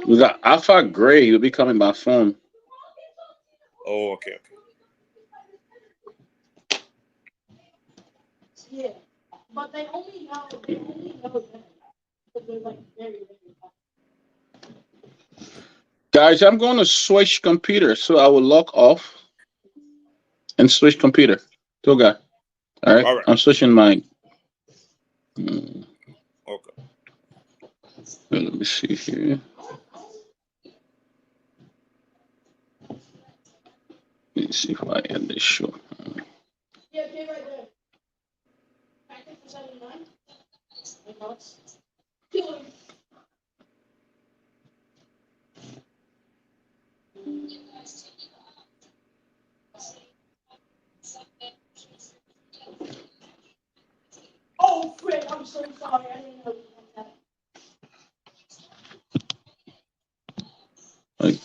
We got Alpha Gray. He'll be coming by phone. Oh, okay, okay. Guys, I'm going to switch computer, so I will log off and switch computer. Toga. All right, All right. I'm switching my. Hmm, Okay. let me see here. Let me see if I end this show. Like,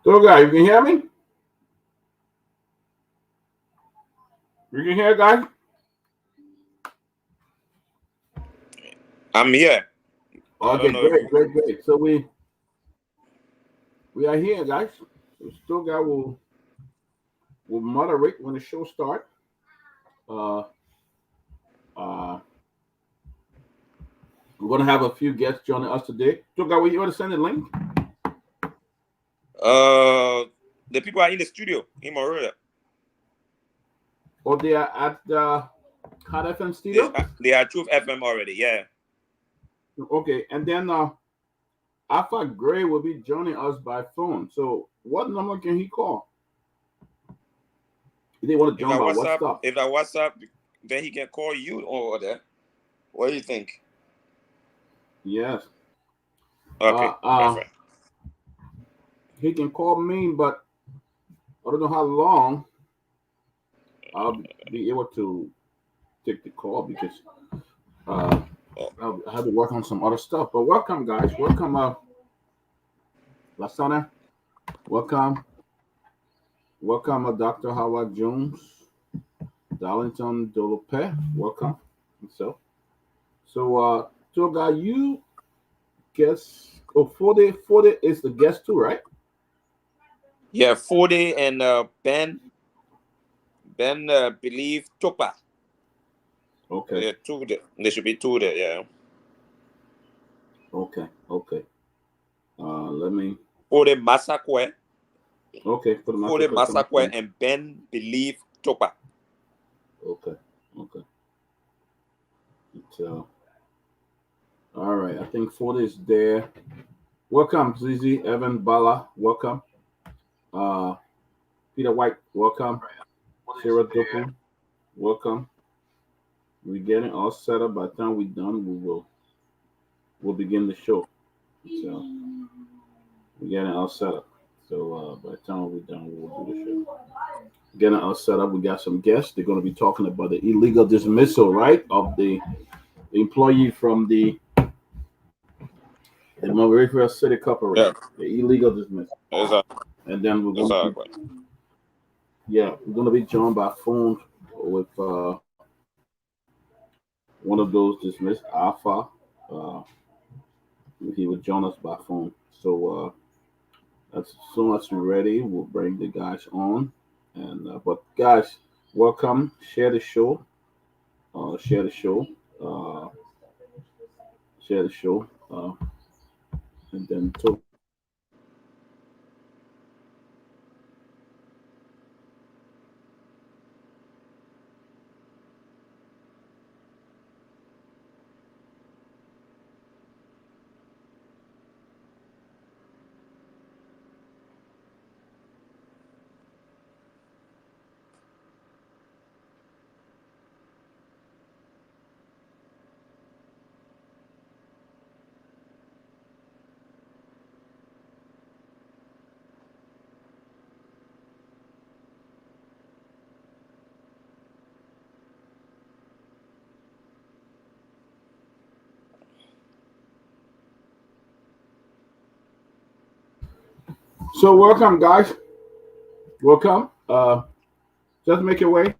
Toga, you can hear me? You can hear, guys? I'm here. I Okay, don't know if great, you. great, great. So we are here, guys. So Toga will moderate when the show starts. Uh, uh, we're gonna have a few guests joining us today. Toga, will you want to send the link? Uh, the people are in the studio in Montreal. Or they are at the Hot FM They studio? they are Truth FM already. Yeah. Okay, and then Alpha Gray will be joining us by phone. So what number can he call? If they want to join by WhatsApp. If that WhatsApp, then he can call you over there. What do you think? Yes. Okay, perfect. He can call me, but I don't know how long I'll be able to take the call because uh, Oh, I have to work on some other stuff. But welcome, guys. Welcome, Lasana. Welcome. Welcome, Dr. Howard Jones. Darlington Dolope. Welcome. So, guy, you guess, 40 is the guest too, right? yeah, 40 and Ben believe Topa. Okay. There are two. There should be two there. Yeah. Okay. Let me, 40 Masakwe. okay, for the master 40 question. Masakwe and Ben believe Topa. Okay. Okay. So, all right. I think 40 is there. Welcome, Zizi, Evan Bala. Welcome. Uh, Peter White. Welcome. Sarah Dupu. Welcome. We're getting all set up. By the time we're done, we'll begin the show. So we're getting all set up. So by the time we're done, we'll do the show. Getting us set up, we got some guests. They're going to be talking about the illegal dismissal, right, of the employee from the Montreal City Yeah, Corporation, the illegal dismissal. exactly. And then Exactly. we're going to be joined by phone with one of those dismissed, Alpha. Uh, he would join us by phone. So as soon as we're ready, we'll bring the guys on. And but guys, welcome. Share the show. Share the show. Uh, Share the show. And then talk. So welcome, guys. Welcome. Just make your way.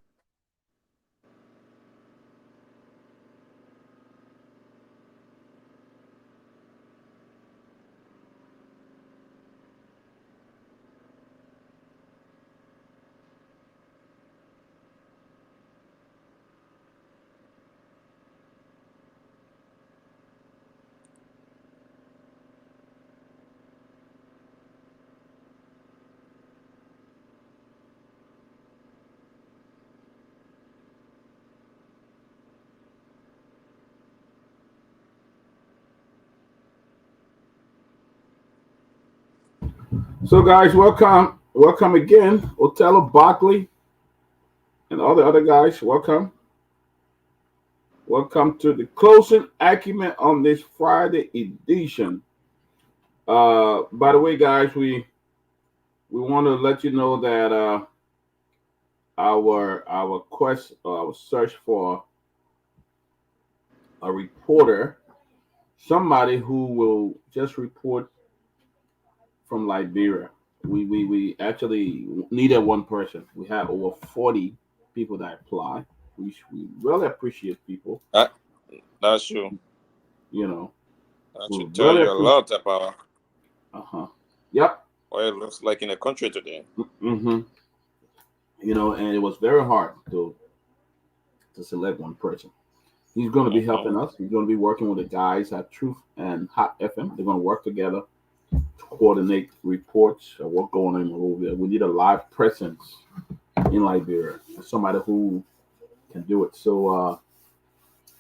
So guys, welcome. Welcome again, Otello Barkley and all the other guys. Welcome. Welcome to the closing acumen on this Friday edition. By the way, guys, we want to let you know that our quest, our search for a reporter, somebody who will just report from Liberia. We actually needed one person. We had over 40 people that apply. We really appreciate people. That, that's true. You know, That we should tell really you a appreciate. lot about Yep. what it looks like in the country today. Mm-hmm. And it was very hard to select one person. He's going to be Hmm. helping us. He's going to be working with the guys at Truth and Hot FM. They're going to work together to coordinate reports of what's going on in Monrovia. We need a live presence in Liberia, somebody who can do it. So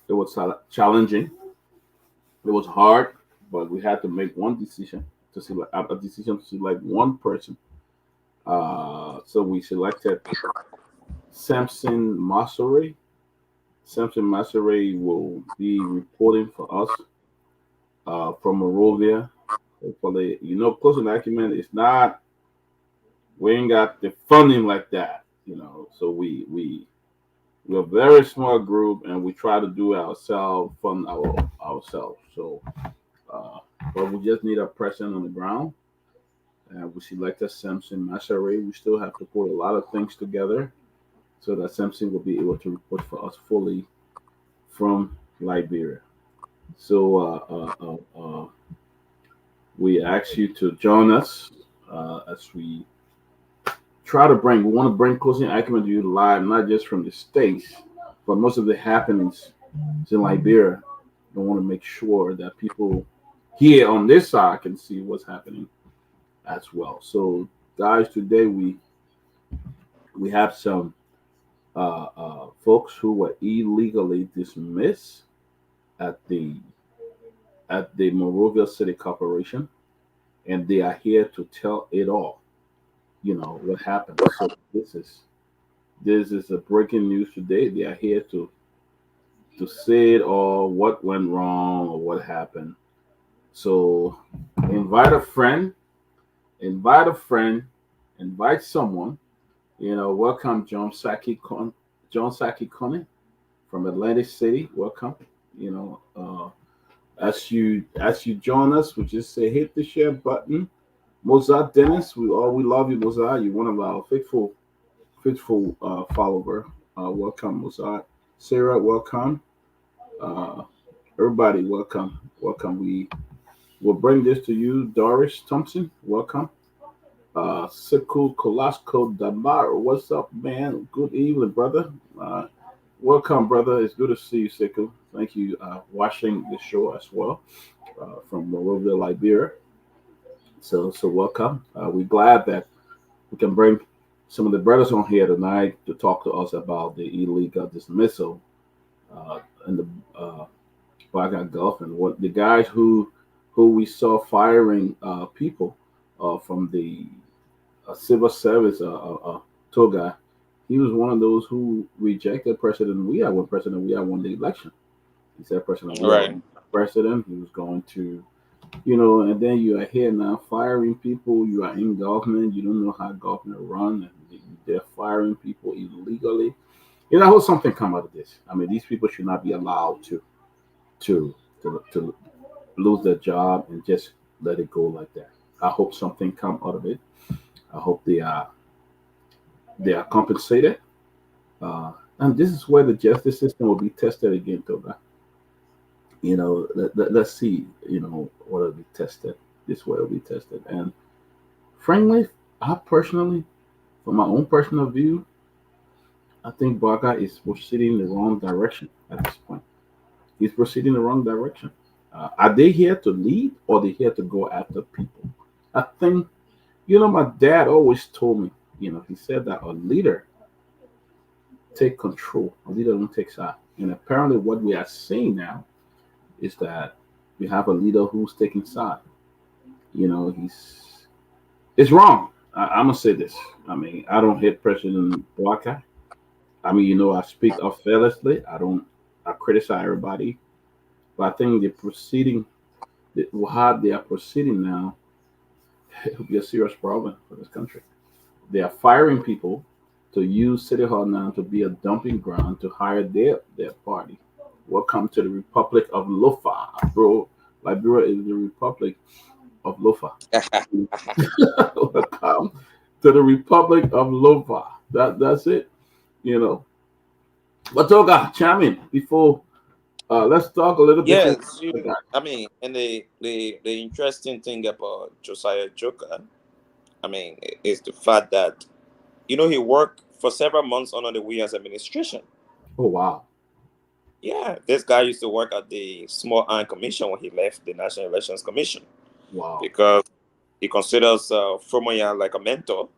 it was challenging. It was hard, but we had to make one decision to select a decision to select one person. So we selected Samson Masore. Samson Masore will be reporting for us from Monrovia. Hopefully, closing acumen is not. We ain't got the funding like that. So we're a very small group, and we try to do ourselves, fund ourselves. So, uh, but we just need a person on the ground. We selected Samson Masare. We still have to put a lot of things together so that Samson will be able to report for us fully from Liberia. So we ask you to join us as we try to bring. We want to bring closing acumen to you live, not just from the states, but most of the happenings in Liberia. We want to make sure that people here on this side can see what's happening as well. So, guys, today we have some folks who were illegally dismissed at the Monrovia City Corporation, and they are here to tell it all. What happened. So this is a breaking news today. They are here to say it all, what went wrong or what happened. So invite a friend invite a friend, invite someone. Welcome John Saki Kone from Atlantic City. Welcome. You know, as you join us, we just say hit the share button. Mozart Dennis, we love you, Mozart. You're one of our faithful follower. Welcome, Mozart. Sarah, welcome. Uh, Everybody, welcome. We will bring this to you. Doris Thompson, welcome. Siku Kolasco Damar, what's up, man? Good evening, brother. Welcome, brother. It's good to see you, Siku. Thank you, watching the show as well from Monrovia, Liberia. So welcome. We're glad that we can bring some of the brothers on here tonight to talk to us about the illegal dismissal in the Baga Gulf and what the guys who we saw firing people from the civil service tour guy. He was one of those who rejected President Weah when President Weah won the election. He said President Weah Right. was president. He was going to, and then you are here now firing people. You are in government. You don't know how government run, and they're firing people illegally. I hope something come out of this. I mean, these people should not be allowed to lose their job and just let it go like that. I hope something come out of it. I hope they are compensated. And this is where the justice system will be tested again, Toga. Let's see, what will be tested. This way will be tested. And frankly, I personally, from my own personal view, I think Baga is proceeding in the wrong direction at this point. He's proceeding in the wrong direction. Are they here to lead or are they here to go after people? I think, my dad always told me, he said that a leader take control, a leader don't take side. And apparently what we are seeing now is that we have a leader who's taking side. It's wrong. I'm gonna say this. I mean, I don't hate President Boakai. I mean, I speak up fearlessly. I criticize everybody. But I think how they are proceeding now, it will be a serious problem for this country. They are firing people to use City Hall now to be a dumping ground to hire their party. Welcome to the Republic of Lofa, bro. Liberia is the Republic of Lofa. Welcome to the Republic of Lofa. That's it. You know. But Toga, chime in before let's talk a little bit. Yes, I mean, and the interesting thing about Josiah Joker, I mean, is the fact that he worked for several months under the Williams administration. Oh wow. Yeah, this guy used to work at the Small Arm Commission when he left the National Elections Commission. Wow. Because he considers Fomoyan like a mentor.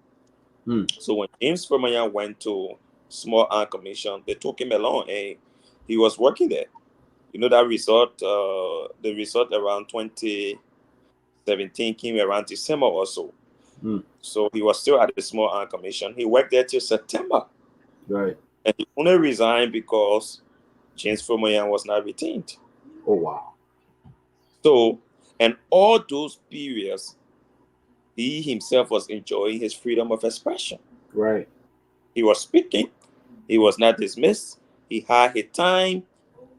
Hmm. So when James Fomoyan went to Small Arm Commission, they took him along and he was working there. That result, the result around 2017 came around December or so. Hmm. So he was still at the Small Arm Commission. He worked there till September. Right. And he only resigned because James Fomoyan was not retained. Oh wow. So, and all those periods, he himself was enjoying his freedom of expression. Right. He was speaking. He was not dismissed. He had his time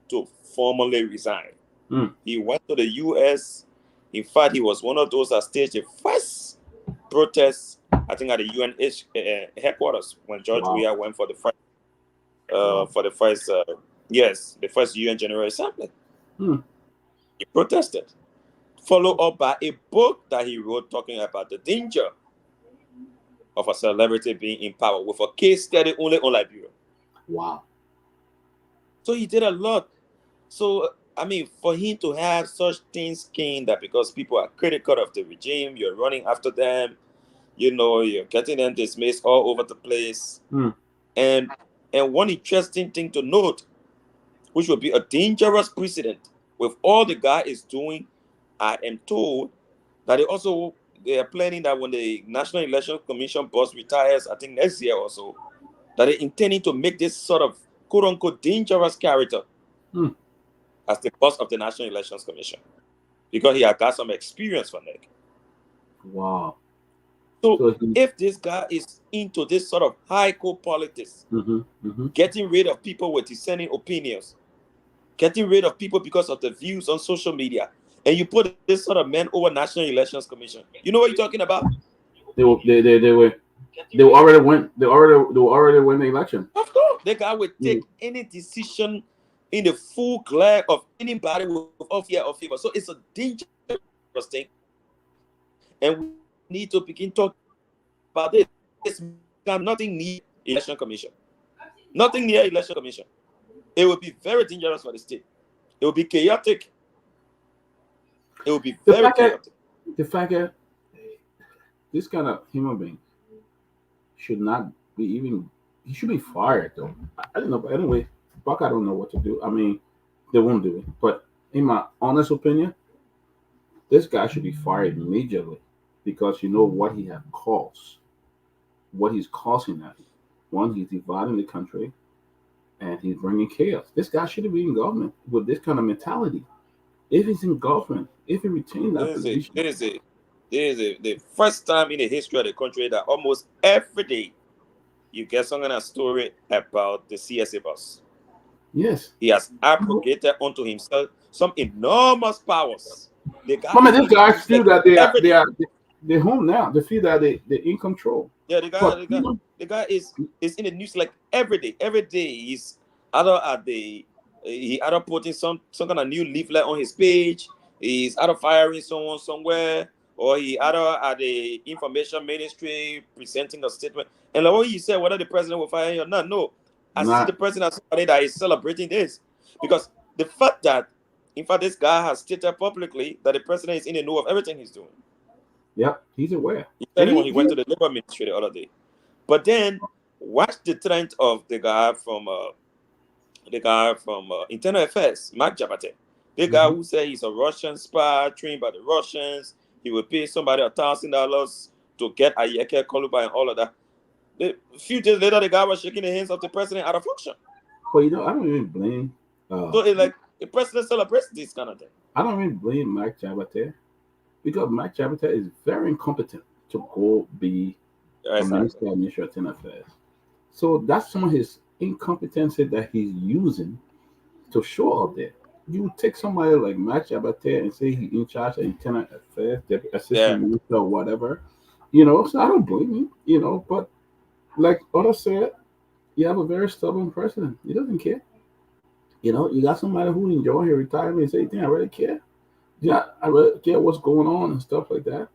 to formally resign. Hmm. He went to the U.S. In fact, he was one of those that staged the first protest, I think, at the UNH headquarters when George Weah went for the first, the first UN General Assembly. Hmm. He protested, followed up by a book that he wrote talking about the danger of a celebrity being in power with a case study only on Liberia. Wow. So he did a lot. So, I mean, for him to have such thin skin that because people are critical of the regime, you're running after them, you're getting them dismissed all over the place. Hmm. And one interesting thing to note, which would be a dangerous precedent with all the guy is doing, I am told that they are planning that when the National Election Commission boss retires, I think next year or so, that they're intending to make this sort of quote-unquote dangerous character as the boss of the National Elections Commission because he had got some experience from it. Wow. So if this guy is into this sort of high-co politics, getting rid of people with dissenting opinions, getting rid of people because of the views on social media, and you put this sort of man over National Elections Commission, you know what you're talking about? They already win the election. Of course, the guy would take any decision in the full glare of anybody with fear or favor. So it's a dangerous thing, and we need to begin talking about this. It's nothing near election commission. Nothing near election commission. It would be very dangerous for the state. It would be chaotic. It would be very chaotic. The fact that this kind of human being should not be even. He should be fired, though. I don't know. But anyway, Buck, I don't know what to do. I mean, they won't do it. But in my honest opinion, this guy should be fired immediately because you know what he has caused. What he's causing that. One, he's dividing the country and he's bringing chaos. This guy shouldn't be in government with this kind of mentality. If he's in government, if he retains that position. This is the first time in the history of the country that almost every day you get some kind of story about the CSA boss. Yes. He has abrogated unto himself some enormous powers. These guys feel that they're home now. They feel that they're in control. Yeah, the guy is in the news like every day. Every day he's either putting some kind of new leaflet on his page, he's either firing someone somewhere, or he either at the information ministry presenting a statement. And like what you said, whether the president will fire him or not, no. I see the president as somebody that is celebrating this. Because the fact that, in fact, this guy has stated publicly that the president is in the know of everything he's doing. Yep, he's aware. He said it when he went to the labor ministry the other day. But then, watch the trend of the guy from Internal Affairs, Mark Jabate. The guy who said he's a Russian spy trained by the Russians. He will pay somebody $1,000 to get Ayeke Koluba and all of that. A few days later, the guy was shaking the hands of the president out of function. Well, I don't even blame. So it's like the president celebrates this kind of thing. I don't even blame Mike Jabate because Mike Jabate is very incompetent to go be a minister of Administrative Affairs. So that's some of his incompetency that he's using to show up there. You take somebody like Mike Jabate and say he's in charge of Internal Affairs, the assistant minister or whatever, so I don't blame him, but like others said, you have a very stubborn president. He doesn't care. You got somebody who enjoy his retirement and say, I really care. Yeah, I really care what's going on and stuff like that.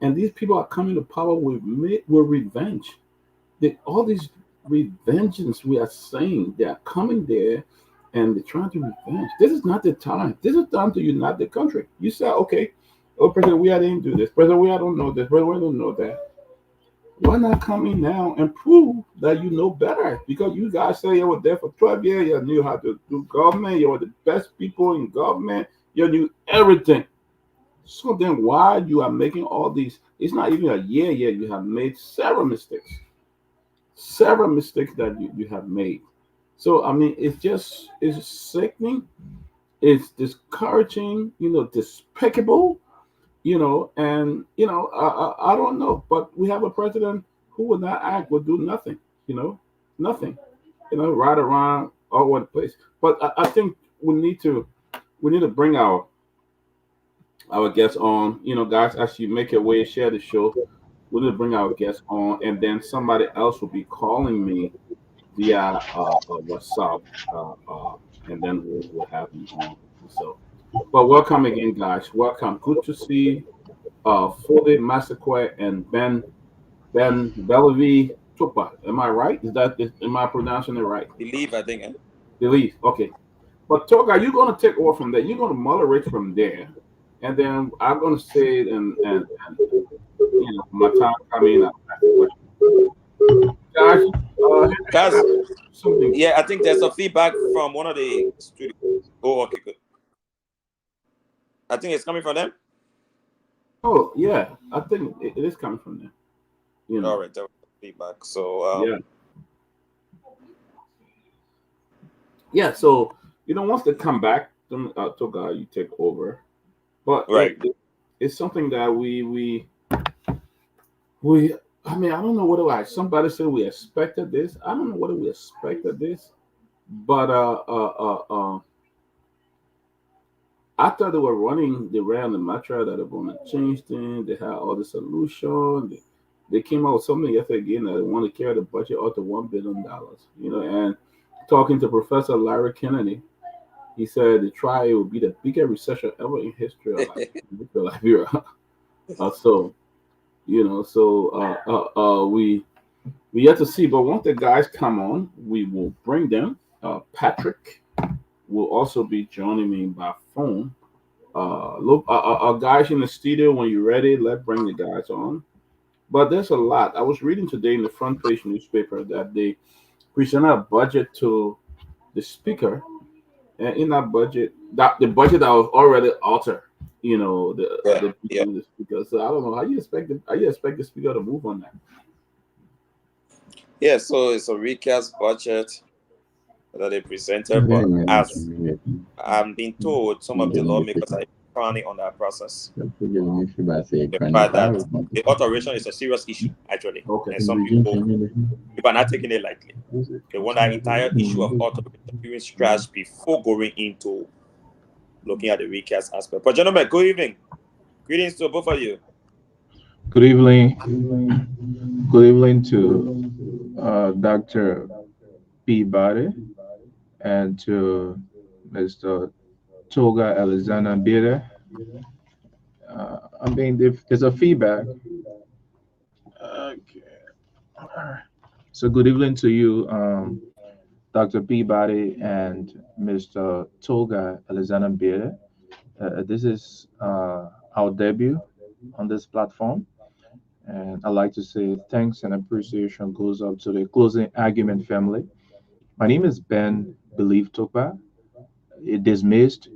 And these people are coming to power with revenge. All these revengeance we are saying, they are coming there and they're trying to revenge. This is not the time. This is time to unite the country. You say, okay, President, we didn't do this. President, we don't know this. President, we don't know that. Why not come in now and prove that you know better? Because you guys say you were there for 12 years, you knew how to do government, you were the best people in government, you knew everything. So then why you are making all these, it's not even a year yet, you have made several mistakes that you have made. So, I mean, it's sickening, it's discouraging, despicable. And I don't know, but we have a president who will not act, will do nothing, nothing, right around all over the place. But I think we need to bring our guests on, guys, as you make your way, share the show. We need to bring our guests on, and then somebody else will be calling me via WhatsApp, and then we'll have you on. So. But welcome again, guys. Welcome. Good to see Fode Massaquoi and Ben Bellevue Tupa. Am I right? Am I pronouncing it right? Believe, I think. Believe. Okay. But Toga, you're going to take over from there. You're going to moderate from there, and then I'm going to say it and my time coming up. Guys, something. Yeah, I think there's a feedback from one of the studios. Oh, okay, good. I think it's coming from them. Oh yeah, I think it is coming from them. All right, that was feedback. So yeah. So once they come back, then Toga, you take over. But right, it's something that we I mean, I don't know what like somebody said we expected this. I don't know whether we expected this, but I thought they were running. They ran the mantra that they want to change things. They had all the solution. They came out with something yesterday again that they want to carry the budget up to $1 billion. And talking to Professor Larry Kennedy, he said the trial will be the biggest recession ever in history of Liberia. So we yet to see. But once the guys come on, we will bring them. Patrick will also be joining me by phone. Look, guys in the studio, when you're ready, let's bring the guys on. But there's a lot. I was reading today in the front page newspaper that they presented a budget to the speaker, and in that budget, the budget that was already altered. The speaker. So I don't know how you expect the speaker to move on that. Yeah, so it's a recast budget that they presented, but as I'm being told, some of the lawmakers are frowning on that process. The fact that the alteration is a serious issue, actually, and some people are not taking it lightly. They want that entire issue of alteration being scratched before going into looking at the recast aspect. But gentlemen, good evening. Greetings to both of you. Good evening. Good evening to Dr. Peabody and to Mr. Toga Alexander Bida. There's a feedback. Okay. So good evening to you, Dr. Peabody and Mr. Toga Alexander Bida. This is our debut on this platform. And I'd like to say thanks and appreciation goes up to the closing argument family. My name is Ben Believe Tokba, a dismissed,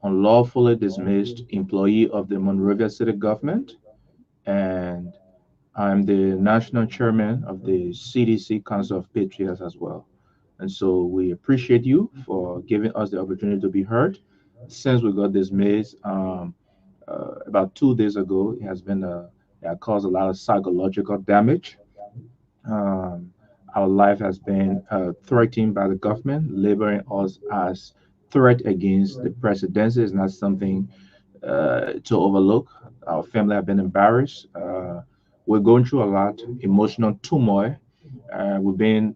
unlawfully dismissed employee of the Monrovia City government, and I'm the national chairman of the CDC Council of Patriots as well. And so we appreciate you for giving us the opportunity to be heard. Since we got dismissed about 2 days ago, it caused a lot of psychological damage. Um, our life has been threatened by the government, labeling us as threat against the presidency is not something to overlook. Our family have been embarrassed. We're going through a lot, emotional turmoil. We've been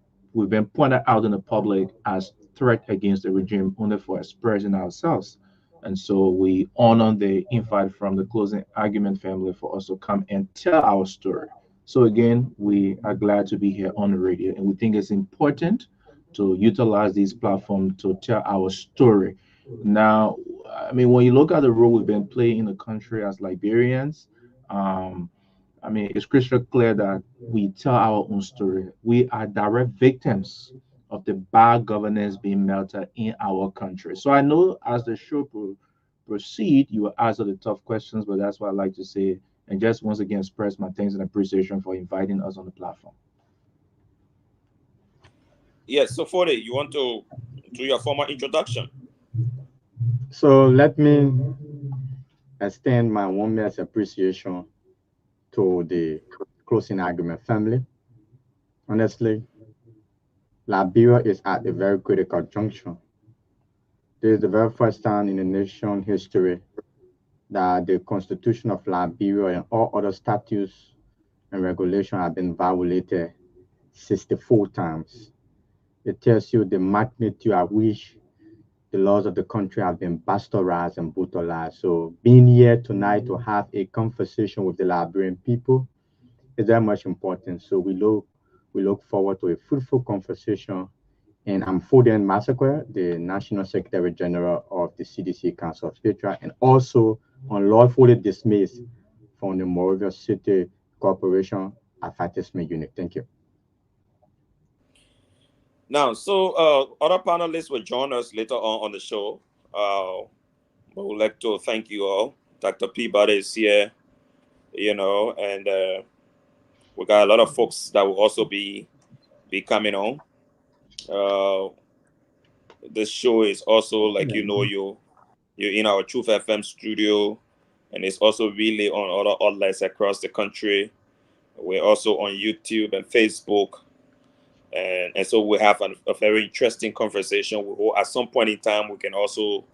pointed out in the public as threat against the regime only for expressing ourselves. And so we honor the invite from the closing argument family for us to come and tell our story. So again, we are glad to be here on the radio, and we think it's important to utilize these platforms to tell our story. Now, I mean, when you look at the role we've been playing in the country as Liberians, um, I mean, it's crystal clear that we tell our own story. We are direct victims of the bad governance being melted in our country. So I know as the show proceed, you will answer the tough questions, but that's what I like to say. And just once again express my thanks and appreciation for inviting us on the platform. Yes, so Fode, you want to do your formal introduction? So let me extend my warmest appreciation to the closing argument family. Honestly, Liberia is at a very critical juncture. This is the very first time in the nation history that the Constitution of Liberia and all other statutes and regulations have been violated 64 times. It tells you the magnitude at which the laws of the country have been bastardized and brutalized. So being here tonight to have a conversation with the Liberian people is very much important. So we look forward to a fruitful conversation. And I'm Foden Massacre, the National Secretary General of the CDC Council of Patriots, and also unlawfully dismissed from the Monrovia City Corporation Advertisement Unit. Thank you. Now, so other panelists will join us later on the show. But we'd like to thank you all. Dr. Peabody is here, and we got a lot of folks that will also be coming on. This show is also you're in our Truth FM studio, and it's also really on other outlets across the country. We're also on YouTube and Facebook. And so we have a very interesting conversation. We hope at some point in time we can also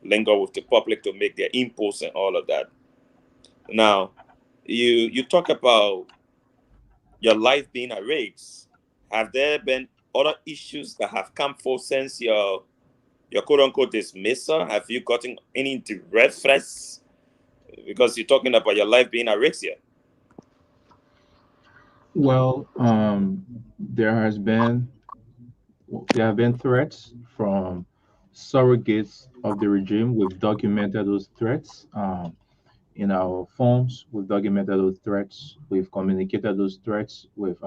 linger with the public to make their inputs and all of that. Now, you talk about your life being a race. Have there been other issues that have come forth since your quote unquote dismissal? Have you gotten any direct threats? Because you're talking about your life being a race here. Well, there have been threats from surrogates of the regime. We've documented those threats in our phones. We've documented those threats. We've communicated those threats with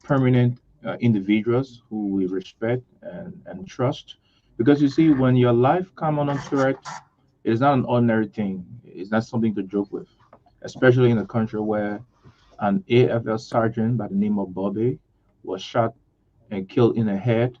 permanent individuals who we respect and trust. Because you see, when your life come on threat, it's not an ordinary thing. It's not something to joke with, especially in a country where an AFL sergeant by the name of Bobby was shot and killed in the head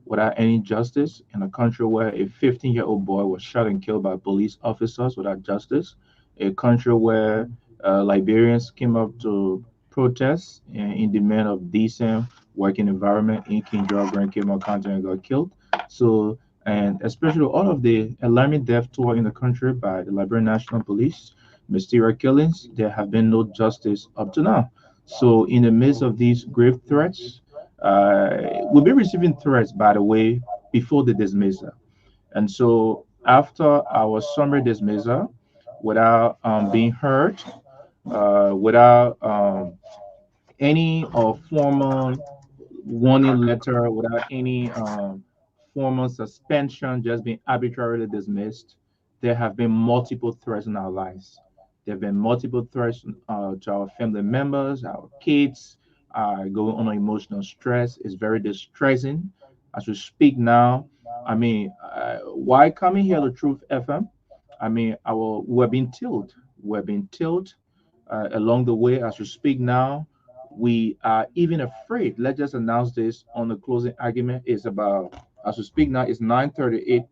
without any justice, in a country where a 15-year-old boy was shot and killed by police officers without justice, a country where Liberians came up to protest in demand of decent working environment in King George Grand Cape County and got killed. So, and especially all of the alarming death toll in the country by the Liberian National Police, mysterious killings, there have been no justice up to now. So, in the midst of these grave threats, we've been receiving threats, by the way, before the dismissal. And so after our summary dismissal, without being heard, without any formal warning letter, without any formal suspension, just being arbitrarily dismissed, there have been multiple threats in our lives. There have been multiple threats to our family members, our kids, going on emotional stress. It's very distressing. As we speak now, I mean, why coming here to Truth FM? I mean, we're being tilled. We're being tilled along the way. As we speak now, we are even afraid. Let's just announce this on the closing argument. It's about, as we speak now, it's 9:38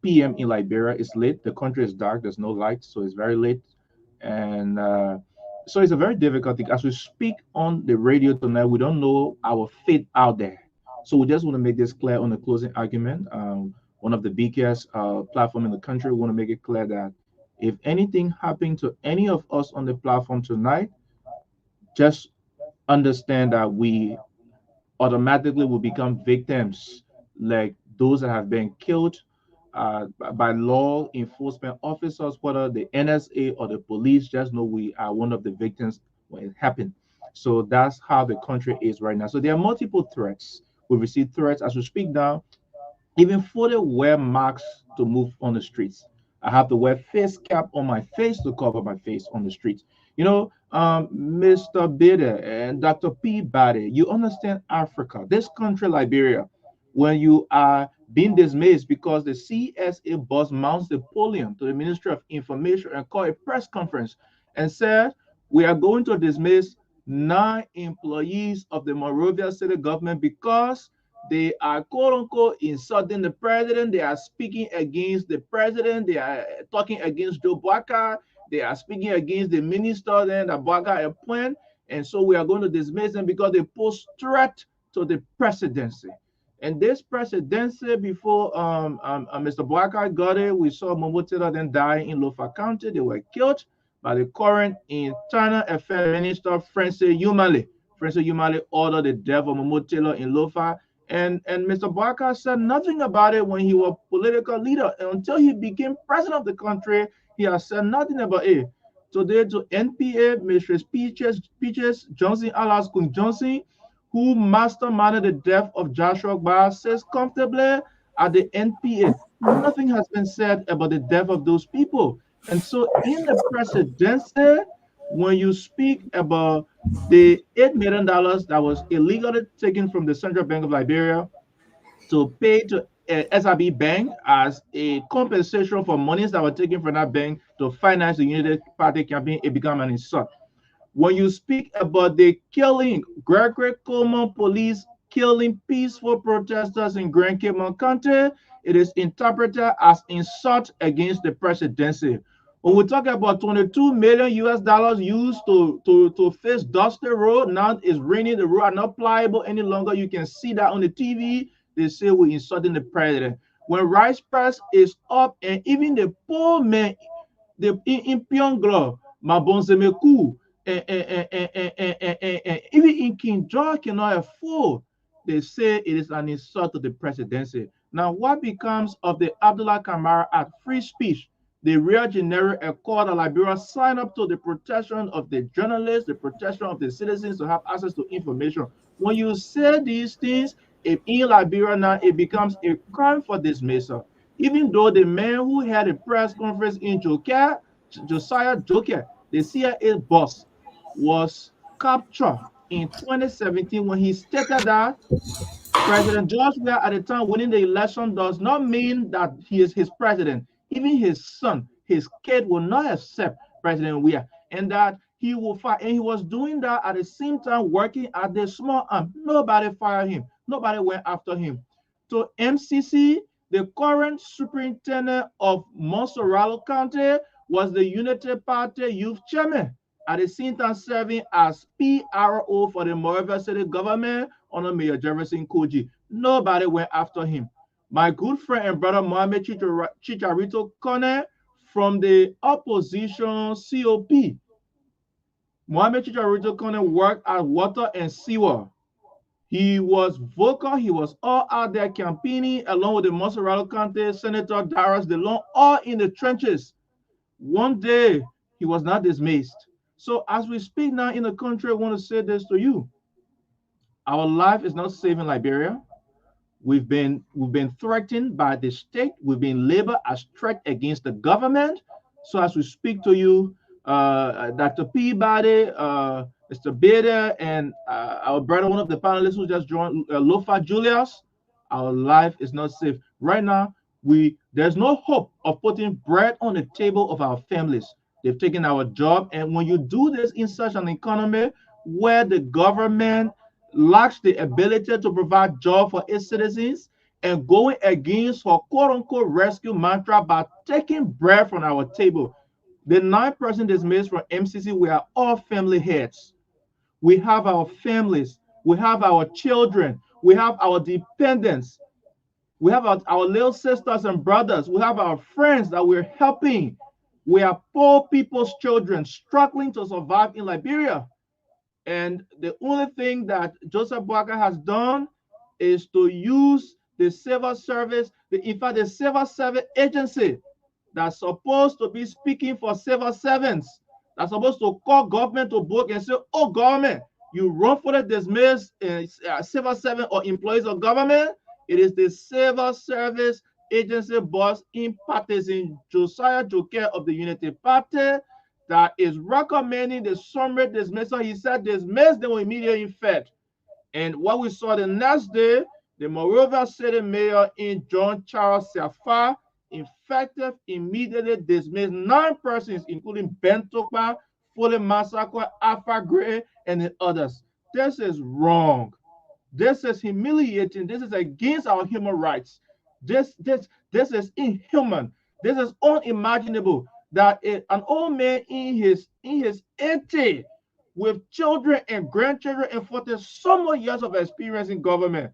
p.m. in Liberia. It's late. The country is dark. There's no light, so it's very late. And so it's a very difficult thing. As we speak on the radio tonight, we don't know our fate out there. So we just want to make this clear on the closing argument. One of the biggest platform in the country, we want to make it clear that if anything happened to any of us on the platform tonight, just understand that we automatically will become victims, like those that have been killed by law enforcement officers, whether the NSA or the police. Just know we are one of the victims when it happened. So that's how the country is right now. So there are multiple threats. We receive threats as we speak now. Even further wear masks to move on the streets. I have to wear face cap on my face to cover my face on the streets. Mr. Bida and Dr. P. Bade, you understand Africa, this country, Liberia, when you are being dismissed because the CSA boss mounts the podium to the Ministry of Information and call a press conference and said, we are going to dismiss 9 employees of the Monrovia City government because they are quote unquote insulting the president. They are speaking against the president. They are talking against Joe Baka. They are speaking against the minister then that Baka appointed. And so we are going to dismiss them because they pose threat to the presidency. And this presidency, before Mr. Baka got it, we saw Momotela then die in Lofa County. They were killed by the current Internal Affairs Minister, Francis Umale. Francis Umale ordered the death of Momotela in Lofa. And Mr. Barker said nothing about it when he was political leader. And until he became president of the country, he has said nothing about it. Today to NPA, Mr. Peaches Johnson, alias Kun Johnson, who masterminded the death of Joshua Barr, sits comfortably at the NPA. Nothing has been said about the death of those people. And so in the presidency, when you speak about the $8 million that was illegally taken from the Central Bank of Liberia to pay to SRB Bank as a compensation for monies that were taken from that bank to finance the Unity Party campaign, it became an insult. When you speak about the killing, Gregory Coleman police killing peaceful protesters in Grand Cape County, it is interpreted as insult against the presidency. When we talk about 22 million US dollars used to fix Dusty Road, now it's raining, the road are not pliable any longer. You can see that on the TV. They say we're insulting the president. When rice price is up, and even the poor man, in Pyongyang, Mabonzemeku, and even in King George cannot afford. They say it is an insult to the presidency. Now, what becomes of the Abdullah Kamara at free speech? The Real Generic Accord of Liberia signed up to the protection of the journalists, the protection of the citizens to have access to information. When you say these things, in Liberia now, it becomes a crime for dismissal. Even though the man who had a press conference in Joker, Josiah Joker, the CIA boss, was captured in 2017 when he stated that President George Weah at the time winning the election does not mean that he is his president. Even his son, his kid will not accept President Weah, and that he will fight. And he was doing that at the same time working at the small arm. Nobody fired him. Nobody went after him. So MCC, the current superintendent of Montserrat County, was the Unity Party youth chairman, at the same time serving as PRO for the Monrovia City government under Mayor Jefferson Koji. Nobody went after him. My good friend and brother Mohamed Chicharito Kone from the opposition COP. Mohamed Chicharito Kone worked at Water and Sewer. He was vocal. He was all out there campaigning along with the Montserrat County Senator Darius DeLong, all in the trenches. One day, he was not dismissed. So as we speak now in the country, I want to say this to you. Our life is not safe in Liberia. We've been threatened by the state. We've been labeled as threat against the government. So as we speak to you, Dr. Peabody, Mr. Bader, and our brother, one of the panelists who just joined, Lofa Julius, our life is not safe. Right now, there's no hope of putting bread on the table of our families. They've taken our job. And when you do this in such an economy where the government lacks the ability to provide jobs for its citizens and going against her quote-unquote rescue mantra by taking bread from our table, the 9% dismissed from MCC, we are all family heads. We have our families. We have our children. We have our dependents. We have our little sisters and brothers. We have our friends that we're helping. We are poor people's children struggling to survive in Liberia. And the only thing that Joseph Boakai has done is to use the civil service, in fact, the civil service agency that's supposed to be speaking for civil servants, that's supposed to call government to book and say, oh, government, you wrongfully dismiss civil servant or employees of government. It is the civil service agency boss in partisan Josiah Joker of the Unity Party that is recommending the summary dismissal. He said dismiss them immediately effect. And what we saw the next day, the Monrovia City Mayor in John Charles Safa effective immediately dismissed 9 persons, including Ben Tokpa, Foley Massacre, Alpha Gray, and the others. This is wrong. This is humiliating. This is against our human rights. This is inhuman. This is unimaginable that an old man in his 80s with children and grandchildren and 40 some more years of experience in government.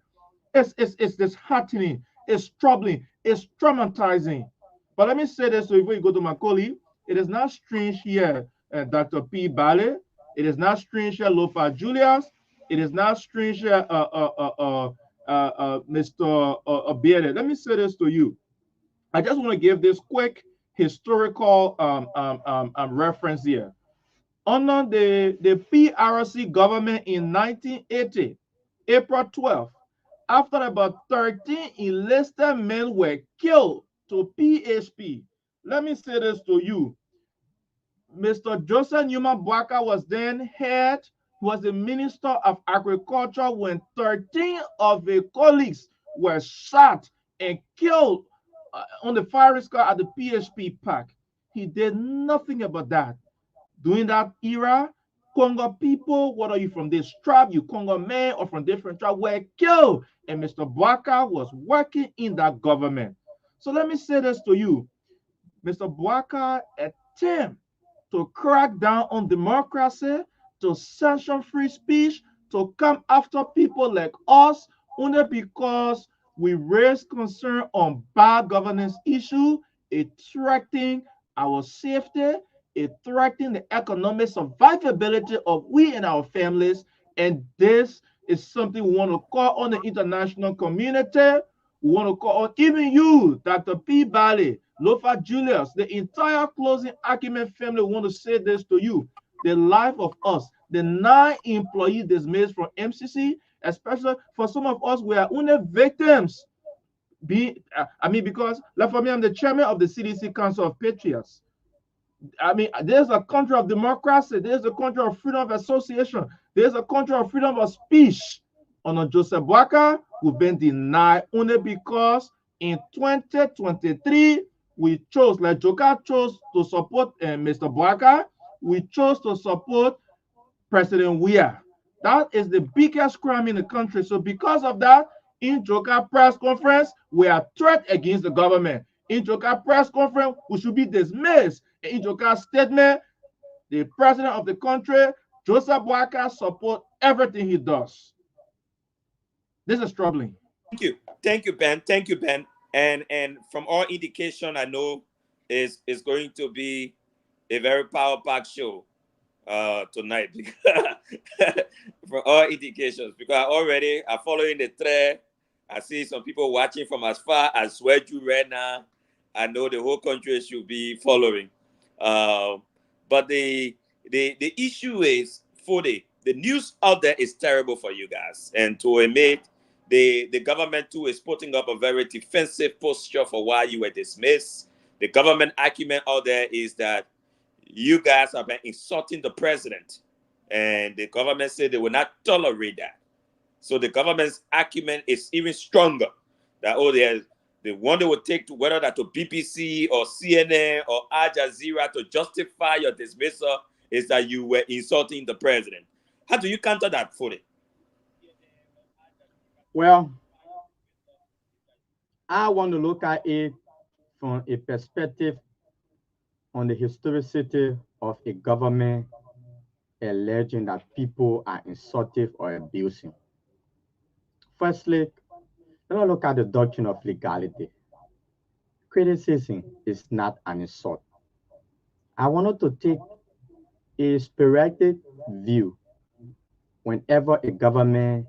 It's disheartening. It's troubling. It's traumatizing. But let me say this so before you go to my colleague, it is not strange here, Dr. P. Bale. It is not strange here, Lofa Julius. It is not strange here, Mr. Abiele. Let me say this to you. I just want to give this quick historical reference here. Under the PRC government in 1980, April 12th, after about 13 enlisted men were killed to PHP. Let me say this to you. Mr. Joseph Newman Boakai was then was the Minister of Agriculture when 13 of his colleagues were shot and killed on the firing squad at the PHP Park. He did nothing about that. During that era, Congo people, whether you're from this tribe, you Congo man, or from different tribe, were killed. And Mr. Boakai was working in that government. So let me say this to you. Mr. Boakai attempt to crack down on democracy, to censor free speech, to come after people like us only because we raise concern on bad governance issue, it threatening our safety, it threatening the economic survivability of we and our families. And this is something we want to call on the international community. We want to call on even you, Dr. Peabody, Lofa Julius, the entire closing argument family want to say this to you. The life of us, the 9 employees dismissed from MCC, especially for some of us, we are only victims. Because like for me, I'm the chairman of the CDC Council of Patriots. There's a country of democracy, there's a country of freedom of association, there's a country of freedom of speech. On Joseph Boakai, we've been denied only because in 2023, we chose, like Joka chose to support Mr. Boakai, we chose to support President Weah. That is the biggest crime in the country. So because of that, in Joka press conference, we are threat against the government. In Joka press conference, we should be dismissed. In Joka statement, the president of the country, Joseph Boakai, support everything he does. This is troubling. Thank you, Ben. Thank you, Ben. And from all indication, I know is going to be a very power-packed show tonight. From all indications, because I'm following the thread. I see some people watching from as far as Sweju right now. I know the whole country should be following. But the issue is for the news out there is terrible for you guys. And to admit, the government too is putting up a very defensive posture for why you were dismissed. The government argument out there is that you guys have been insulting the president. And the government said they will not tolerate that. So the government's argument is even stronger. That, the one they would take to whether that to BBC or CNN or Al Jazeera to justify your dismissal is that you were insulting the president. How do you counter that, Fode? Well, I want to look at it from a perspective on the historicity of a government alleging that people are insulting or abusing. Firstly, let us look at the doctrine of legality. Criticism is not an insult. I wanted to take a spirited view whenever a government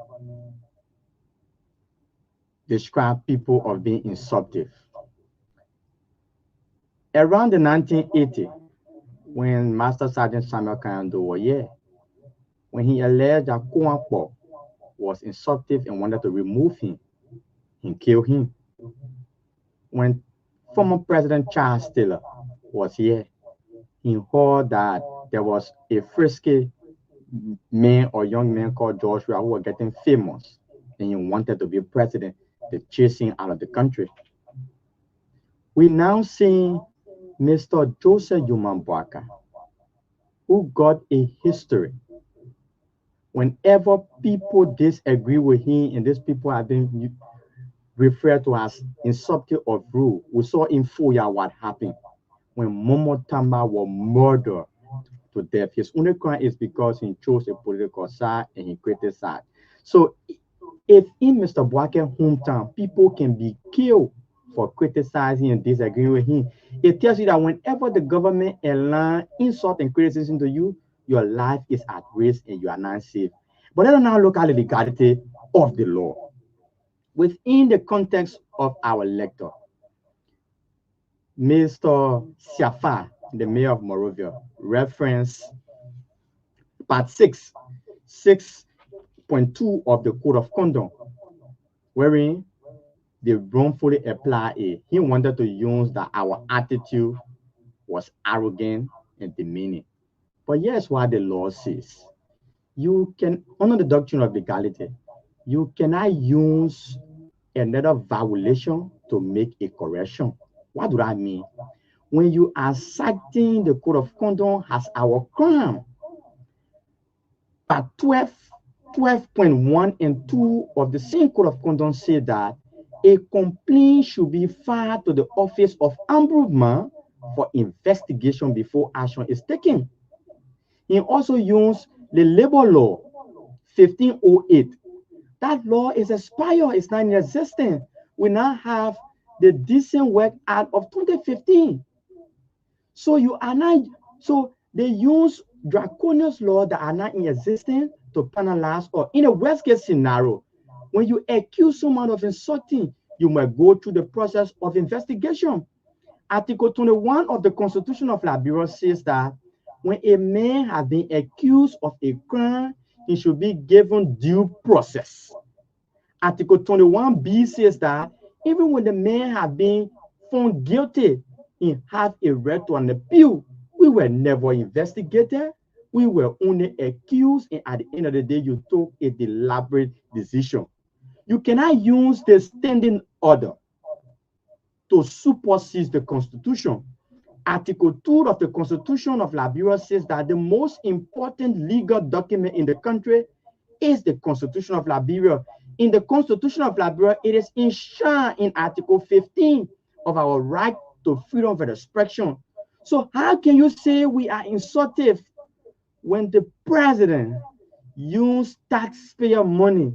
describes people of being insultive. Around the 1980, when Master Sergeant Samuel Kayando was here, when he alleged that Kwankwo was insultive and wanted to remove him and kill him. When former President Charles Taylor was here, he heard that there was a frisky man or young man called Joshua who was getting famous and he wanted to be president. They chased him out of the country. We now see Mr. Joseph Yoman Boakai, who got a history. Whenever people disagree with him, and these people have been referred to as insulting of rule, we saw in Foya what happened when Momo Tamba was murdered to death. His only crime is because he chose a political side and he criticized. So if in Mr. Boakai's hometown, people can be killed for criticizing and disagreeing with him, it tells you that whenever the government aligns insult and criticism to you, your life is at risk and you are not safe. But let us now look at the legality of the law. Within the context of our lecture, Mr. Siafa, the mayor of Monrovia, referenced part 6.2 of the Code of Conduct, wherein they wrongfully apply it. He wanted to use that our attitude was arrogant and demeaning. But here's what the law says. You can, under the doctrine of legality, you cannot use another violation to make a correction. What do I mean? When you are citing the Code of Conduct as our crime, part 12.1 and 2 of the same Code of Conduct say that a complaint should be filed to the Office of Ombudsman for investigation before action is taken. He also used the labor law 1508. That law is expired, it's not in existence. We now have the Decent Work Act of 2015. So you are not, so they use draconian laws that are not in existence to penalize, or in a worst case scenario, when you accuse someone of insulting, you might go through the process of investigation. Article 21 of the Constitution of Liberia says that when a man has been accused of a crime, he should be given due process. Article 21b says that even when the man has been found guilty, he has a right to an appeal. We were never investigated. We were only accused, and at the end of the day, you took a deliberate decision. You cannot use the standing order to supersede the Constitution. Article 2 of the Constitution of Liberia says that the most important legal document in the country is the Constitution of Liberia. In the Constitution of Liberia, it is enshrined in Article 15 of our right to freedom of expression. So how can you say we are insultive when the president used taxpayer money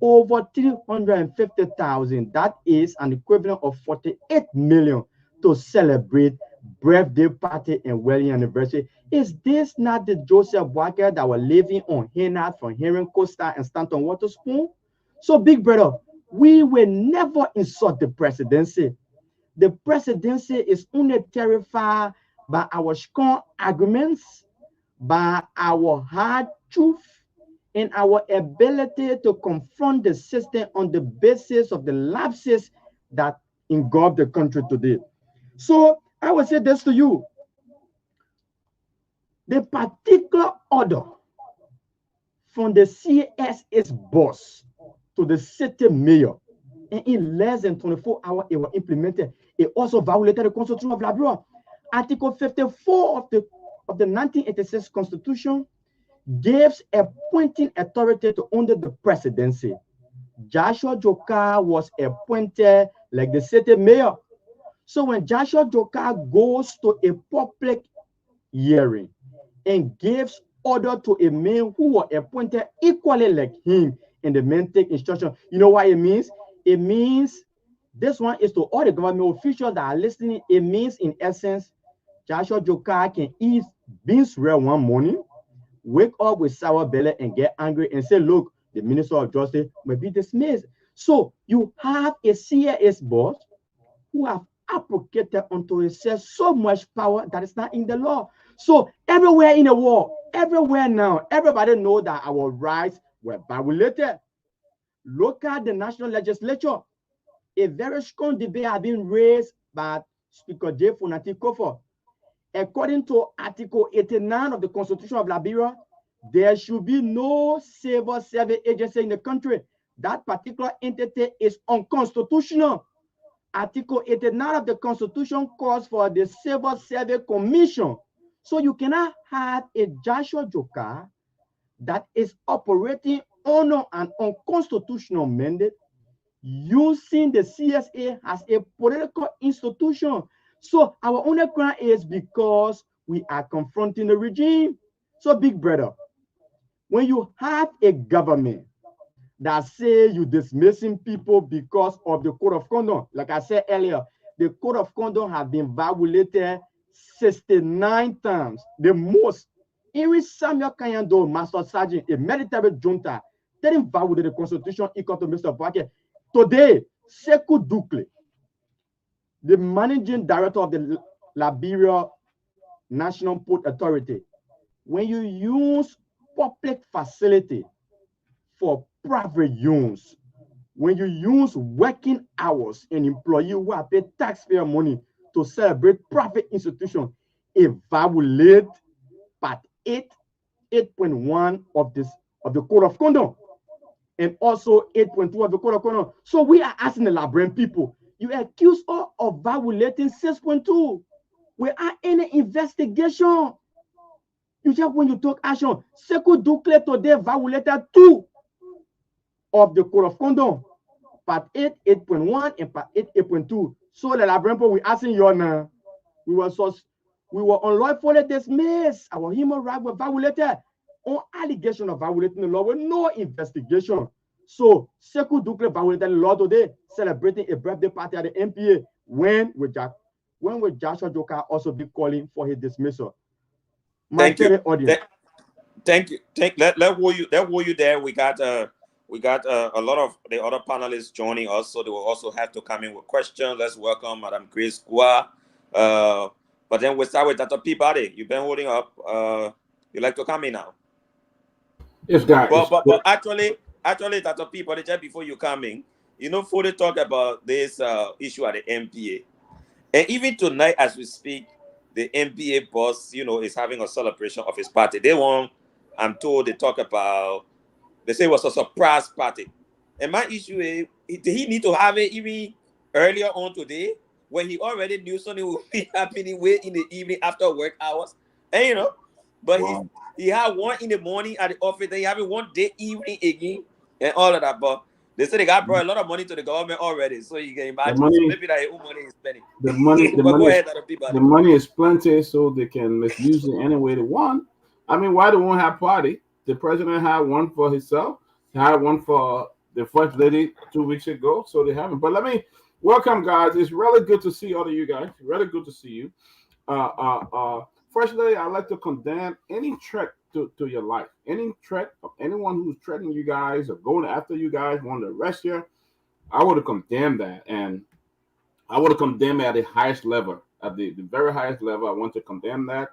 over 350,000, that is an equivalent of 48 million, to celebrate birthday party and wedding anniversary? Is this not the Joseph Boakai that were living on Henad from Heron Costa and Stanton Waterspoon? So, big brother, we will never insult the presidency. The presidency is only terrified by our strong arguments, by our hard truth, and our ability to confront the system on the basis of the lapses that engulf the country today. So I will say this to you. The particular order from the CSS boss to the city mayor, and in less than 24 hours it was implemented, it also violated the Constitution of Liberia. Article 54 of the 1986 Constitution gives appointing authority to under the presidency. Joshua Jokai was appointed like the city mayor. So when Joshua Jokai goes to a public hearing and gives order to a man who was appointed equally like him, and the man take instruction, you know what it means? It means, this one is to all the government officials that are listening, it means in essence, Joshua Jokai can eat beans real one morning, wake up with sour belly and get angry and say, look, the Minister of Justice may be dismissed. So you have a CIS boss who have abrogated unto himself so much power that is not in the law. So everywhere in the world, everywhere now, everybody know that our rights were violated. Look at the national legislature. A very strong debate has been raised by Speaker J. Funati Kofor. According to Article 89 of the Constitution of Liberia, there should be no civil service agency in the country. That particular entity is unconstitutional. Article 89 of the Constitution calls for the Civil Service Commission. So you cannot have a Joshua Jokai that is operating under an unconstitutional mandate using the CSA as a political institution. So our only crime is because we are confronting the regime. So big brother, when you have a government that say you dismissing people because of the code of conduct, like I said earlier, the code of conduct has been violated 69 times, the most. Even Samuel Kanyando, Master Sergeant, a military junta, didn't violate the Constitution equal to Mr. Boakai. Today, Sekou Dukle, the managing director of the Liberia National Port Authority, when you use public facility for private use, when you use working hours and employee who are paid taxpayer money to celebrate private institutions, it violates Part 8.1 of the Code of Conduct, and also 8.2 of the Code of Conduct. So we are asking the Liberian people, you accuse us of violating 6.2. We are in an investigation. You just when you took action, Sekou Dukle today violated 2 of the Code of Conduct, Part 8, 8.1, and Part 8, 8.2. So the Liberian people, we asking you now, we were unlawfully dismissed. Our human rights were violated on allegation of violating the law with no investigation. So Sekou Doucouré violated the law today, celebrating a birthday party at the MPA when will Joshua Joker also be calling for his dismissal? Thank you. Audience. Thank you. Let hold you there. We got a lot of the other panelists joining us, so they will also have to come in with questions. Let's welcome Madam Grace Gua. But then we'll start with Dr. Peabody. You've been holding up. You'd like to come in now? Yes, guys. But actually, Dr. Peabody, just before you come in, fully talk about this issue at the MPA. And even tonight, as we speak, the MPA boss, is having a celebration of his party. I'm told they talk about, they say it was a surprise party. And my issue is, did he need to have it even earlier on today when he already knew something would be happening way in the evening after work hours? And but wow. he had one in the morning at the office, then he had one day evening again, and all of that. But they said they got brought a lot of money to the government already, so you can imagine. So maybe that his own money is spending. The money is plenty, so they can misuse it any way they want. I mean, why they won't have party? The president had one for himself. He had one for the first lady 2 weeks ago, so they haven't. But let me welcome, guys. It's really good to see all of you guys. Really good to see you. First lady, I'd like to condemn any threat to your life. Any threat of anyone who's threatening you guys or going after you guys, want to arrest you, I would have condemned that. And I would have condemned it at the highest level, at the very highest level. I want to condemn that.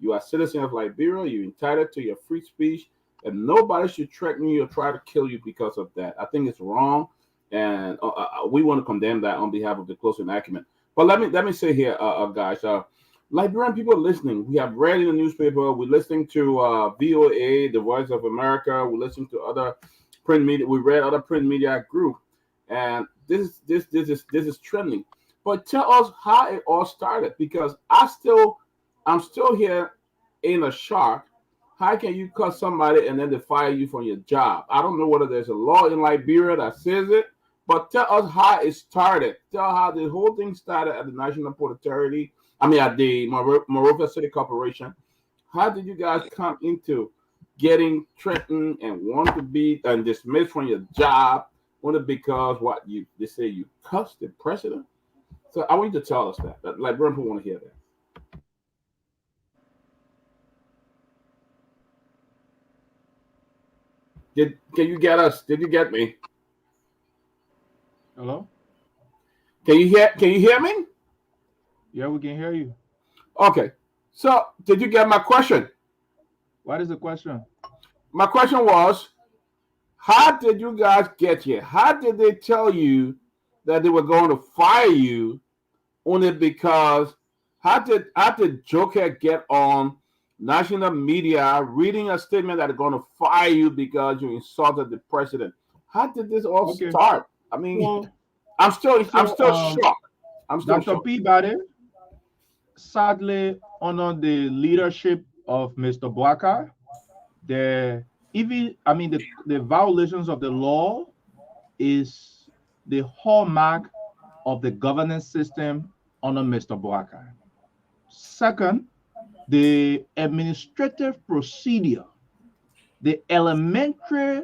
You are a citizen of Liberia. You're entitled to your free speech, and nobody should threaten you or try to kill you because of that. I think it's wrong, and we want to condemn that on behalf of the closing acumen. But let me say here, guys, Liberian people listening, we have read in the newspaper, we're listening to VOA, the Voice of America, we're listening to other print media, we read other print media group, and this is trending. But tell us how it all started, because I'm still here in a shock. How can you cut somebody and then they fire you from your job? I don't know whether there's a law in Liberia that says it, but tell us how it started. Tell how the whole thing started at the National Port Authority. At the Monrovia City Corporation. How did you guys come into getting threatened and want to be and dismissed from your job? Only because they say you cussed the president? So I want you to tell us that. Liberian people want to hear that. Can you get us? Did you get me? Hello? Can you hear me? Yeah, we can hear you. Okay. So did you get my question? What is the question? My question was, how did you guys get here? How did they tell you that they were going to fire you only because how did Joker get on national media reading a statement that they're going to fire you because you insulted the president? How did this all start? I mean, well, I'm still shocked. Dr. Peabody, sadly, under the leadership of Mr. Bouakai, the violations of the law is the hallmark of the governance system under Mr. Bouakai. Second, the administrative procedure, the elementary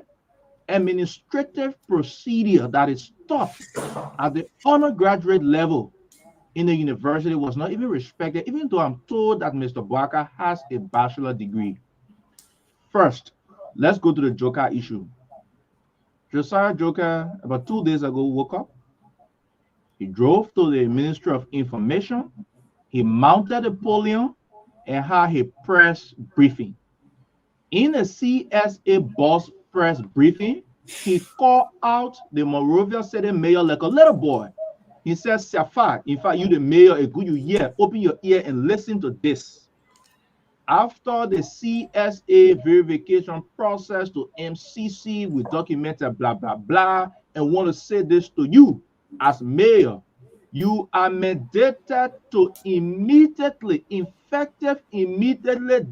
administrative procedure that is taught at the undergraduate level in the university was not even respected, even though I'm told that Mr. Bouakai has a bachelor degree. First, let's go to the Joker issue. Josiah Joker, about 2 days ago, woke up. He drove to the Ministry of Information. He mounted a podium and had a press briefing. In a CSA boss press briefing, he called out the Monrovia City mayor like a little boy. He says, Safar, in fact, you the mayor, a good year, open your ear and listen to this. After the CSA verification process to MCC, we documented blah, blah, blah, and want to say this to you as mayor. You are mandated to immediately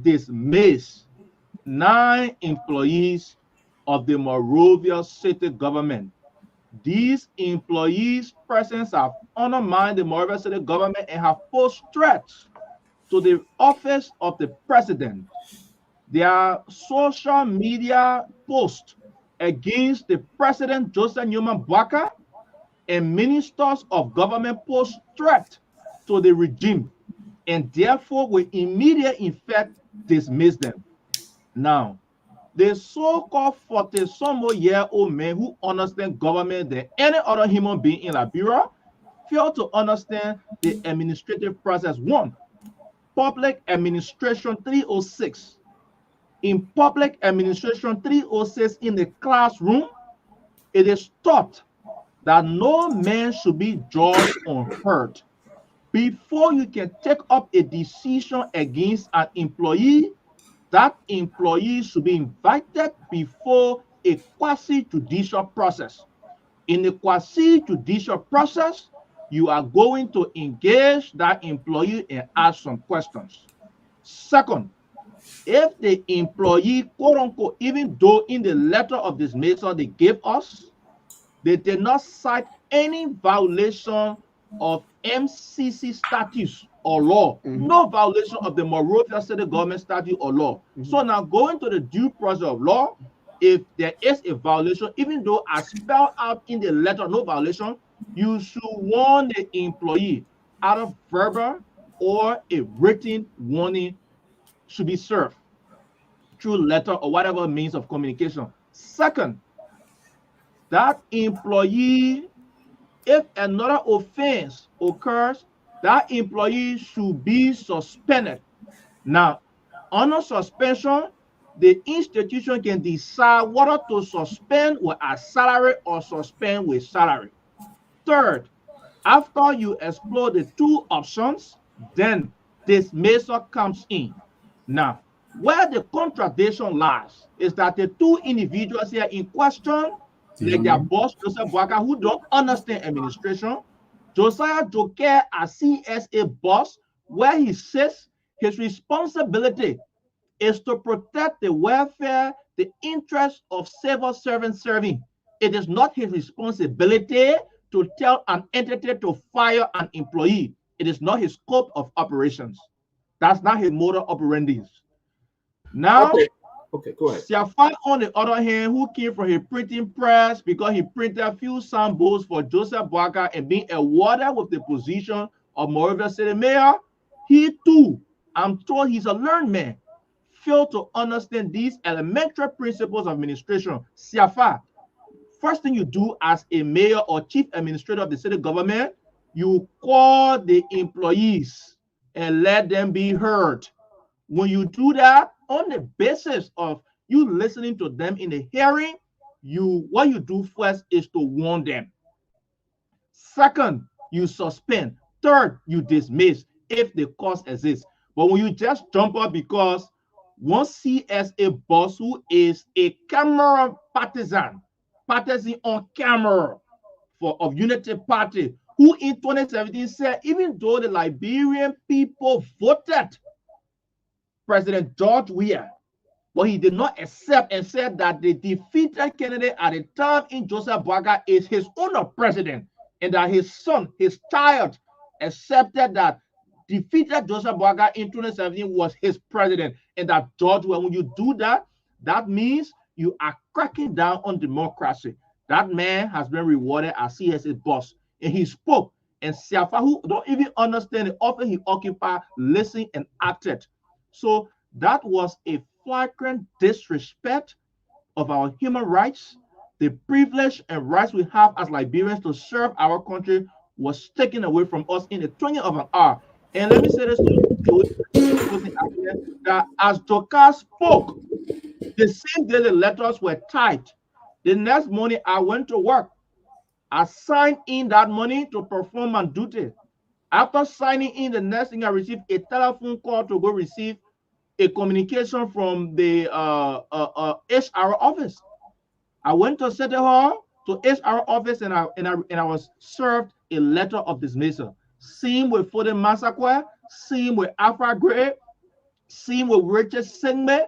dismiss 9 employees of the Monrovia City government These employees' presence have undermined the Monrovia City government and have posed threats to the office of the president. Their social media posts against the president, Joseph Newman Boakai, and ministers of government pose threat to the regime, and therefore will immediately effect dismiss them. Now, the so-called 40-some-year-old men who understand government than any other human being in Liberia fail to understand the administrative process. One, Public Administration 306. In Public Administration 306 in the classroom, it is taught that no man should be judged unheard. Before you can take up a decision against an employee, that employee should be invited before a quasi-judicial process. In the quasi-judicial process, you are going to engage that employee and ask some questions. Second, if the employee, quote unquote, even though in the letter of dismissal they gave us, they did not cite any violation of MCC statutes or law, no violation of the Monrovia City government statute or law. So now going to the due process of law, if there is a violation, even though as spelled out in the letter, no violation, you should warn the employee. Either verbal or a written warning should be served through letter or whatever means of communication. Second, that employee, if another offense occurs, that employee should be suspended. Now, under suspension, the institution can decide whether to suspend with a salary or suspend with salary. Third, after you explore the two options, then dismissal comes in. Now, where the contradiction lies is that the two individuals here in question, like their boss, Joseph Boakai, who don't understand administration, Josiah Joker as CSA boss, where he says his responsibility is to protect the welfare, the interests of civil servants serving. It is not his responsibility to tell an entity to fire an employee. It is not his scope of operations. That's not his modus operandi. Now, okay, go ahead. Siafa, on the other hand, who came from a printing press because he printed a few samples for Joseph Boakai and being awarded with the position of Monrovia City Mayor, he too, I'm told he's a learned man, failed to understand these elementary principles of administration. Siafa, first thing you do as a mayor or chief administrator of the city government, you call the employees and let them be heard. When you do that, on the basis of you listening to them in the hearing, what you do first is to warn them. Second, you suspend. Third, you dismiss if the cause exists. But when you just jump up because one CSA boss who is a camera partisan on camera of Unity Party, who in 2017 said, even though the Liberian people voted President George Weah, but he did not accept and said that the defeated candidate at the time in Joseph Boakai is his own president, and that his son, his child, accepted that defeated Joseph Boakai in 2017 was his president, and that George Weah, when you do that, that means you are cracking down on democracy. That man has been rewarded as CSA boss, and he spoke, and Siafa, who don't even understand the office he occupied, listened and acted. So that was a flagrant disrespect of our human rights. The privilege and rights we have as Liberians to serve our country was taken away from us in the 20th of an hour. And let me say this to you, that as Joker spoke, the same day the letters were typed, the next morning I went to work. I signed in that money to perform my duty. After signing in, the next thing I received a telephone call to go receive a communication from the HR office. I went to City Hall to HR office and I was served a letter of dismissal. Same with Foden Massacre, same with Alpha Gray, same with Richard Singme,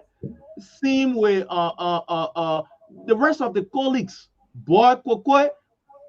same with the rest of the colleagues, Boy Kokoi.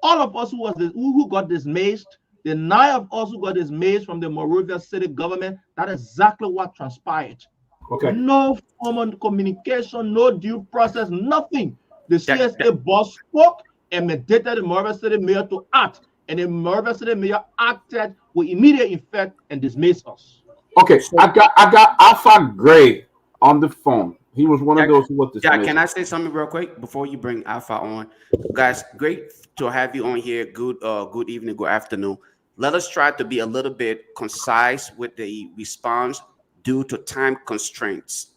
all of us who got dismissed, the 9 of us who got dismissed from the Monrovia city government, that is exactly what transpired. Okay. No formal communication, no due process, nothing. The That- CSA boss spoke and mandated the Monrovia city mayor to act, and the Monrovia city mayor acted with immediate effect and dismissed us. Okay, I got Alpha Gray on the phone. He was one of those who was dismissed. Yeah, can I say something real quick before you bring Alpha on? Guys, great to have you on here. Good evening, good afternoon. Let us try to be a little bit concise with the response due to time constraints.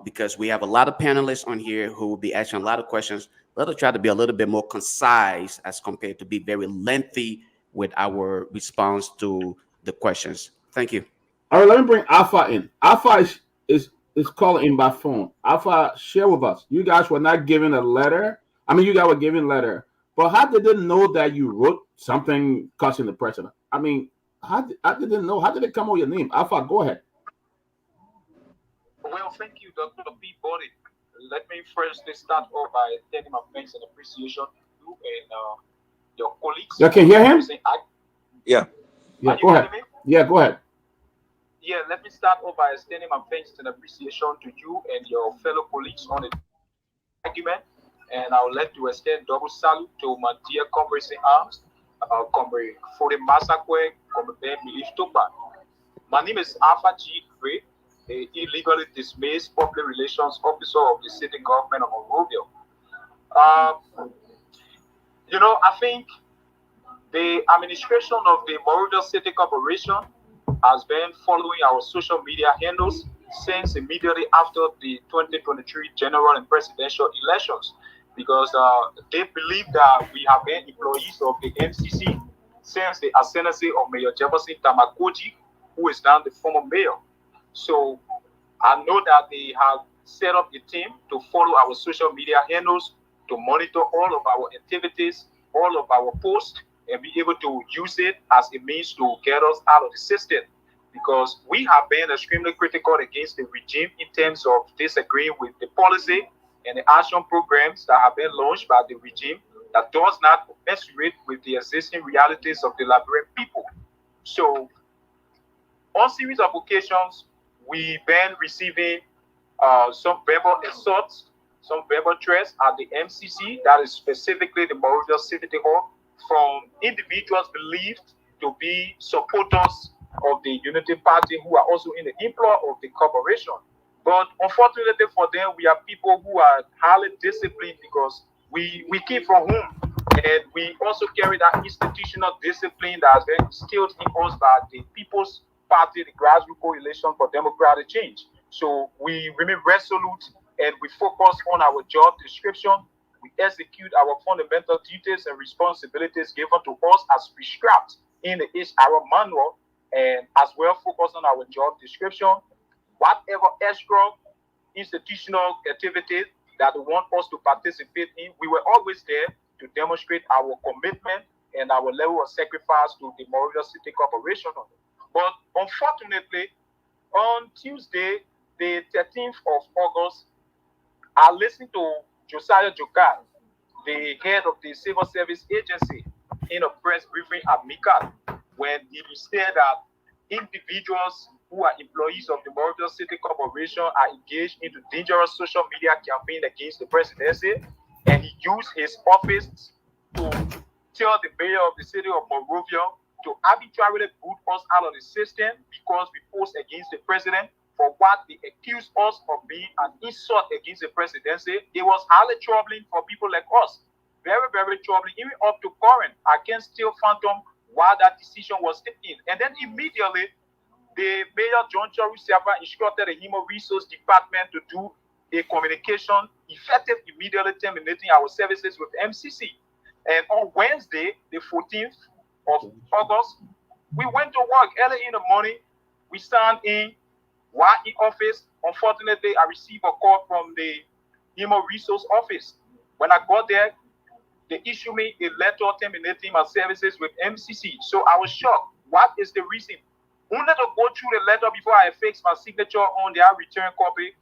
Because we have a lot of panelists on here who will be asking a lot of questions. Let us try to be a little bit more concise as compared to be very lengthy with our response to the questions. Thank you. All right, let me bring Alpha in. Alpha is calling in by phone. Alpha, share with us. You guys were not given a letter. I mean, you guys were given a letter, but how did they know that you wrote something cussing the president? I mean, how did they know? How did it come on your name? Alpha, go ahead. Well, thank you, Dr. Peabody. Let me first start off by extending my thanks and appreciation to you and your colleagues. You can hear him? Yeah. Yeah, go ahead. Yeah, go ahead. Yeah, let me start off by extending my thanks and appreciation to you and your fellow colleagues on the argument. And I would like to extend double salute to my dear comrades in arms, Comrade Fode Masakwe, Comrade Ben Milif Topa. My name is Alpha G. Gray, a illegally dismissed public relations officer of the city government of Monrovia. I think the administration of the Monrovia City Corporation has been following our social media handles since immediately after the 2023 general and presidential elections, because they believe that we have been employees of the MCC since the ascendancy of Mayor Jefferson Tamakoji, who is now the former mayor. So I know that they have set up a team to follow our social media handles, to monitor all of our activities, all of our posts, and be able to use it as a means to get us out of the system. Because we have been extremely critical against the regime in terms of disagreeing with the policy and the action programs that have been launched by the regime that does not commensurate with the existing realities of the Liberian people. So, on series of occasions, we've been receiving some verbal assaults, some verbal threats at the MCC, that is specifically the Monrovia City Hall, from individuals believed to be supporters of the Unity Party who are also in the employ of the corporation. But unfortunately for them, we are people who are highly disciplined because we came from home, and we also carry that institutional discipline that has been instilled in us by the People's Party, the Grassroots Coalition for Democratic Change. So we remain resolute and we focus on our job description. We execute our fundamental duties and responsibilities given to us as prescribed in the HR manual, and as well focus on our job description. Whatever extra institutional activities that they want us to participate in, we were always there to demonstrate our commitment and our level of sacrifice to the Monrovia City Corporation. But unfortunately, on Tuesday, the 13th of August, I listened to Josiah Jokai, the head of the Civil Service Agency, in a press briefing at MICAD, when he said that individuals who are employees of the Monrovia City Corporation are engaged into dangerous social media campaign against the presidency, and he used his office to tell the mayor of the city of Monrovia to arbitrarily boot us out of the system because we post against the president for what they accused us of being an insult against the presidency. It was highly troubling for people like us. Very, very troubling, even up to current. I can still fathom why that decision was taken. And then immediately, the Mayor John Choru-Siafa instructed the Human Resource Department to do a communication effective immediately terminating our services with MCC. And on Wednesday, the 14th of August, we went to work early in the morning. We stand in office. Unfortunately, I received a call from the Human Resource Office. When I got there, they issued me a letter terminating my services with MCC. So I was shocked. What is the reason? Only to go through the letter before I affixed my signature on their return copy.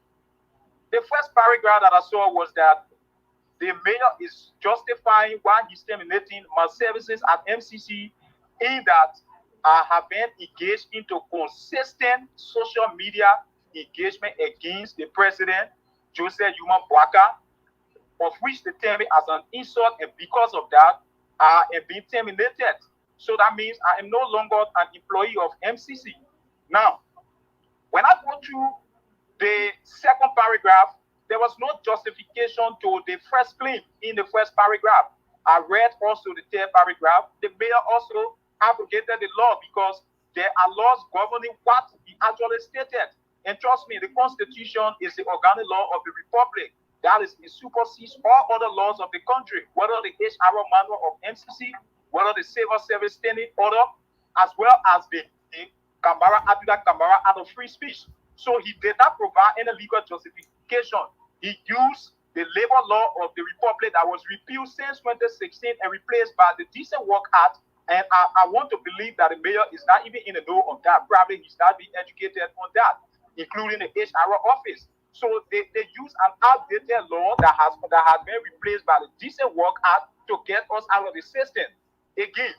The first paragraph that I saw was that the mayor is justifying why he's terminating my services at MCC in that I have been engaged into consistent social media engagement against the president, Joseph Yuma Boakai, of which they term it as an insult, and because of that, I am being terminated. So that means I am no longer an employee of MCC. Now, when I go through the second paragraph, there was no justification to the first claim in the first paragraph. I read also the third paragraph. The mayor also abrogated the law because there are laws governing what he actually stated. And trust me, the Constitution is the organic law of the Republic. That is, it supersedes all other laws of the country, whether the HR manual of MCC, whether the Civil Service Standing Order, as well as the Camara Act of Free Speech. So he did not provide any legal justification. He used the labor law of the Republic that was repealed since 2016 and replaced by the Decent Work Act. And I want to believe that the mayor is not even in the know of that. Probably he's not being educated on that, including the HR office. So they use an outdated law that has been replaced by the Decent Work Act to get us out of the system. Again,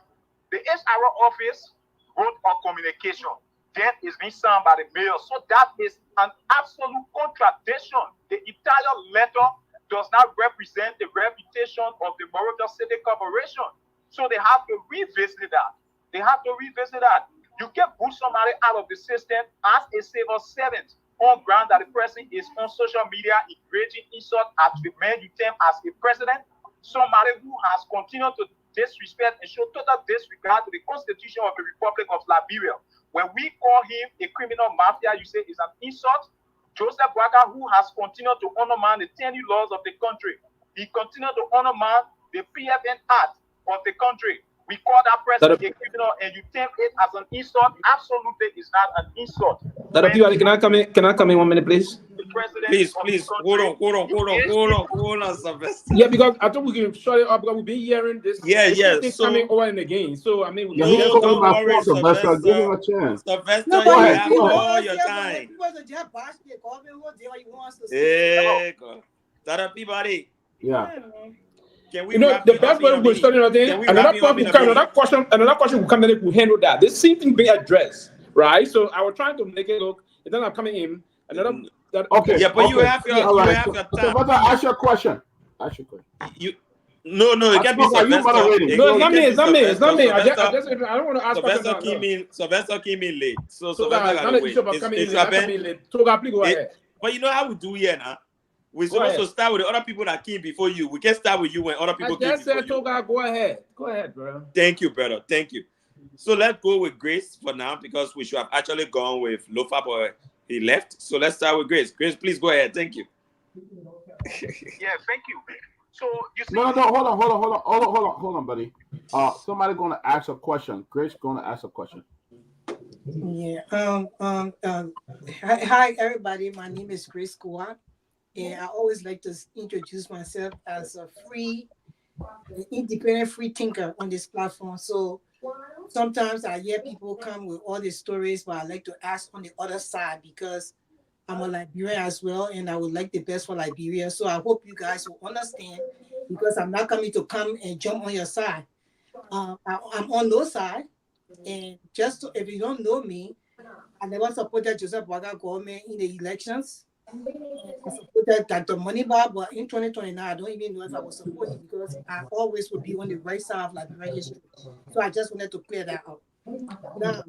the HR office wrote a communication that is being signed by the mayor. So that is an absolute contradiction. The entire letter does not represent the reputation of the Morovia City Corporation. So they have to revisit that. They have to revisit that. You can push somebody out of the system as a civil servant on ground that the person is on social media encouraging insult at the man you term as a president. Somebody who has continued to disrespect and show total disregard to the Constitution of the Republic of Liberia. When we call him a criminal mafia, you say it's an insult. Joseph Boakai, who has continued to undermine the 10 laws of the country, he continued to undermine the PFN Act of the country. We call that person a criminal, and you term it as an insult. Absolutely, it's not an insult. Can I come in 1 minute, please? Please, hold on, Sylvester. Yeah, because I thought we can shut it up because we've been hearing this. This so, coming over and again. So I mean, don't worry, Sylvester. Give him a chance. Sylvester, you have all your time. Hey, everybody. Yeah. Can we the best way we're studying another question will come in will handle that. This same thing being addressed, right? So I was trying to make it look, and then I'm coming in. Okay. Yeah, but you have your time. But ask your question. No, it can't be Sylvester. No, it's not me. I don't want to ask questions. Sylvester came in late. So Sylvester got to wait. Toga, please go ahead. But you know how we do here now? We're supposed to start with the other people that came before you. We can start with you when other people came before you. Toga, go ahead, bro. Thank you, brother. Thank you. So let's go with Grace for now because we should have actually gone with Lofa, but he left. So let's start with Grace. Grace, please go ahead. Thank you. Yeah, thank you. So you see, no, hold on, buddy. Somebody gonna ask a question. Grace gonna ask a question. Yeah. Hi, everybody. My name is Grace Kua. And I always like to introduce myself as a free, independent free thinker on this platform. So sometimes I hear people come with all these stories, but I like to ask on the other side because I'm a Liberian as well, and I would like the best for Liberia. So I hope you guys will understand because I'm not coming to come and jump on your side. I'm on no side. And just if you don't know me, I never supported Joseph Boakai government in the elections. I supported Dr. Moneybar, but in 2029, I don't even know if I was supporting because I always would be on the right side of Liberia history. So I just wanted to clear that out. Now,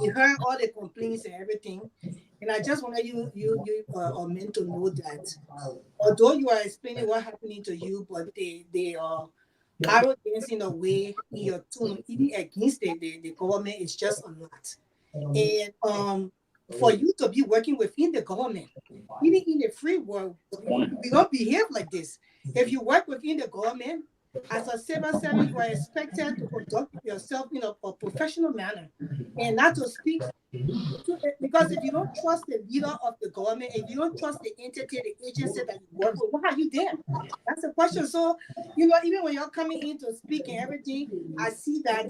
you heard all the complaints and everything, and I just wanted you men to know that although you are explaining what happening to you, but they are arrogance in a way in your tone, even against the government, is just a lot. And for you to be working within the government, even in the free world, we don't behave like this. If you work within the government, as a civil servant, you are expected to conduct yourself in a professional manner and not to speak. Because if you don't trust the leader of the government, if you don't trust the entity, the agency that you work with, why are you there? That's the question. So, even when you're coming in to speak and everything, I see that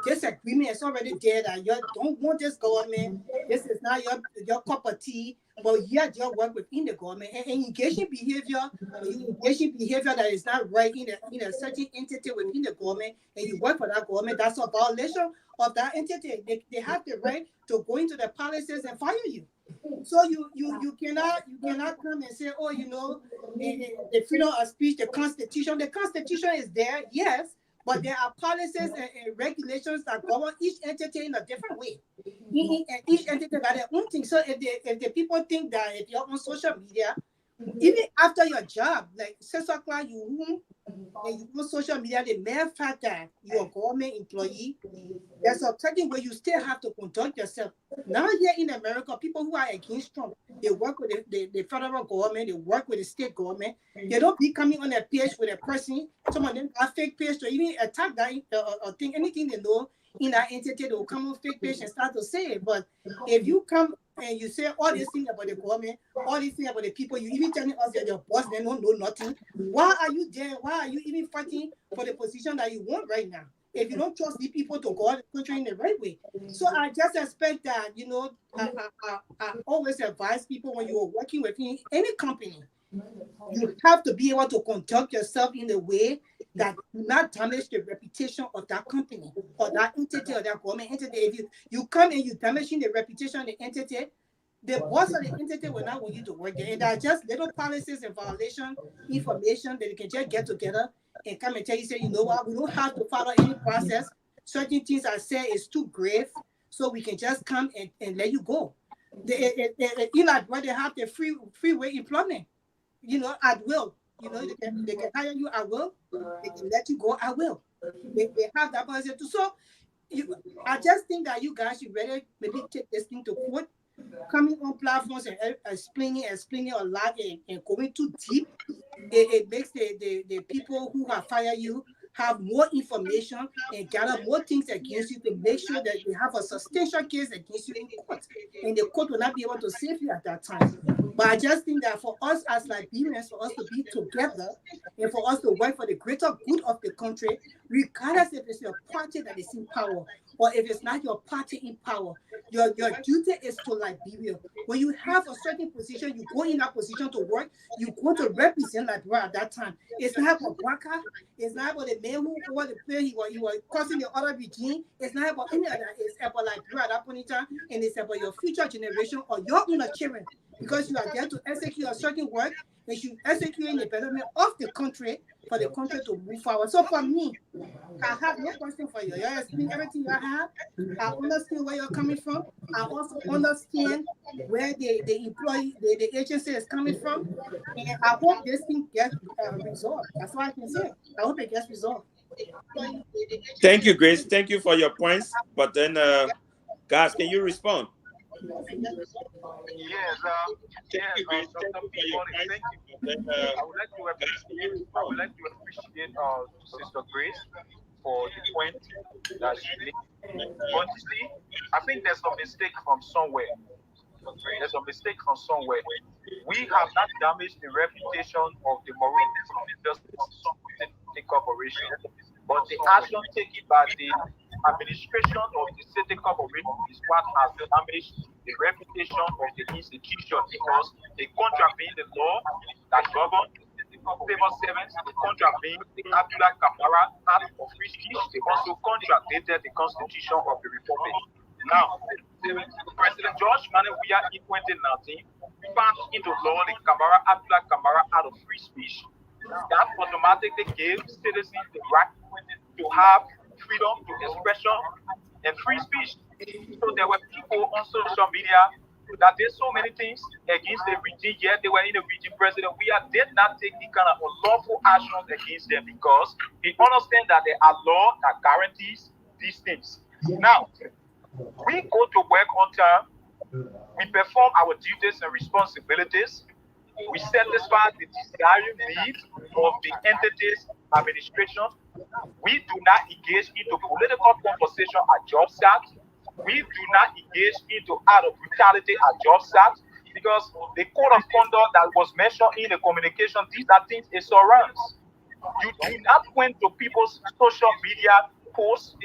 disagreement is already there that you don't want this government. This is not your cup of tea. but yet you work within the government and engaging behavior, when you engage in behavior that is not right in a certain entity within the government, and you work for that government, that's a violation of that entity. They have the right to go into the palaces and fire you. So you cannot come and say, oh, the freedom of speech, the constitution is there, yes, but there are policies and regulations that govern each entity in a different way. Each entity got their own thing. So if the people think that if you're on social media, even after your job, like 6 o'clock, you on social media, the mere fact that you're a government employee, there's a certain way you still have to conduct yourself. Now here in America, people who are against Trump, they work with the federal government, they work with the state government. They don't be coming on a page with a person. Some of them are fake page to even attack that or think anything they know in that entity, they will come on fake page and start to say it. But if you come and you say all these things about the government, all these things about the people, you even telling us that your boss, they don't know nothing. Why are you there? Why are you even fighting for the position that you want right now? If you don't trust the people to go out the country in the right way. So I just expect that, I always advise people when you are working with any company, you have to be able to conduct yourself in a way that do not damage the reputation of that company or that entity or that government entity. If you come and you damaging the reputation of the entity, the boss of the entity will not want you to work there. And there are just little policies and violation information that you can just get together and come and tell you, say, you know what, we don't have to follow any process. Certain things I say is too grave, so we can just come and let you go. Where they have the freeway employment, at will. They can hire you at will. They can let you go at will. They have that policy too. So I just think that you guys should really maybe take this thing to court, coming on platforms and explaining a lot and going too deep. It makes the people who have fired you have more information and gather more things against you to make sure that they have a substantial case against you in court. And the court will not be able to save you at that time. But I just think that for us as Liberians, for us to be together and for us to work for the greater good of the country, regardless if it's your party that is in power or if it's not your party in power, your duty is to Liberia. When you have a certain position, you go in that position to work, you go to represent Liberia at that time. It's not about Waka, it's not about the man who was the player he was causing the other regime, it's not about any other, it's about Liberia at that point in time, and it's about your future generation or your own children. Because you are there to execute a certain work, and you execute in the betterment of the country for the country to move forward. So for me, I have no question for you. You explain everything you have. I understand where you're coming from. I also understand where the employee, the agency is coming from. And I hope this thing gets resolved. That's all I can say. I hope it gets resolved. Thank you, Grace. Thank you for your points. But then, guys, can you respond? Yes, thank you, Grace. Thank you. I would like to appreciate Sister Grace for the point that she made. Honestly, I think there's a mistake from somewhere. We have not damaged the reputation of the Mauritius Corporation, but the action taken by the administration of the city corporation is what has damaged the reputation of the institution, because they contravene the law that governs civil servants, they contravene the Abdullah Kamara Act of Free Speech, they also contradicted the Constitution of the Republic. Now, President George Manawia in 2019 passed into law the Abdullah Kamara Act of Free Speech. That automatically gave citizens the right to have freedom to expression and free speech. So there were people on social media that did so many things against the regime, yet they were in the regime president. We did not take the kind of unlawful actions against them because we understand that there are laws that guarantees these things. Now, we go to work on time, we perform our duties and responsibilities, we satisfy the desired needs of the entity's administration. We do not engage into political conversation at job sites. We do not engage into act of brutality at job sites, because the code of conduct that was mentioned in the communication, these are things it surrounds. You do not went to people's social media posts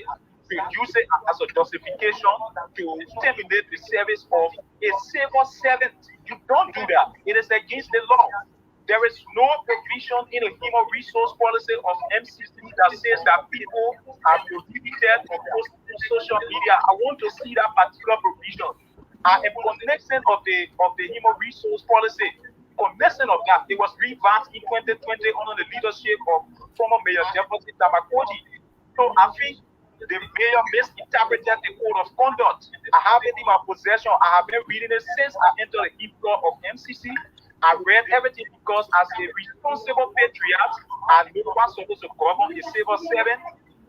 to use it as a justification to terminate the service of a civil servant. You don't do that. It is against the law. There is no provision in the human resource policy of MCC that says that people are prohibited from posting on social media. I want to see that particular provision. A connection of the human resource policy, connection of that, it was revamped in 2020 under the leadership of former Mayor Jefferson Tamakoti. So I think the mayor misinterpreted the code of conduct. I have it in my possession. I have been reading it since I entered the inflow of MCC. I read everything because as a responsible patriot, I know what's supposed to govern a civil servant.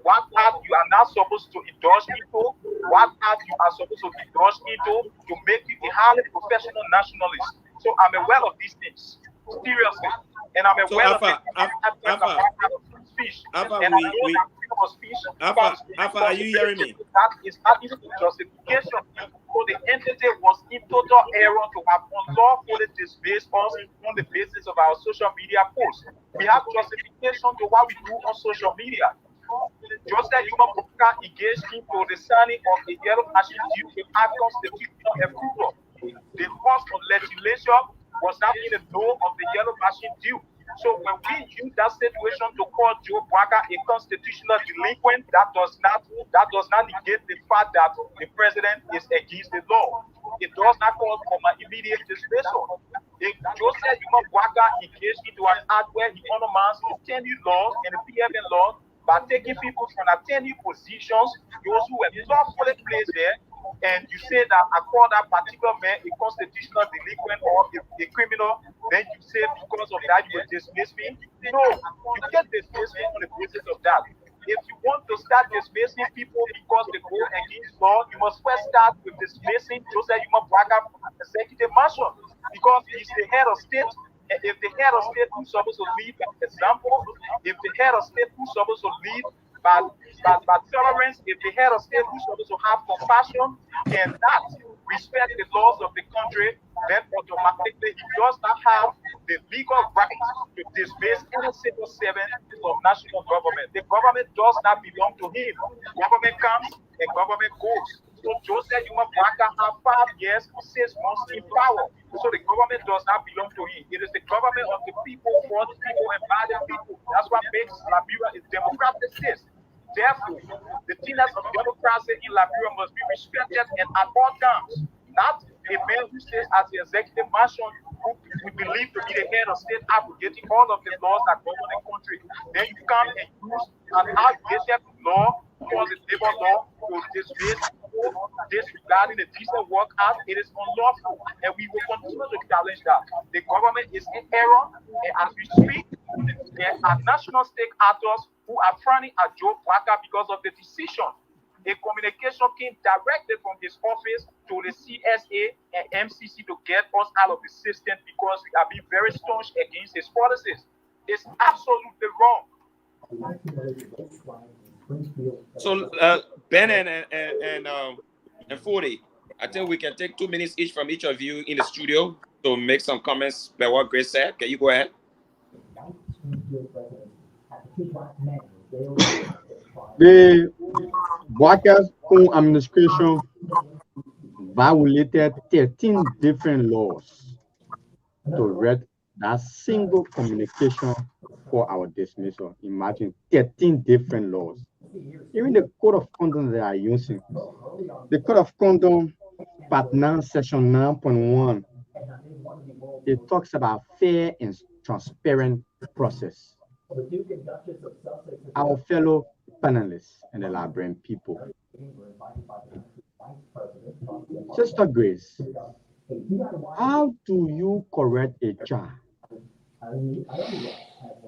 What part you are not supposed to indulge into, what part you are supposed to indulge into to make you a highly professional nationalist. So I'm aware of these things, seriously. And I'm aware of the speech. Alpha, are you hearing me? That is not even justification. So the entity was in total error to have unlawfully dismissed us on the basis of our social media posts. We have justification to what we do on social media. Just like Yuma Buka engaged into the signing of the yellow machine due without constitutional approval. The cost of legislation was not in the law of the yellow machine due. So when we use that situation to call Joe Bwaga a constitutional delinquent, that does not negate the fact that the president is against the law. It does not call for my immediate dismissal. If Joseph Yuma Bwaga engaged into an act where he undermines the tenure laws and the PFN laws by taking people from attending positions, those who were lawfully placed there, and you say that I call that particular man a constitutional delinquent or a criminal, then you say because of that you will dismiss me. No, you can't dismiss me on the basis of that. If you want to start dismissing people because they go against law, you must first start with dismissing Joseph Yuma Bwaga from executive mansion because he's the head of state. And if the head of state who's supposed to lead by example, if the head of state who's supposed to lead by tolerance, if the head of state who's supposed to have compassion cannot respect the laws of the country, then automatically he does not have the legal right to dismiss any civil servant from national government. The government does not belong to him. Government comes and government goes. So Joseph Yuma Bwaga have 5 years, 6 months in power. So the government does not belong to him. It is the government of the people, for the people, and by the people. That's what makes Liberia a democratic state. Therefore, the tenets of democracy in Liberia must be respected and at all times. Not a man who stays as the executive mansion who we believe to be the head of state abrogating all of the laws that govern the country. Then you come and use an outdated law called the labor law to dismiss disregarding the Decent Work Act. It is unlawful, and we will continue to challenge that. The government is in error, and as we speak, there are national stake actors who are frowning at Joe Bwaga because of the decision. A communication came directly from his office to the CSA and MCC to get us out of the system because we are being very staunch against his policies. It's absolutely wrong. So Ben and 40, I think we can take 2 minutes each from each of you in the studio to make some comments about what Grace said. Can you go ahead? The Bwaga's own administration violated 13 different laws to read that single communication for our dismissal. Imagine 13 different laws. Even the code of conduct they are using, the code of conduct, part 9, section 9.1, it talks about fair and transparent process. Our fellow panelists and the Liberian people. Sister Grace, how do you correct a child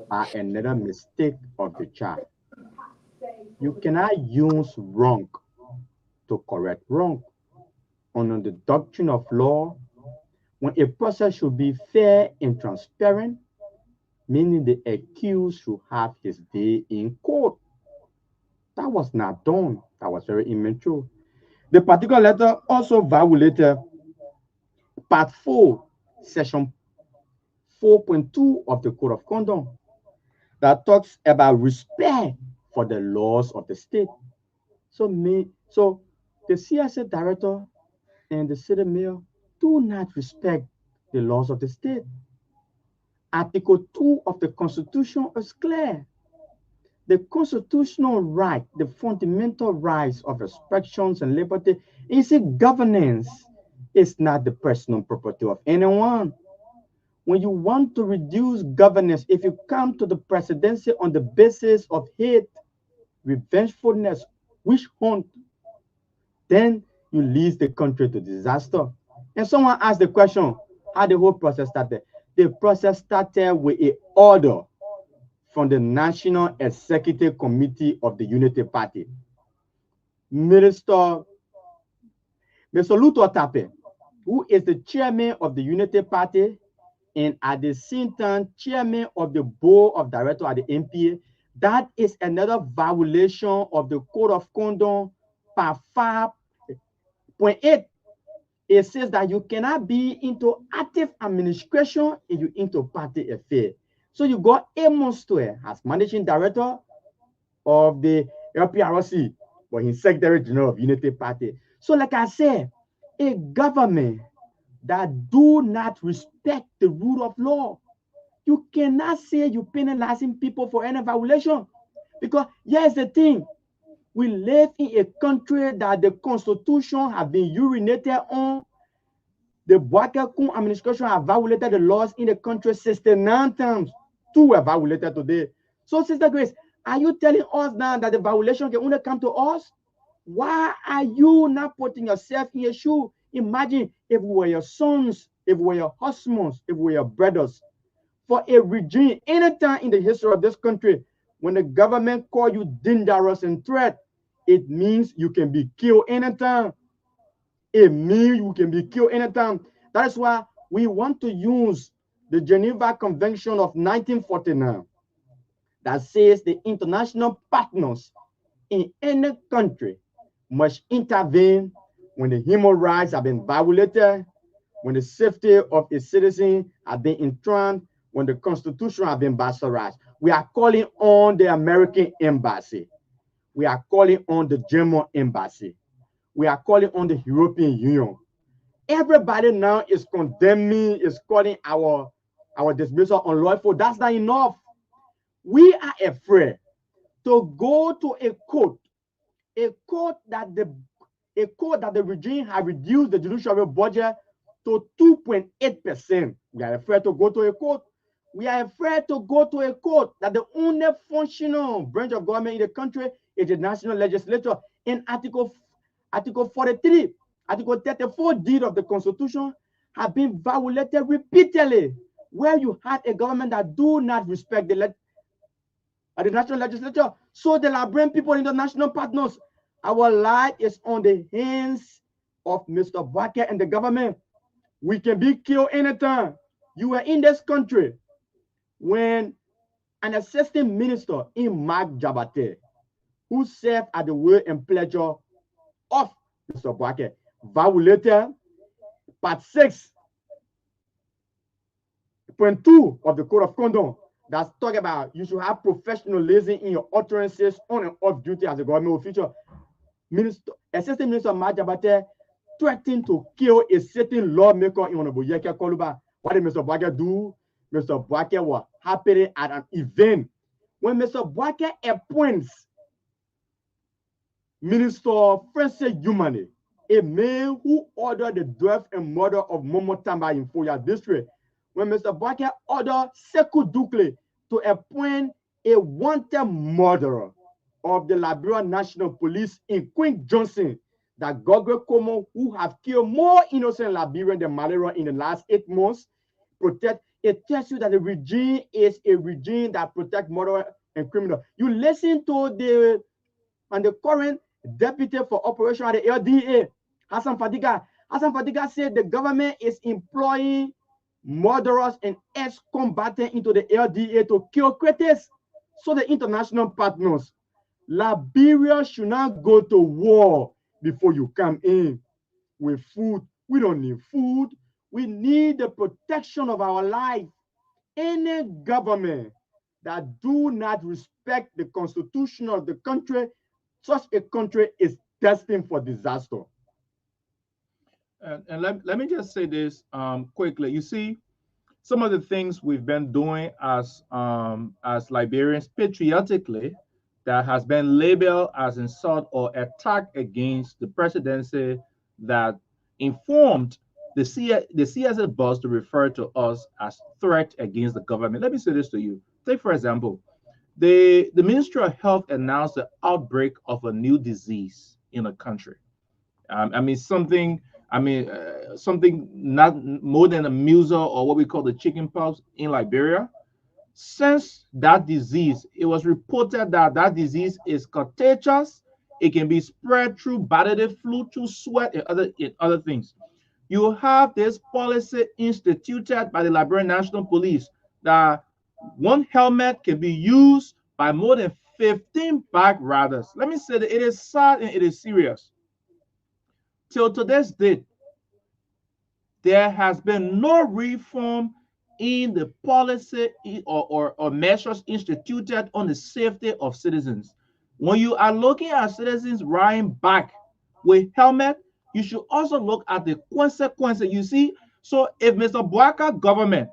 by another mistake of the child? You cannot use wrong to correct wrong. Under the doctrine of law, when a process should be fair and transparent, meaning the accused should have his day in court. That was not done. That was very immature. The particular letter also violated part 4, section 4.2 of the Code of Conduct that talks about respect for the laws of the state. So the CSA director and the city mayor do not respect the laws of the state. Article 2 of the Constitution is clear. The constitutional right, the fundamental rights of expressions and liberty is a governance. It's not the personal property of anyone. When you want to reduce governance, if you come to the presidency on the basis of hate, revengefulness, witch hunt, then you lead the country to disaster. And someone asked the question, how the whole process started. The process started with an order from the National Executive Committee of the Unity Party. Mr. Luto Tape, who is the chairman of the Unity Party and at the same time chairman of the board of directors at the NPA, that is another violation of the Code of Conduct part 5.8. It says that you cannot be into active administration if you into party affair. So you got Amos Stowe as managing director of the LPRC, but he's secretary general of Unity Party. So like I said, a government that do not respect the rule of law, you cannot say you're penalizing people for any violation. Because here's the thing, we live in a country that the constitution has been urinated on. The Bouaké Koum administration have violated the laws in the country 69 times. 2 were violated today. So, Sister Grace, are you telling us now that the violation can only come to us? Why are you not putting yourself in your shoe? Imagine if we were your sons, if we were your husbands, if we were your brothers. For a regime, anytime in the history of this country, when the government call you dangerous and threat, it means you can be killed anytime. It means you can be killed anytime. That is why we want to use the Geneva Convention of 1949 that says the international partners in any country must intervene when the human rights have been violated, when the safety of a citizen has been enshrined, when the Constitution has been bastardized. We are calling on the American embassy. We are calling on the German embassy. We are calling on the European Union. Everybody now is condemning, is calling our dismissal unlawful. That's not enough. We are afraid to go to a court that the regime has reduced the judiciary budget to 2.8%. We are afraid to go to a court. We are afraid to go to a court that the only functional branch of government in the country is the national legislature. In Article 43, Article 34 deed of the Constitution have been violated repeatedly, where you had a government that do not respect the national legislature. So the Liberian people, international partners, our life is on the hands of Mr. Bouaké and the government. We can be killed anytime. You were in this country when an assistant minister in Mark Jabate, who served at the will and pleasure of Mr. Bouaké, violated Part 6.2 of the Code of Conduct that's talking about you should have professionalism in your utterances on and off duty as a government official. Assistant Minister Mark Jabate threatened to kill a certain lawmaker in Honorable Yeke Koluba. What did Mr. Bouaké do? Mr. Bouaké was happening at an event. When Mr. Bouaké appoints Minister Francis Yumane, a man who ordered the death and murder of Momo Tamba in Foya district, when Mr. Bouaké ordered Sekou Dukle to appoint a wanted murderer of the Liberian National Police in Queen Johnson, that Gogwe Komo, who have killed more innocent Liberians than malaria in the last 8 months, protect. It tells you that the regime is a regime that protects murderer and criminal. You listen to the current deputy for operation at the LDA, Hassan Fadiga. Hassan Fadiga said the government is employing murderers and ex-combatants into the LDA to kill critics. So the international partners, Liberia should not go to war before you come in with food. We don't need food. We need the protection of our life. Any government that do not respect the constitution of the country such a country is destined for disaster. And let me just say this quickly. You see, some of the things we've been doing as Liberians patriotically that has been labeled as insult or attack against the presidency that informed the CSS boss to refer to us as threat against the government. Let me say this to you. Take, for example, the Ministry of Health announced the outbreak of a new disease in the country. Something not more than a measles or what we call the chickenpox in Liberia. Since that disease, it was reported that that disease is contagious. It can be spread through bodily fluid, through sweat, and other things. You have this policy instituted by the Liberian National Police that one helmet can be used by more than 15 bike riders. Let me say that it is sad and it is serious. Till today's date, there has been no reform in the policy or measures instituted on the safety of citizens. When you are looking at citizens riding back with helmet, you should also look at the consequences. You see, so if Mr. Boakai government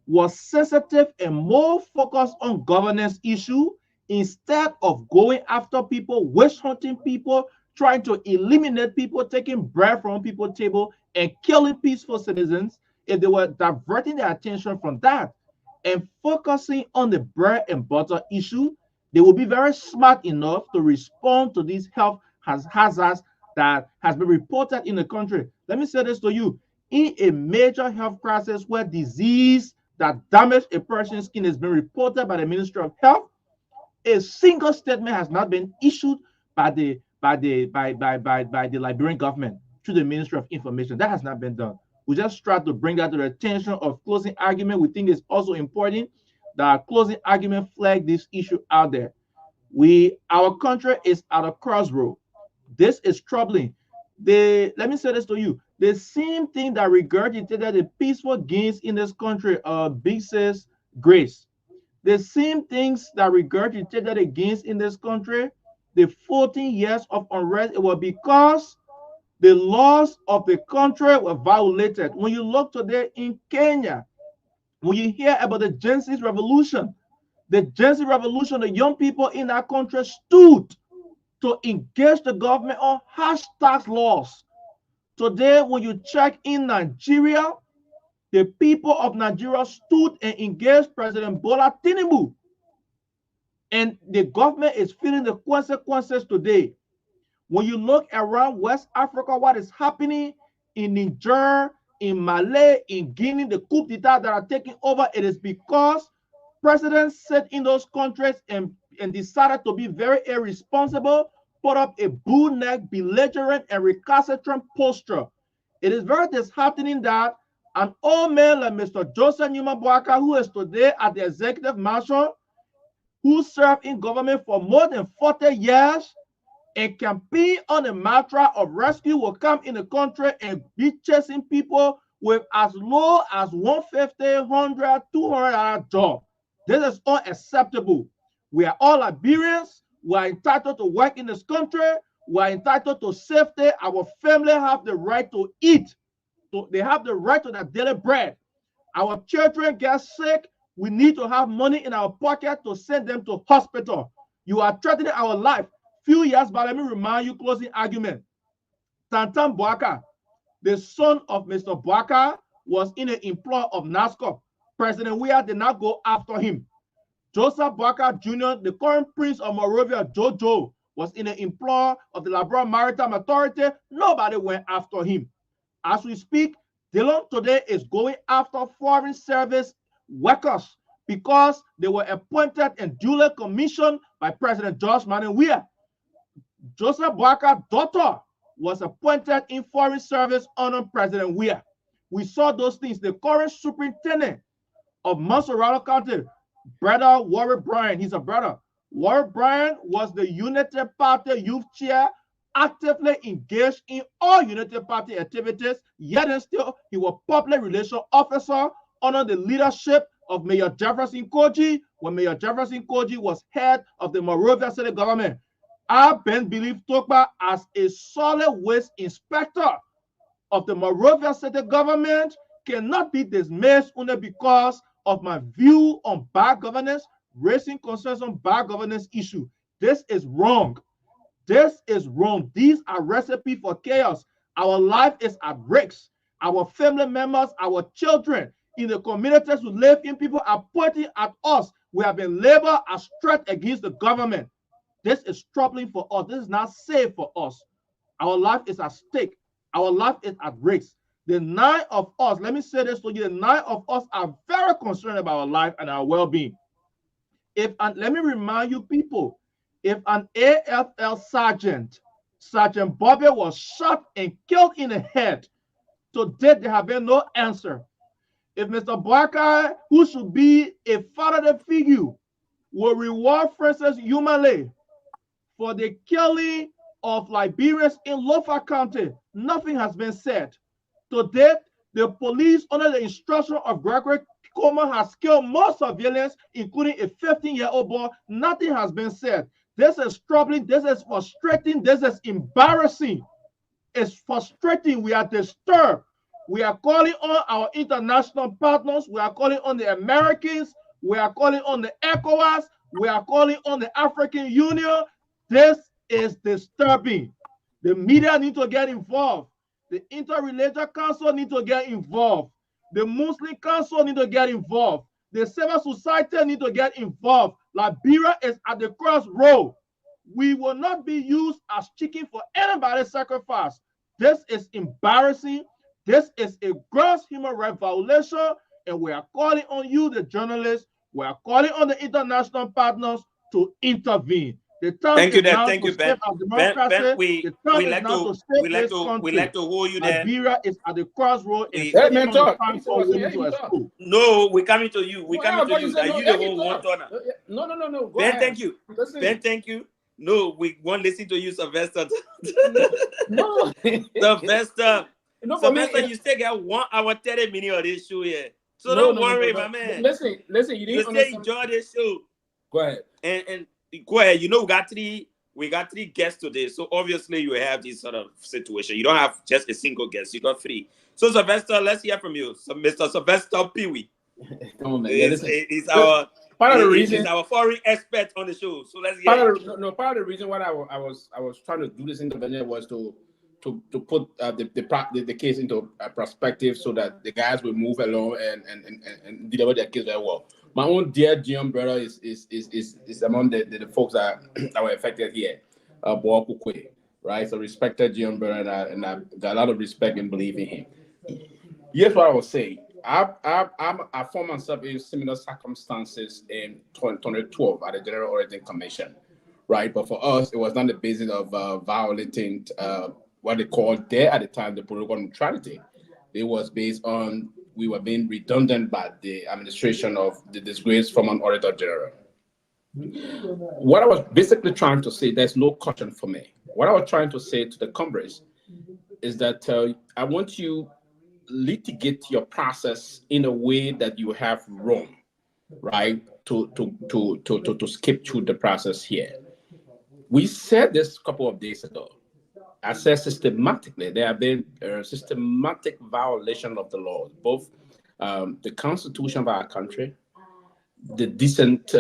was sensitive and more focused on governance issue instead of going after people, witch hunting people, trying to eliminate people, taking bread from people's table and killing peaceful citizens, if they were diverting their attention from that and focusing on the bread and butter issue, they will be very smart enough to respond to these health hazards that has been reported in the country. Let me say this to you. In a major health crisis where disease that damaged a person's skin has been reported by the Ministry of Health, a single statement has not been issued by the Liberian government to the Ministry of Information. That has not been done. We just try to bring that to the attention of closing argument. We think it's also important that closing argument flag this issue out there. Our country is at a crossroad. This is troubling. Let me say this to you. The same thing that regurgitated the peaceful gains in this country, Big Sis Grace. The same things that regurgitated the gains in this country, the 14 years of unrest, it was because the laws of the country were violated. When you look today in Kenya, when you hear about the Gen Z revolution, the young people in that country stood to engage the government on hashtag laws. Today, when you check in Nigeria, the people of Nigeria stood and engaged President Bola Tinubu. And the government is feeling the consequences today. When you look around West Africa, what is happening in Niger, in Mali, in Guinea, the coup d'etat that are taking over, it is because presidents sit in those countries and decided to be very irresponsible, put up a bull neck, belligerent, and recalcitrant posture. It is very disheartening that an old man like Mr. Joseph Newman Boakai, who is today at the executive mansion, who served in government for more than 40 years, and campaign on the mantra of rescue, will come in the country and be chasing people with as low as $150, $100, $200 job. This is unacceptable. We are all Liberians. We are entitled to work in this country. We are entitled to safety. Our family have the right to eat. So they have the right to their daily bread. Our children get sick. We need to have money in our pocket to send them to hospital. You are threatening our life. Few years back, let me remind you, closing argument. Tantan Boakai, the son of Mr. Boakai, was in the employ of NASCOP. President Weah did not go after him. Joseph Boakai Jr., the current Prince of Monrovia, Jojo, was in the employ of the Liberia Maritime Authority. Nobody went after him. As we speak, Dillon today is going after foreign service workers because they were appointed and duly commissioned by President George Manneh Weah. Joseph Boakai's daughter was appointed in foreign service under President Weah. We saw those things. The current superintendent of Montserrat County, Brother Warwick Bryan, he's a brother. Warwick Bryan was the Unity Party youth chair, actively engaged in all Unity Party activities, yet and still he was public relations officer under the leadership of Mayor Jefferson Koji when Mayor Jefferson Koji was head of the Monrovia City government. I believe Tokpa as a solid waste inspector of the Monrovia City government cannot be dismissed only because of my view on bad governance, raising concerns on bad governance issue. This is wrong. This is wrong. These are recipe for chaos. Our life is at risk. Our family members, our children in the communities we live in, people are pointing at us. We have been labeled as threat against the government. This is troubling for us. This is not safe for us. Our life is at stake. Our life is at risk. The 9 of us, let me say this to you, the 9 of us are very concerned about our life and our well-being. Let me remind you people, if an AFL sergeant, Sergeant Bobby, was shot and killed in the head, to date there have been no answer. If Mr. Boakai, who should be a father figure, will reward Francis Yumale for the killing of Liberians in Lofa County, nothing has been said. To date, the police, under the instruction of Gregory Coleman, has killed more civilians, including a 15-year-old boy. Nothing has been said. This is troubling. This is frustrating. This is embarrassing. It's frustrating. We are disturbed. We are calling on our international partners. We are calling on the Americans. We are calling on the ECOWAS. We are calling on the African Union. This is disturbing. The media need to get involved. The Interreligious Council need to get involved. The Muslim Council need to get involved. The civil society need to get involved. Liberia is at the crossroad. We will not be used as chicken for anybody's sacrifice. This is embarrassing. This is a gross human rights violation, and we are calling on you, the journalists. We are calling on the international partners to intervene. The time thank you, is now thank to you, Ben. save our democracy. We like to hold you there. Liberia is at the crossroad. Hey, man, talk. No, we're coming to you. We're coming to you. Are you the one turner? No. Ben, thank you. Ben, thank you. No, we won't listen to you, Sylvester. No. Sylvester, you still get 1 hour 30 minutes of this show here. So don't worry, my man. Listen, you didn't still enjoy this show. Go ahead. And go ahead. You know, we got three guests today. So obviously you have this sort of situation. You don't have just a single guest. You got 3. So Sylvester, let's hear from you. So Mr. Sylvester Peewee. Come on, man. He's our foreign expert on the show. So let's get part of the reason why I was trying to do this intervention was to put the case into perspective so that the guys will move along and deliver their case very well. My own dear Gion brother is among the folks that were affected here, right? So respected Gion brother, and I got a lot of respect and belief in him. Here's what I will say. I found myself in similar circumstances in 2012 at the General Auditing Commission, right? But for us, it was not the basis of violating what they called there at the time the political neutrality. It was based on we were being redundant by the administration of the disgraced former Auditor General. What I was basically trying to say, there's no caution for me. What I was trying to say to the Congress is that I want you litigate your process in a way that you have room, right, to skip through the process here. We said this a couple of days ago. I said systematically there have been a systematic violation of the laws, both the Constitution of our country, the Decent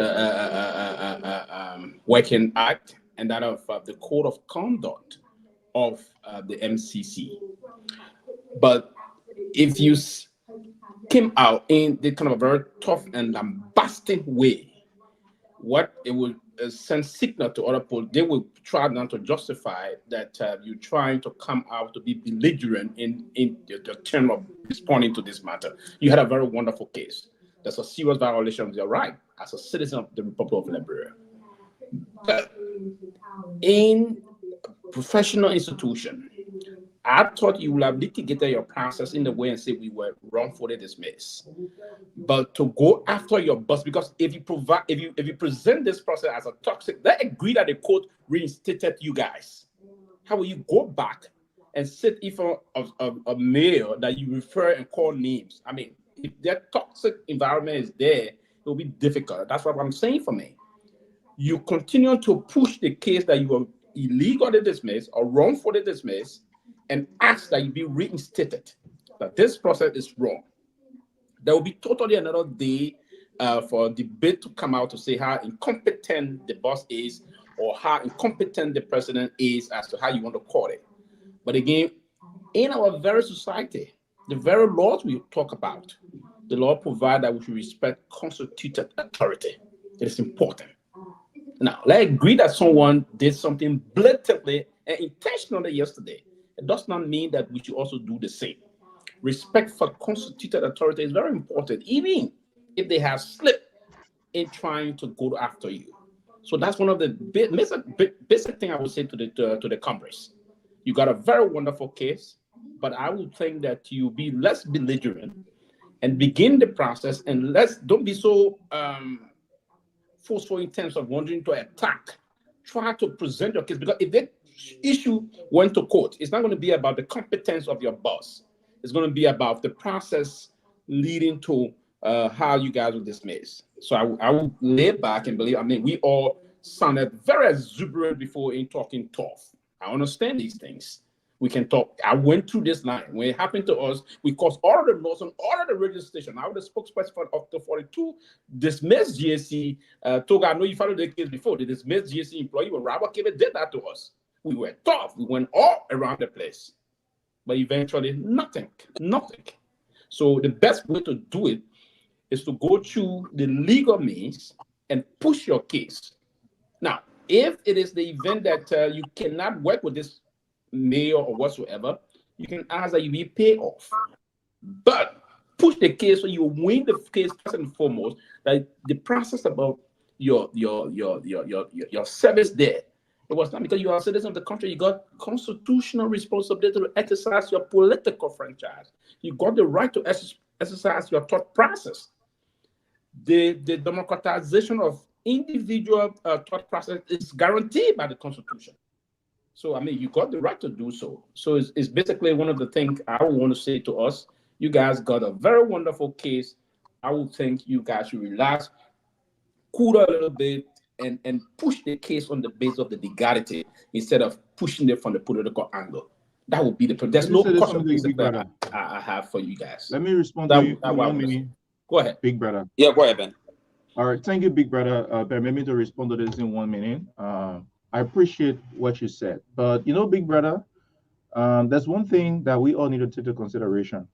Working Act, and that of the Code of Conduct of the MCC. But if you came out in the kind of a very tough and lambasting way, what it would send signal to other people, they will try not to justify that you're trying to come out to be belligerent in the term of responding to this matter. You had a very wonderful case. That's a serious violation of your right as a citizen of the Republic of Liberia. But in a professional institution, I thought you would have litigated your process in the way and say we were wrongfully dismissed. But to go after your boss, because if you present this process as a toxic, they agree that the court reinstated you guys. How will you go back and sit in front of a mayor that you refer and call names? I mean, if that toxic environment is there, it will be difficult. That's what I'm saying for me. You continue to push the case that you illegally dismissed or wrongfully dismissed and ask that you be reinstated. That this process is wrong. There will be totally another day for debate to come out to say how incompetent the boss is or how incompetent the president is as to how you want to call it. But again, in our very society, the very laws we talk about, the law provides that we should respect constituted authority. It is important. Now, let's agree that someone did something blatantly and intentionally yesterday. It does not mean that we should also do the same. Respect for constituted authority is very important, even if they have slipped in trying to go after you. So that's one of the basic thing I would say to the Congress. You got a very wonderful case, but I would think that you be less belligerent and begin the process, and don't be so forceful in terms of wanting to attack. Try to present your case, because if that issue went to court, it's not going to be about the competence of your boss. It's going to be about the process leading to how you guys will dismiss. So I will lay back and believe. I mean, we all sounded very exuberant before in talking tough. I understand these things. We can talk. I went through this line. When it happened to us, we caused all of the laws on all of the radio stations. I was the spokesperson of the 42 dismissed GSC. Toga, I know you followed the case before. The dismissed GSC employee, when Robert Kibbe did that to us. We were tough. We went all around the place. But eventually, nothing. So the best way to do it is to go through the legal means and push your case. Now, if it is the event that you cannot work with this mayor or whatsoever, you can ask that you be paid off. But push the case so you win the case first and foremost. That the process about your service there, it was not because you are a citizen of the country. You got constitutional responsibility to exercise your political franchise. You got the right to exercise your thought process. The democratization of individual thought process is guaranteed by the Constitution. So, I mean, you got the right to do so. So it's basically one of the things I would want to say to us. You guys got a very wonderful case. I would think you guys should relax, cool a little bit, and push the case on the basis of the legality instead of pushing it from the political angle. That would be there's no question that I have for you guys. Let me respond to you. Go ahead. Big brother. Yeah, go ahead, Ben. All right. Thank you, big brother. Permit me to respond to this in 1 minute. I appreciate what you said. But, big brother, there's one thing that we all need to take into consideration.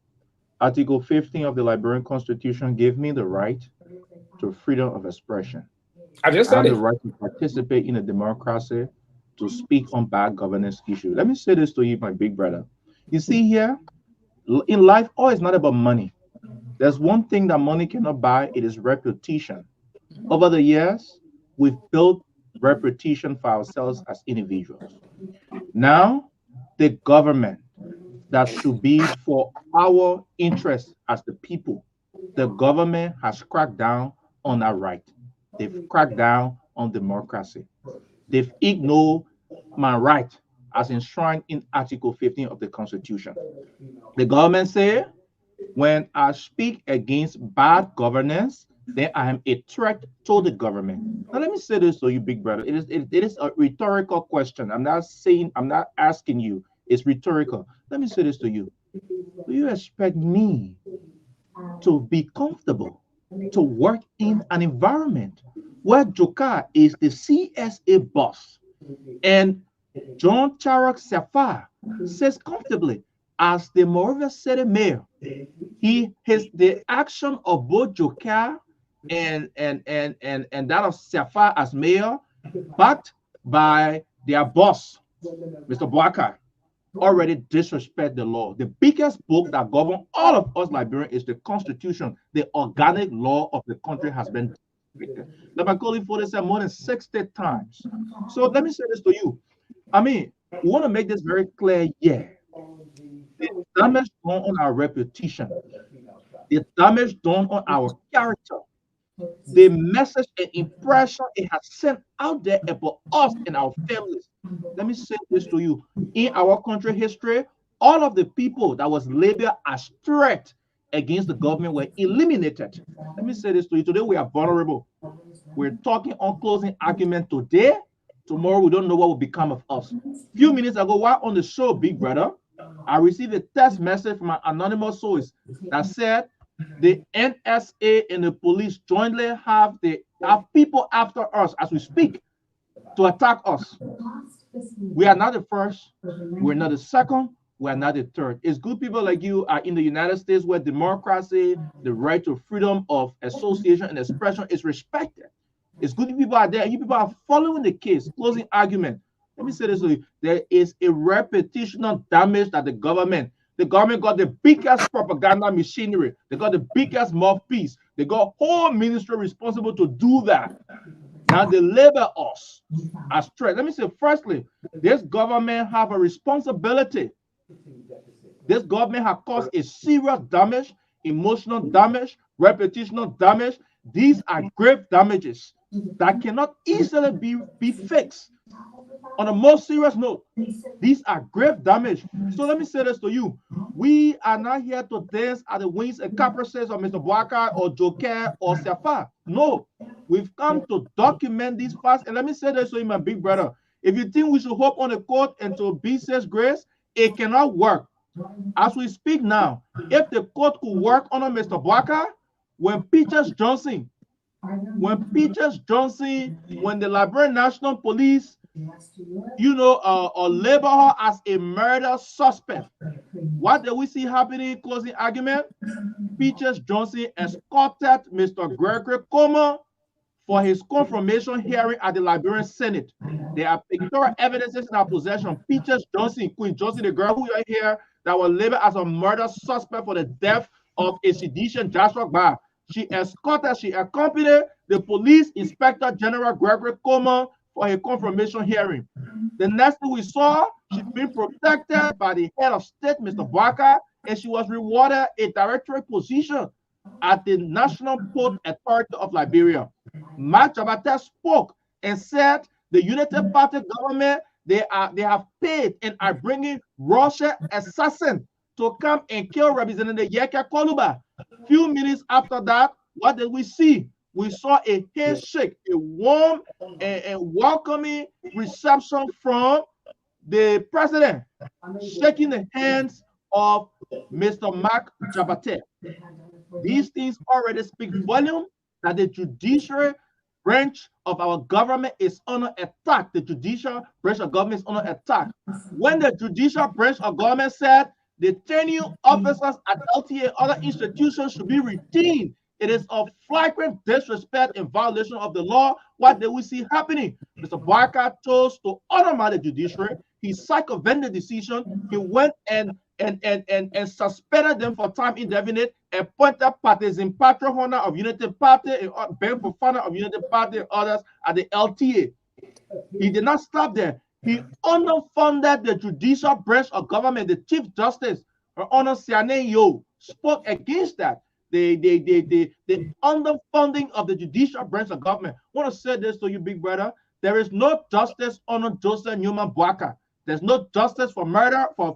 Article 15 of the Liberian Constitution gave me the right to freedom of expression. I have the right to participate in a democracy, to speak on bad governance issues. Let me say this to you, my big brother. You see here, in life, all is not about money. There's one thing that money cannot buy. It is reputation. Over the years, we've built reputation for ourselves as individuals. Now, the government that should be for our interest as the people, the government has cracked down on that right. They've cracked down on democracy. They've ignored my right as enshrined in Article 15 of the Constitution. The government said, when I speak against bad governance, then I am a threat to the government. Now, let me say this to you, big brother. It is a rhetorical question. I'm not asking you. It's rhetorical. Let me say this to you. Do you expect me to be comfortable to work in an environment where Joka is the CSA boss and John Charok Safar says comfortably as the Monrovia City mayor, the action of both Joka and that of Safar as mayor, backed by their boss, Mr. Boakar, already disrespect the law. The biggest book that governs all of us Liberians is the Constitution. The organic law of the country has been disrespected. Like my colleague Fode said, more than 60 times. So let me say this to you. I mean, we want to make this very clear. Yeah, the damage done on our reputation, the damage done on our character, the message and impression it has sent out there about us and our families. Let me say this to you. In our country history, all of the people that was labeled as threat against the government were eliminated. Let me say this to you. Today we are vulnerable. We're talking on closing argument today. tomorrow we don't know what will become of us. A few minutes ago, while on the show, Big Brother, I received a text message from an anonymous source that said the NSA and the police jointly have people after us as we speak to attack us. We are not the first, we're not the second, we're not the third. It's good people like you are in the United States where democracy, the right to freedom of association and expression is respected. It's good people are there, and you people are following the case. Closing argument. Let me say this to you. There is a reputational damage that the government got the biggest propaganda machinery. They got the biggest mouthpiece. They got whole ministry responsible to do that. Now they label us as threat. Let me say, firstly, this government have a responsibility. This government has caused a serious damage, emotional damage, reputational damage. These are grave damages that cannot easily be fixed. On a more serious note, these are grave damage. So let me say this to you. We are not here to dance at the wings and caprices of Mr. Boubacar or Joker or Safa. No, we've come to document these facts. And let me say this to you, my big brother. If you think we should hope on the court and to be says grace, it cannot work. As we speak now, if the court could work on Mr. Boubacar, when Peaches Johnson, when the Liberian National Police, or label her as a murder suspect, what did we see happening in closing argument? Peaches Johnson escorted Mr. Gregory Comer for his confirmation hearing at the Liberian Senate. There are pictorial evidences in our possession. Peaches Johnson, Queen Johnson, the girl who are here, that was labeled as a murder suspect for the death of a seditious Joshua Bar. She accompanied the police inspector general Gregory Comer for a confirmation hearing. The next thing we saw, she's been protected by the head of state, Mr. Boubacar, and she was rewarded a directory position at the National Port Authority of Liberia. Mark Jabate spoke and said the United Party government, they have paid and are bringing Russian assassins to come and kill Representative Yeka Koluba. Few minutes after that, what did we see? We saw a handshake, a warm and welcoming reception from the president, shaking the hands of Mr. Mark Jabate. These things already speak volume that the judiciary branch of our government is under attack. The judicial branch of government is under attack. When the judicial branch of government said the tenure officers at LTA and other institutions should be retained, it is of flagrant disrespect and violation of the law. What did we see happening? Mr. Boubacar chose to honor the judiciary. He circumvented the decision. He went and suspended them for time indefinite, appointed parties in patron honor of United Party and bank for founder of United Party and others at the LTA. He did not stop there. He underfunded the judicial branch of government. The Chief Justice, Her Honor Siane Yo, spoke against that. The underfunding of the judicial branch of government. I want to say this to you, big brother. There is no justice on Joseph Newman Boubacar. There's no justice for murder, for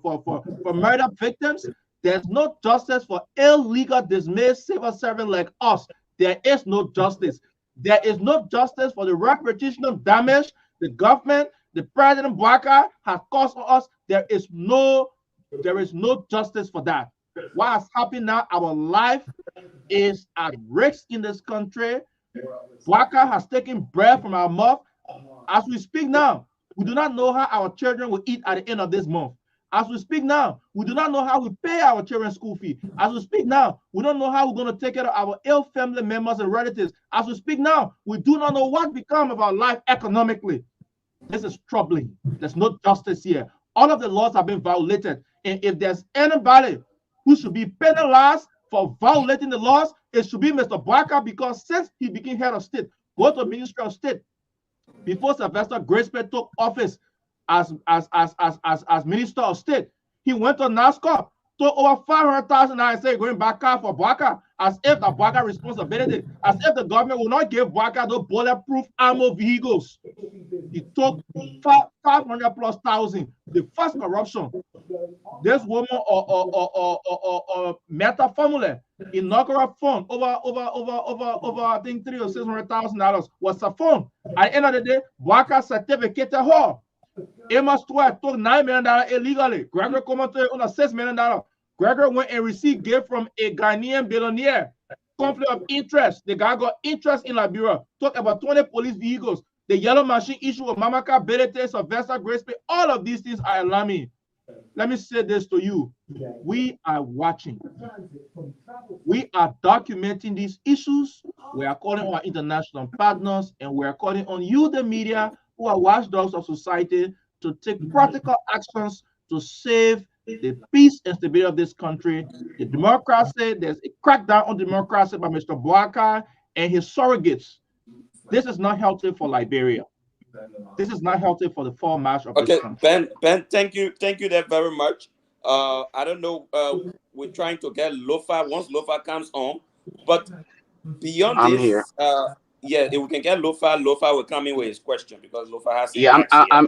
murder victims. There's no justice for illegal dismissed civil servants like us. There is no justice. There is no justice for the reputational damage the government, the President Boubacar has caused for us. There is no justice for that. What has happened now, our life is at risk in this country. Boubacar has taken breath from our mouth. As we speak now, we do not know how our children will eat at the end of this month. As we speak now, we do not know how we pay our children's school fee. As we speak now, we don't know how we're going to take care of our ill family members and relatives. As we speak now, we do not know what become of our life economically. This is troubling. There's no justice here. All of the laws have been violated. And if there's anybody who should be penalized for violating the laws, it should be Mr. Boubacar, because since he became head of state, go to Ministry of State. Before Sylvester Graceby took office as Minister of State, he went to NASCOP took over $500,000 and say going back for Bouaka, as if the Bouaka responsibility, as if the government will not give Bouaka those bulletproof armor vehicles. He took 500 plus thousand. The first corruption. This woman or Meta Formula inaugural fund over I think $300,000 or $600,000 was a fund. At the end of the day, Bouaka certificated her. Amos Stewart took $9 million illegally. Gregory commented on $6 million. Gregory went and received gift from a Ghanaian billionaire. Conflict of interest. The guy got interest in Liberia. Took about 20 police vehicles. The yellow machine issue of Mamaka, Belete, Sylvester, Grace Bay. All of these things are alarming. Let me say this to you. We are watching. We are documenting these issues. We are calling on our international partners, and we are calling on you, the media, who are watchdogs of society, to take practical actions to save the peace and stability of this country. The democracy, there's a crackdown on democracy by Mr. Bouaka and his surrogates. This is not healthy for Liberia. This is not healthy for the fall march of this country. Ben, thank you there very much. I don't know, we're trying to get Lofa once Lofa comes on, but beyond I'm this, here. Yeah, if we can get Lofa will come in with his question because Lofa has. Yeah,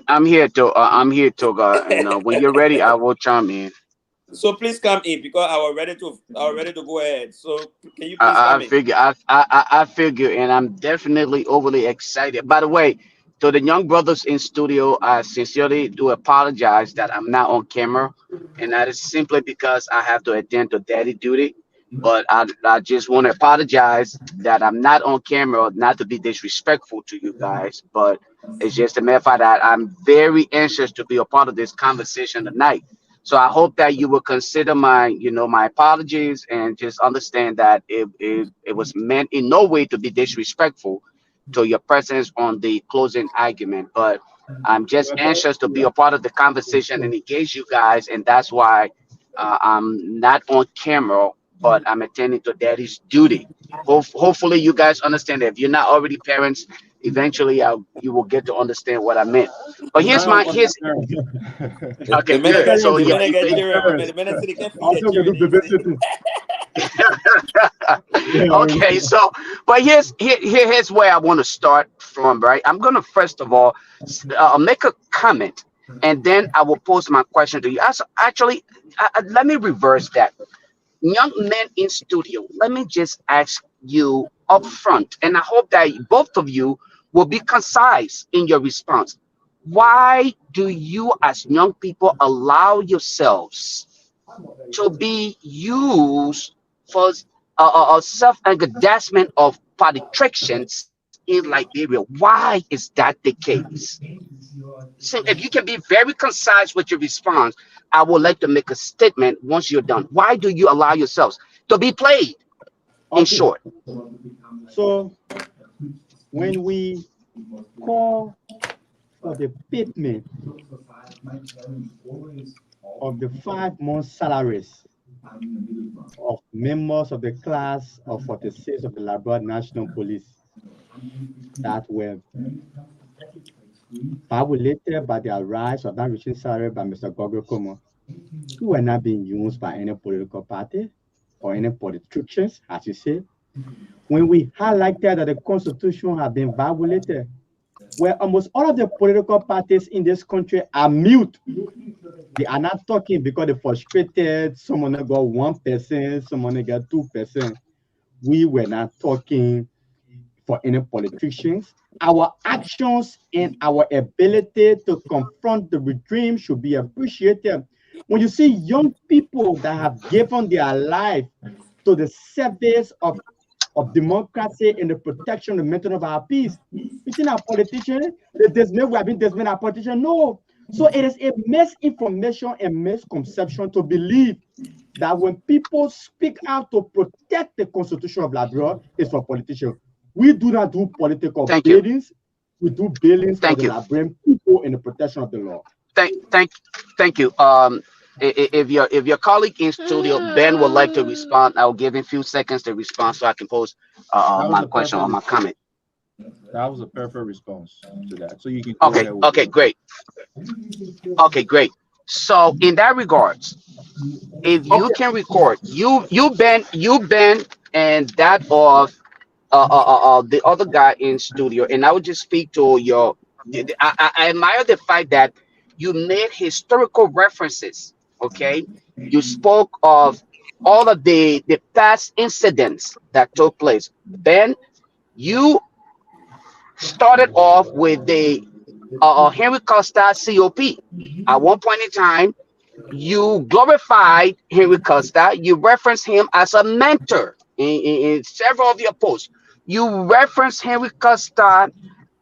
I'm here to I'm here to when you're ready, I will chime in. So please come in because I was ready to go ahead. So can you please come in? I figure, and I'm definitely overly excited. By the way, to the young brothers in studio, I sincerely do apologize that I'm not on camera, and that is simply because I have to attend to daddy duty. But I just want to apologize that I'm not on camera, not to be disrespectful to you guys, but it's just a matter of fact that I'm very anxious to be a part of this conversation tonight. So I hope that you will consider my apologies and just understand that it was meant in no way to be disrespectful to your presence on the closing argument. But I'm just anxious to be a part of the conversation and engage you guys, and that's why I'm not on camera, but I'm attending to daddy's duty. Hopefully you guys understand that. If you're not already parents, eventually you will get to understand what I meant. But here's okay, good. So okay, so but here's where I want to start from, right? I'm gonna first of all make a comment, and then I will pose my question to you. Actually, let me reverse that. Young men in studio, let me just ask you up front, and I hope that both of you will be concise in your response. Why do you as young people allow yourselves to be used for self-aggrandizement of politicians in Liberia? Why is that the case? So if you can be very concise with your response, I would like to make a statement once you're done. Why do you allow yourselves to be played, in short? So when we call for the payment of the 5-month salaries of members of the class of 46 of the Liberia National Police that were violated by the rise of that reaching salary by Mr. Gregory Como, who were not being used by any political party or any politicians, as you say. When we highlighted that the Constitution had been violated, where almost all of the political parties in this country are mute. They are not talking because they're frustrated. Someone got 1%, someone got 2%. We were not talking for any politicians. Our actions and our ability to confront the regime should be appreciated. When you see young people that have given their life to the service of democracy and the protection and maintenance of our peace, you see our politicians, we have been dismissing our politicians. No. So it is a misinformation and misconception to believe that when people speak out to protect the Constitution of Liberia, it's for politicians. We do not do political billings. We do billings for the Liberian people in the protection of the law. Thank you. If your colleague in studio, Ben, would like to respond, I'll give him a few seconds to respond so I can pose my question or my comment. That was a perfect response to that. So you can okay, great. Okay, great. So in that regards, if you can record, you been and that of the other guy in studio, and I would just speak to your. I admire the fact that you made historical references. Okay, you spoke of all of the past incidents that took place. Ben, you started off with the Henry Costa COP. At one point in time, you glorified Henry Costa. You referenced him as a mentor in several of your posts. You referenced Henry Costa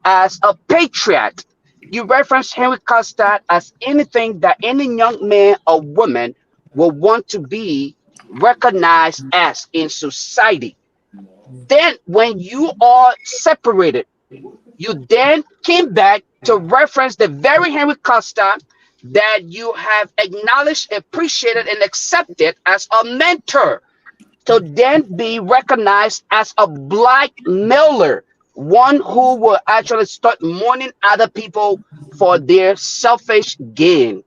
as a patriot. You reference Henry Costa as anything that any young man or woman will want to be recognized as in society. Then, when you are separated, you then came back to reference the very Henry Costa that you have acknowledged, appreciated, and accepted as a mentor, to then be recognized as a blackmailer, one who will actually start mourning other people for their selfish gain.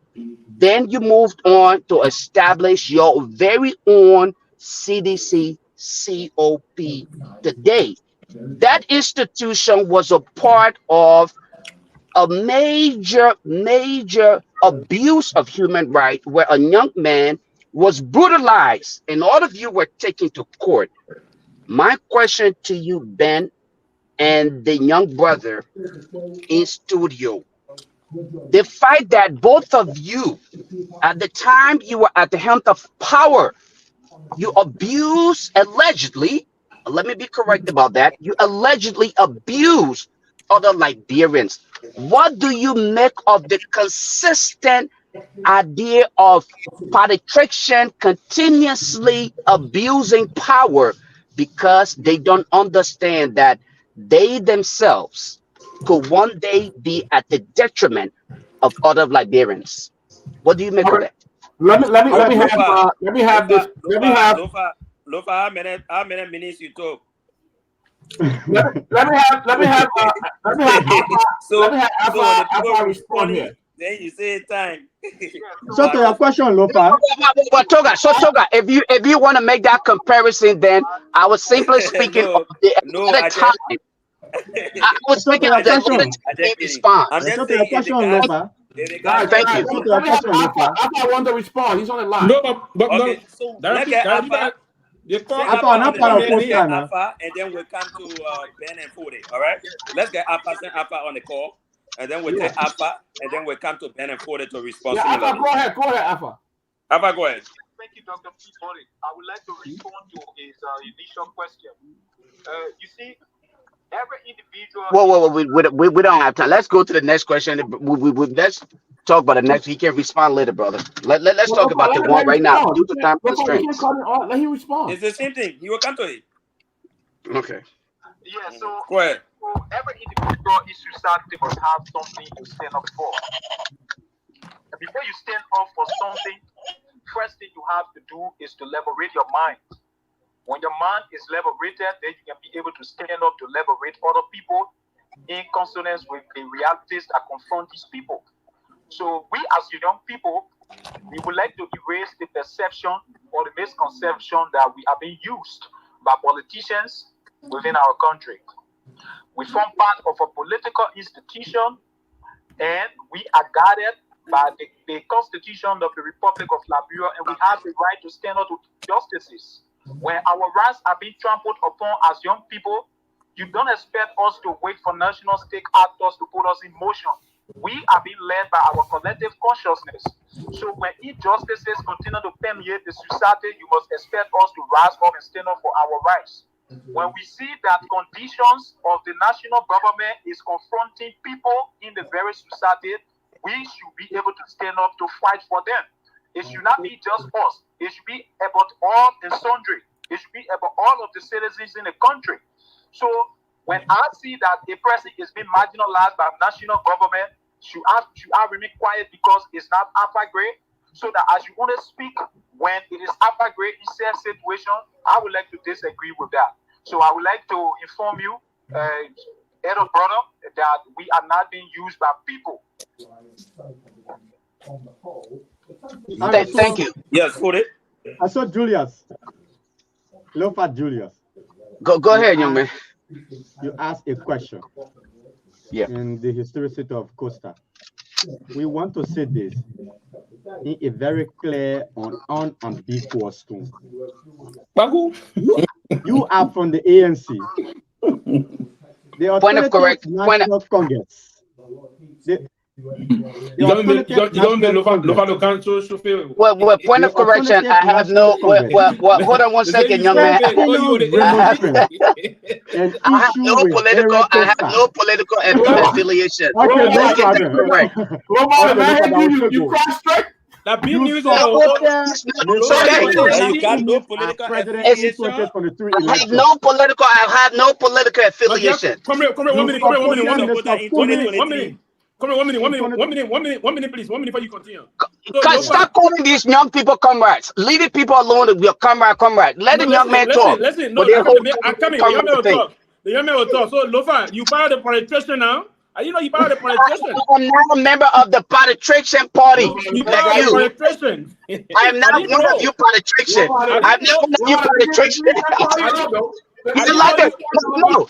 Then you moved on to establish your very own CDC COP today. That institution was a part of a major abuse of human rights where a young man was brutalized and all of you were taken to court. My question to you, Ben, and the young brother in studio, the fact that both of you, at the time you were at the helm of power, you abused, allegedly, let me be correct about that, you allegedly abused other Liberians. What do you make of the consistent idea of politicians continuously abusing power because they don't understand that they themselves could one day be at the detriment of other Liberians? What do you make of that? Let me have this. Lofa, how many minutes you talk? Let me have Alpha respond here. Then you say time. So to your question, Lofa. But Toga, if you want to make that comparison, then I was simply speaking of the time. I was speaking of the response. So to your question, Lofa. Guys, thank you. I want to respond. He's on the line. No, but okay, no. so let's get Alpha. Alpha, and then we'll come to Ben and Fode. All right, let's get Alpha on the call, and then we'll take Alpha, and then we'll come to Ben and Fode to respond. Yeah, Alpha, go ahead, Alpha. Alpha, go ahead. Thank you, Dr. Peabody. I would like to respond to his initial question. You see, every individual. Whoa, we don't have time. Let's go to the next question. Let's talk about the next. He can respond later, brother. Let's talk about the one right now. Due to time constraints. Let him respond. It's the same thing. You will come to it. Okay. Yeah. So go ahead. So every individual in society must have something to stand up for. And before you stand up for something, first thing you have to do is to liberate your mind. When your mind is liberated, then you can be able to stand up to liberate other people in consonance with the realities that confront these people. So we as young people, we would like to erase the perception or the misconception that we are being used by politicians within our country. We form part of a political institution and we are guarded by the Constitution of the Republic of Liberia, and we have the right to stand up to justices. When our rights are being trampled upon as young people, you don't expect us to wait for national stake actors to put us in motion. We are being led by our collective consciousness. So when injustices continue to permeate the society, you must expect us to rise up and stand up for our rights. When we see that conditions of the national government is confronting people in the very society, we should be able to stand up to fight for them. It should not be just us. It should be about all and sundry. It should be about all of the citizens in the country. So when I see that a person is being marginalized by national government, should I remain quiet because it's not alpha grade? So that as you only speak when it is alpha grade in said situation, I would like to disagree with that. So I would like to inform you, elder brother, that we are not being used by people. Thank you. Yes, for it. I saw Julius. Lofa Julius. Go ahead, young man. You asked a question. Yeah. In the historicity of Costa. We want to say this in a very clear and unambiguous tone. You are from the ANC. The Point of correct. National Congress. Well, point of correction. I have no. Well, hold on one second, young man. I have no political affiliation. Correct. You cross strike. That big news. You got no political affiliation. I have no political affiliation. Come here, 1 minute. One minute, please. 1 minute before you continue. Stop calling these young people comrades. Leave the people alone with your comrade. Let the young man talk. Listen. No, I'm coming. The young man will talk. So, Lofa, you part of the politician now? You know you part of the politician. I'm not a member of the politician party. You part of the politician. I am not one of you politician. I'm not one of you politician. No,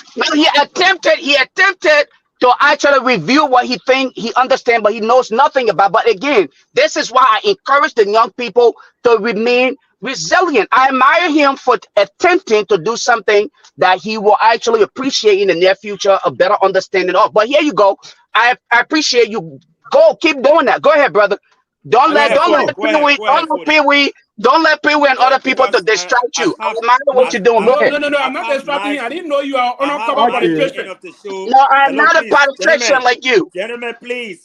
he attempted to actually review what he think he understands, but he knows nothing about. But again, this is why I encourage the young people to remain resilient. I admire him for attempting to do something that he will actually appreciate in the near future, a better understanding of. But here you go. I appreciate you. Keep doing that. Go ahead, brother. Don't let Pee-wee and other people to distract you. I admire what you're doing. No, I'm not distracting you. I didn't know you are uncovered politician. No, I'm not a politician like you. Gentlemen, please.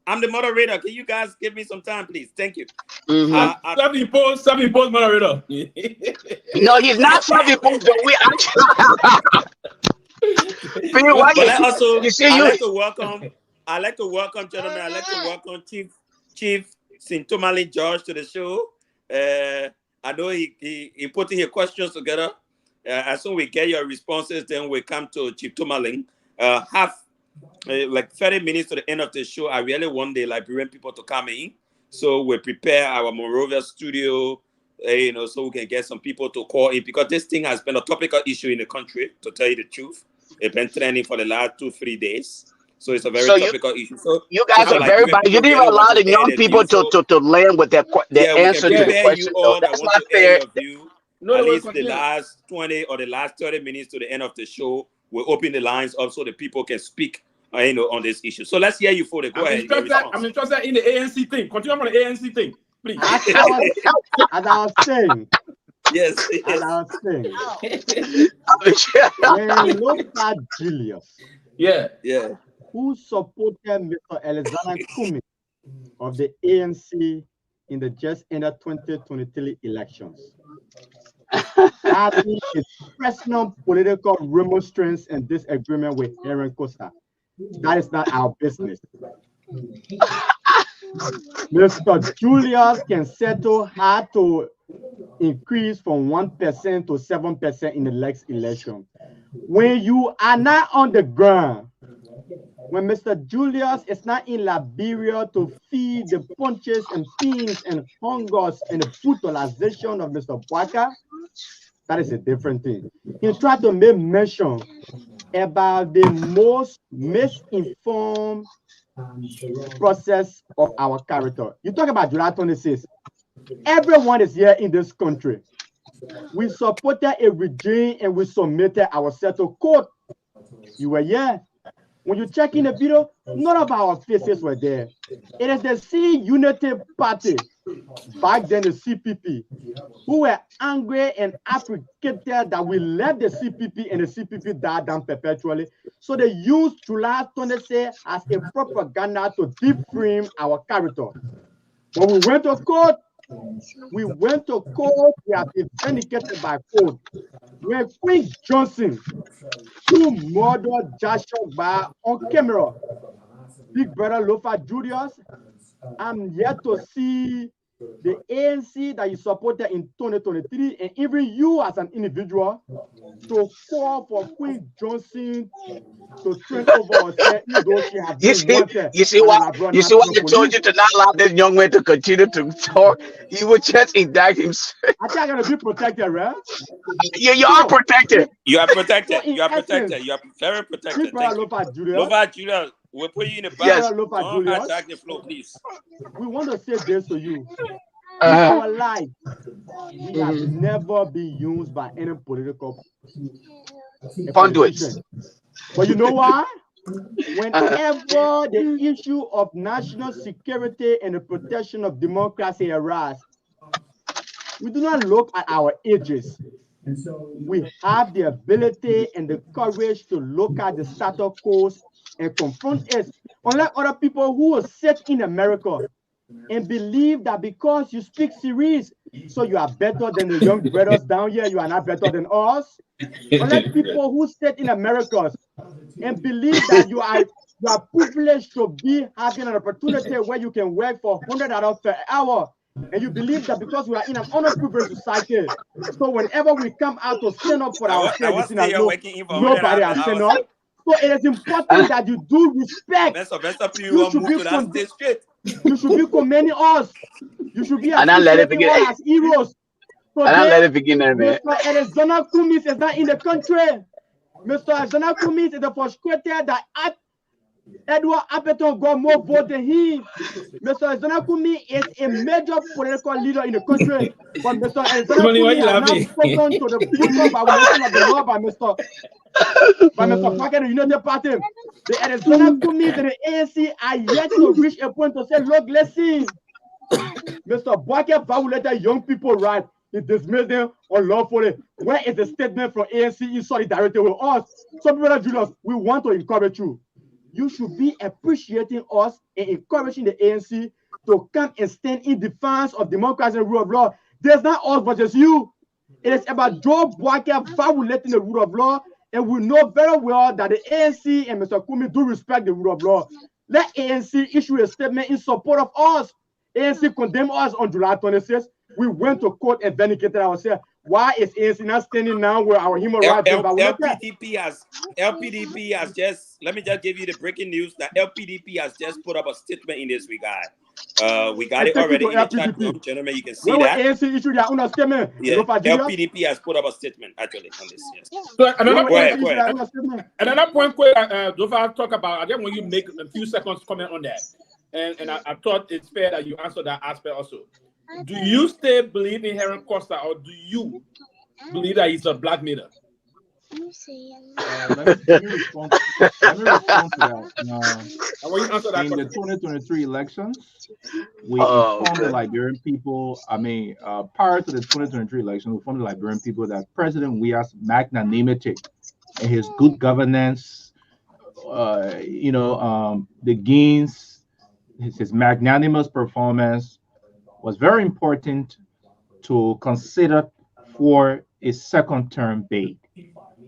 I'm the moderator. Can you guys give me some time, please? Thank you. Self-imposed moderator. No, he's not self-imposed, but we I'd like to welcome, gentlemen. I'd like to welcome Chief Sintomali George to the show. I know he putting your questions together. As soon as we get your responses, then we come to Chief Tomaling. Like 30 minutes to the end of the show, I really want the Liberian people to come in. So we prepare our Monrovia studio, so we can get some people to call in, because this thing has been a topical issue in the country, to tell you the truth. It's been trending for the last 2-3 days. So it's a very topical issue. So you guys are very bad. You didn't allow the young people to land with their answer to the question. That's not fair. At least the last 20 or the last 30 minutes to the end of the show, we'll open the lines up so the people can speak on this issue. So let's hear you for the go ahead. I'm interested in the ANC thing. Continue on the ANC thing, please. As I was saying. Yes. As I was saying. When Lofa Julius. Yeah. Who supported Mr. Alexander Kumi of the ANC in the just ended 2023 elections, having his personal political remonstrance and disagreement with Aaron Costa. That is not our business. Mr. Julius can settle how to increase from 1% to 7% in the next election. When you are not on the ground, when Mr. Julius is not in Liberia to feed the punches and pains and hungers and the brutalization of Mr. Bwaka, that is a different thing. He tried to make mention about the most misinformed process of our character. You talk about July 26th. Everyone is here in this country. We supported a regime and we submitted ourselves to court. You were here. When you check in the video, none of our faces were there. It is the C Unity Party, back then the CPP, who were angry and agitated that we left the CPP and the CPP died down perpetually. So they used July 26 as a propaganda to defame our character. When we went to court, we have been vindicated by court. When Queen Johnson, who murdered Joshua Bar on camera, Big Brother Lofa Julius, I'm yet to see the ANC that you supported in 2023, and even you as an individual, to call for Queen Johnson to turn over or say those she has been wanted. You see why I told you to not allow this young man to continue to talk? You would just indict him. I think I'm gonna be protected, right? You are protected. You are protected. So in You are essence, protected. You are very protected. Brother Thank you. Lopa Julius, Lopa Julius, we'll put you in the back. Yes. Brother Lopa Don't Julius, attack the floor, please. we want to say this to you. In our life, we have never been used by any political Conduits. politician. But you know why? Whenever the issue of national security and the protection of democracy arises, we do not look at our ages. We have the ability and the courage to look at the status quo and confront it. Unlike other people who will sit in America and believe that because you speak Series, so you are better than the young brothers down here, you are not better than us. Unlike people who sit in America and believe that you are privileged to be having an opportunity where you can work for $100 per hour. And you believe that because we are in an underprivileged society, so whenever we come out to stand up for ourselves, you see that nobody has stand up. So it is important that you do respect. You should be commending us. You should be appreciating us as heroes. And I let it begin there, man. Mr. Alexander Cummings is not in the country. Mr. Alexander Cummings is frustrated that Edward Appleton got more votes than him. Mr. Alexander Cummings is a major political leader in the country. But Mr. Alexander Cummings has not spoken to the people violation of the law by Mr. Parker, the United Party. The Alexander Cummings and the ANC are yet to reach a point to say, look, listen, Mr. Parker violated young people right. He dismissed them unlawfully. Where is the statement from ANC in solidarity with us? So, Brother Julius, we want to encourage you. You should be appreciating us and encouraging the ANC to come and stand in defense of democracy and rule of law. There's not us versus you. It is about Joe Walker violating the rule of law, and we know very well that the ANC and Mr. Kumi do respect the rule of law. Let ANC issue a statement in support of us. ANC condemned us on July 26th. We went to court and vindicated ourselves. Why is ANC not standing now where our human rights are violated? LPDP has just, let me just give you the breaking news that LPDP has just put up a statement in this regard. We got it already in the chat room, gentlemen. You can see that. ANC issued their own statement. Yeah, LPDP has put up a statement actually on this. Yes. So another point, Dofa talk about. I just want you to make a few seconds comment on that, and I thought it's fair that you answer that aspect also. Do you still believe in Heron Costa, or do you believe that he's a blackmailer? Let me respond to that. In the 2023 elections, we informed the Liberian people, prior to the 2023 election, we informed the Liberian people that President Weah's magnanimity and his good governance, the gains, his magnanimous performance was very important to consider for a second term bid.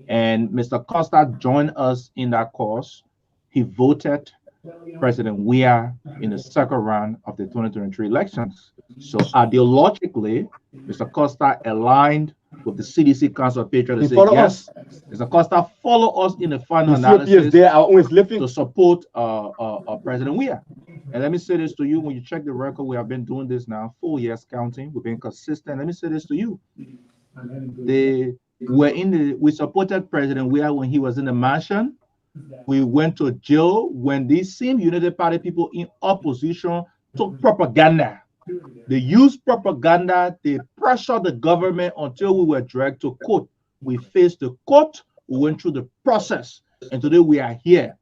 And Mr. Costa joined us in that cause. He voted President Weah in the second round of the 2023 elections. So ideologically, Mr. Costa aligned with the CDC Council of Patriots to say yes. Mr. Costa follow us in the final analysis to support President Weah. And let me say this to you, when you check the record, we have been doing this now 4 years counting. We've been consistent. Let me say this to you. We supported President Weah when he was in the mansion. We went to jail when these same United Party people in opposition took propaganda. They used propaganda. They pressured the government until we were dragged to court. We faced the court. We went through the process. And today we are here.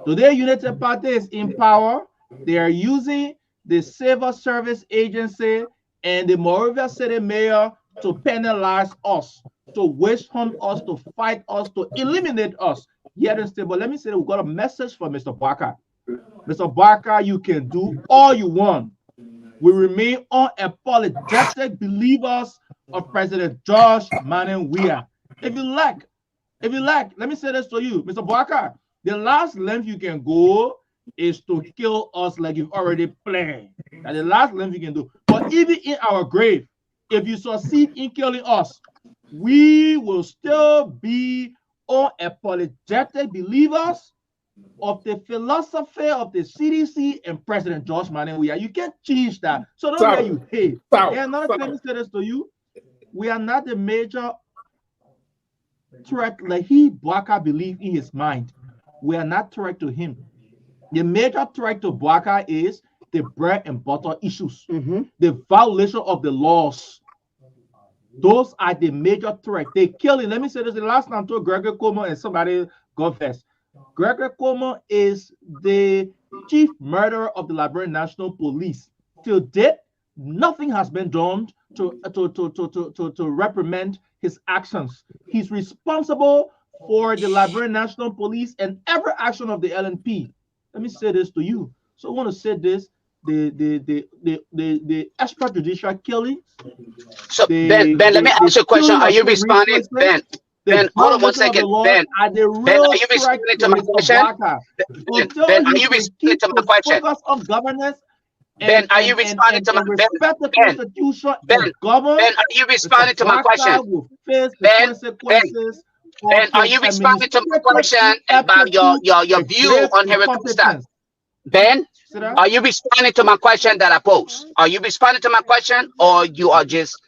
Today United Party is in power. They are using the Civil Service Agency and the Monrovia City Mayor to penalize us, to witch hunt us, to fight us, to eliminate us. Yet instead, but let me say that we've got a message for Mr. Barker. Mr. Barker, you can do all you want. We remain unapologetic believers of President George Manning Weah. If you like, let me say this to you, Mr. Barker, the last length you can go is to kill us like you've already planned. That's the last thing we can do. But even in our grave, if you succeed in killing us, we will still be unapologetic believers of the philosophy of the CDC and President George Manning. You can't change that. So don't let you hate. And another thing to say this to you, we are not the major threat like Bouaka believed in his mind. We are not threat to him. The major threat to Bouaka is the bread and butter issues, the violation of the laws. Those are the major threat. They kill him. Let me say this: the last time I told Gregory Coleman and somebody got vexed. Gregory Coleman is the chief murderer of the Liberian National Police. Till date, nothing has been done to reprimand his actions. He's responsible for the Liberian National Police and every action of the LNP. Let me say this to you. So I want to say this: the extrajudicial killing. So Ben, let me ask you a question. Are you responding, Ben? Ben, hold on 1 second. Ben, are you responding to my question? Ben, are you responding to my question? Ben, are you responding to my question? Ben, are you responding to my question? Ben, are you responding to my question about your view on Henry Costa? Ben, are you responding to my question that I posed? Are you responding to my question, or you are just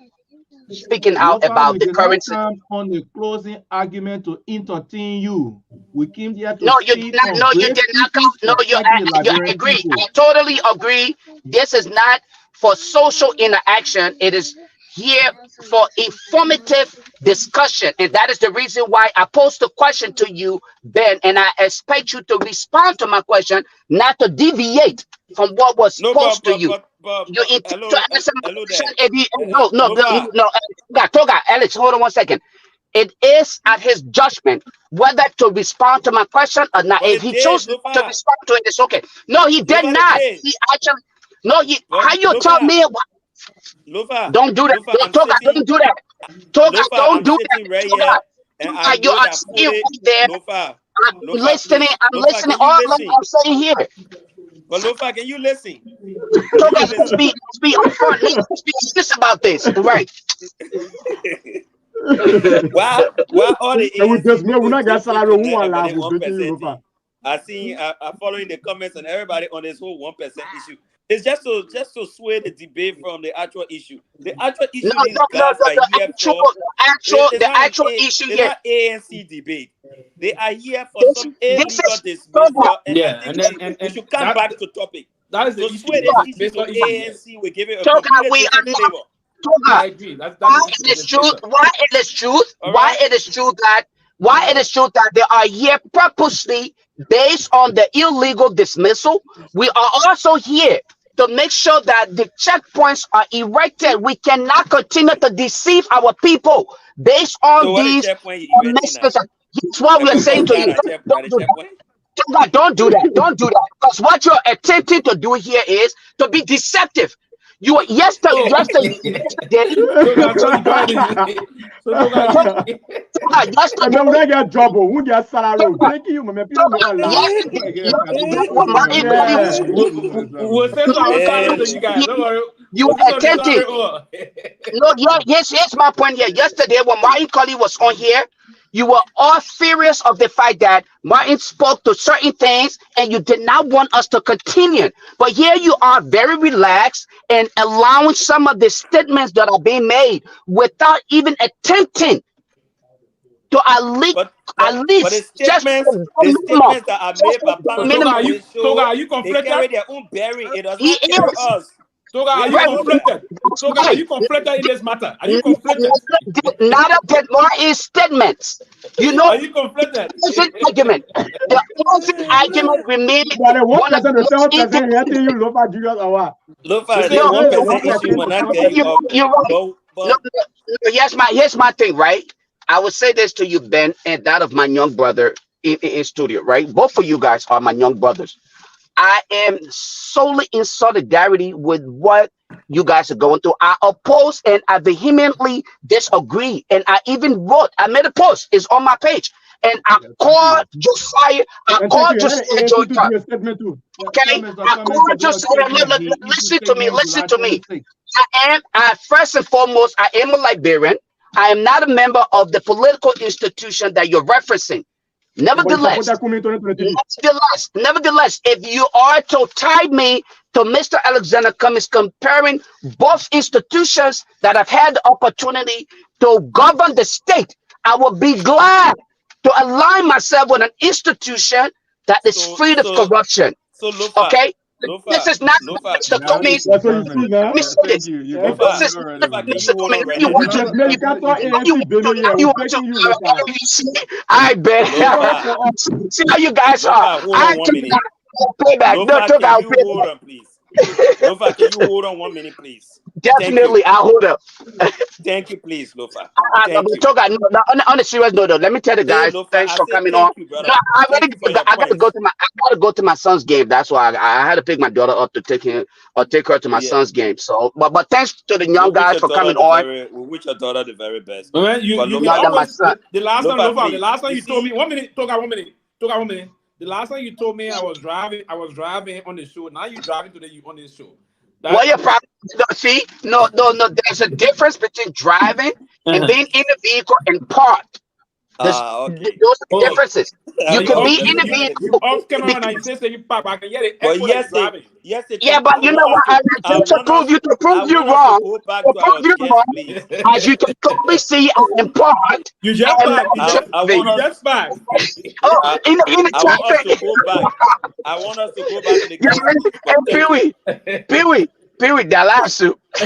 speaking out about the current situation? On the closing argument to entertain you, we came here to no, you did not. No, you did not come. No, I agree. I totally agree. This is not for social interaction. It is here for informative discussion, and that is the reason why I posed the question to you, Ben, and I expect you to respond to my question, not to deviate from what was posed to you. You intend to answer my question. Toga, Alex, hold on 1 second. It is at his judgment whether to respond to my question or not. If he chose to respond to it, it's okay. No, he did not. He actually, no, how you tell me what? Don't do that. Toga, don't do that. Toga, don't do that. Toga, you are still right there. I'm listening. I'm listening. All I'm saying here. But Lofa, can you listen? Toga, let's be upfront. Let's be honest about this. Right. Well, all the I see. I'm following the comments and everybody on this whole 1% issue. It's just to sway the debate from the actual issue. The actual issue these guys are here for. The actual issue here. It's not ANC debate. They are here for some illegal dismissal, and we should come back to topic. That is the issue. Sway the issue to ANC. We give it a completely different flavor. I agree. Why it is true that they are here purposely based on the illegal dismissal. We are also here to make sure that the checkpoints are erected. We cannot continue to deceive our people based on these messages. That's what we're saying to you. Don't do that. Don't do that. Because what you're attempting to do here is to be deceptive. You yesterday. Don't get trouble. Who get salary? Thank you, man. You attempted. No, here's my point here. Yesterday, when Martin Colley was on here, you were all furious of the fact that Martin spoke to certain things and you did not want us to continue. But here you are very relaxed and allowing some of the statements that are being made without even attempting to at least just the statements that are made by Toga, are you conflicted? They carry their own bearing. It does not carry us. Toga, are you conflicted? Toga, are you conflicted in this matter? Are you conflicted? Not a bit more is statements. You know, are you conflicted? Argument. The opposite argument remains. Here's my thing, right? I would say this to you, Ben, and that of my young brother in studio, right? Both of you guys are my young brothers. I am solely in solidarity with what you guys are going through. I oppose and I vehemently disagree. And I even wrote, I made a post, it's on my page. and I called Josiah. I And called thank you. Josiah Joyner. Okay, I called Josiah. Listen to me. Listen to me. I first and foremost, I am a Liberian. I am not a member of the political institution that you're referencing. Nevertheless, if you are to tie me to Mr. Alexander Cummings, comparing both institutions that have had the opportunity to govern the state, I would be glad to align myself with an institution that is free of corruption. Okay? This is not Mr. Cummings. Let me say this. This is Mr. Cummings. I bet. See how you guys are. I can pay back. No, hold on, please. Lofa, can you hold on 1 minute, please? Definitely, I'll hold up. Thank you, please, Lofa. On a serious note, though, let me tell the guys, thanks for coming on. I gotta go to my son's game. That's why I had to pick my daughter up to take her to my son's game. So, but thanks to the young guys for coming on. We wish your daughter the very best. Man, the last time you told me 1 minute, talk out 1 minute. The last time you told me I was driving on the show. Now you're driving today, on this show. What your problem? See, no. There's a difference between driving and being in the vehicle and parked. Those are the differences. You can be in the vehicle. Off camera and I say you park. I can hear it. Yeah, but you know what? To prove you wrong, as you can clearly see, I'm parked. You just back. Oh, in the traffic. I want us to go back to the Pee-wee, that last soup. I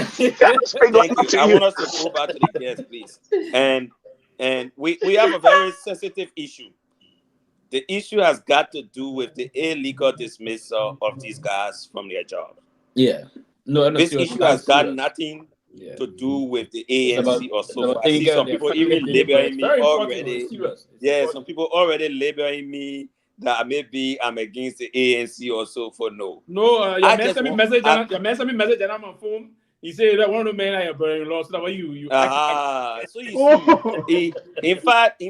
want us to go back to the case, please. And we have a very sensitive issue. The issue has got to do with the illegal dismissal of these guys from their job. Yeah. No, this issue has got nothing to do with the ANC or so. I see some people even labeling me already. Yeah, some people already labeling me that maybe I'm against the ANC or so for no. No, your man sent me message and I'm on phone. He said that one of the men I am very lost. That you. So you see, in fact,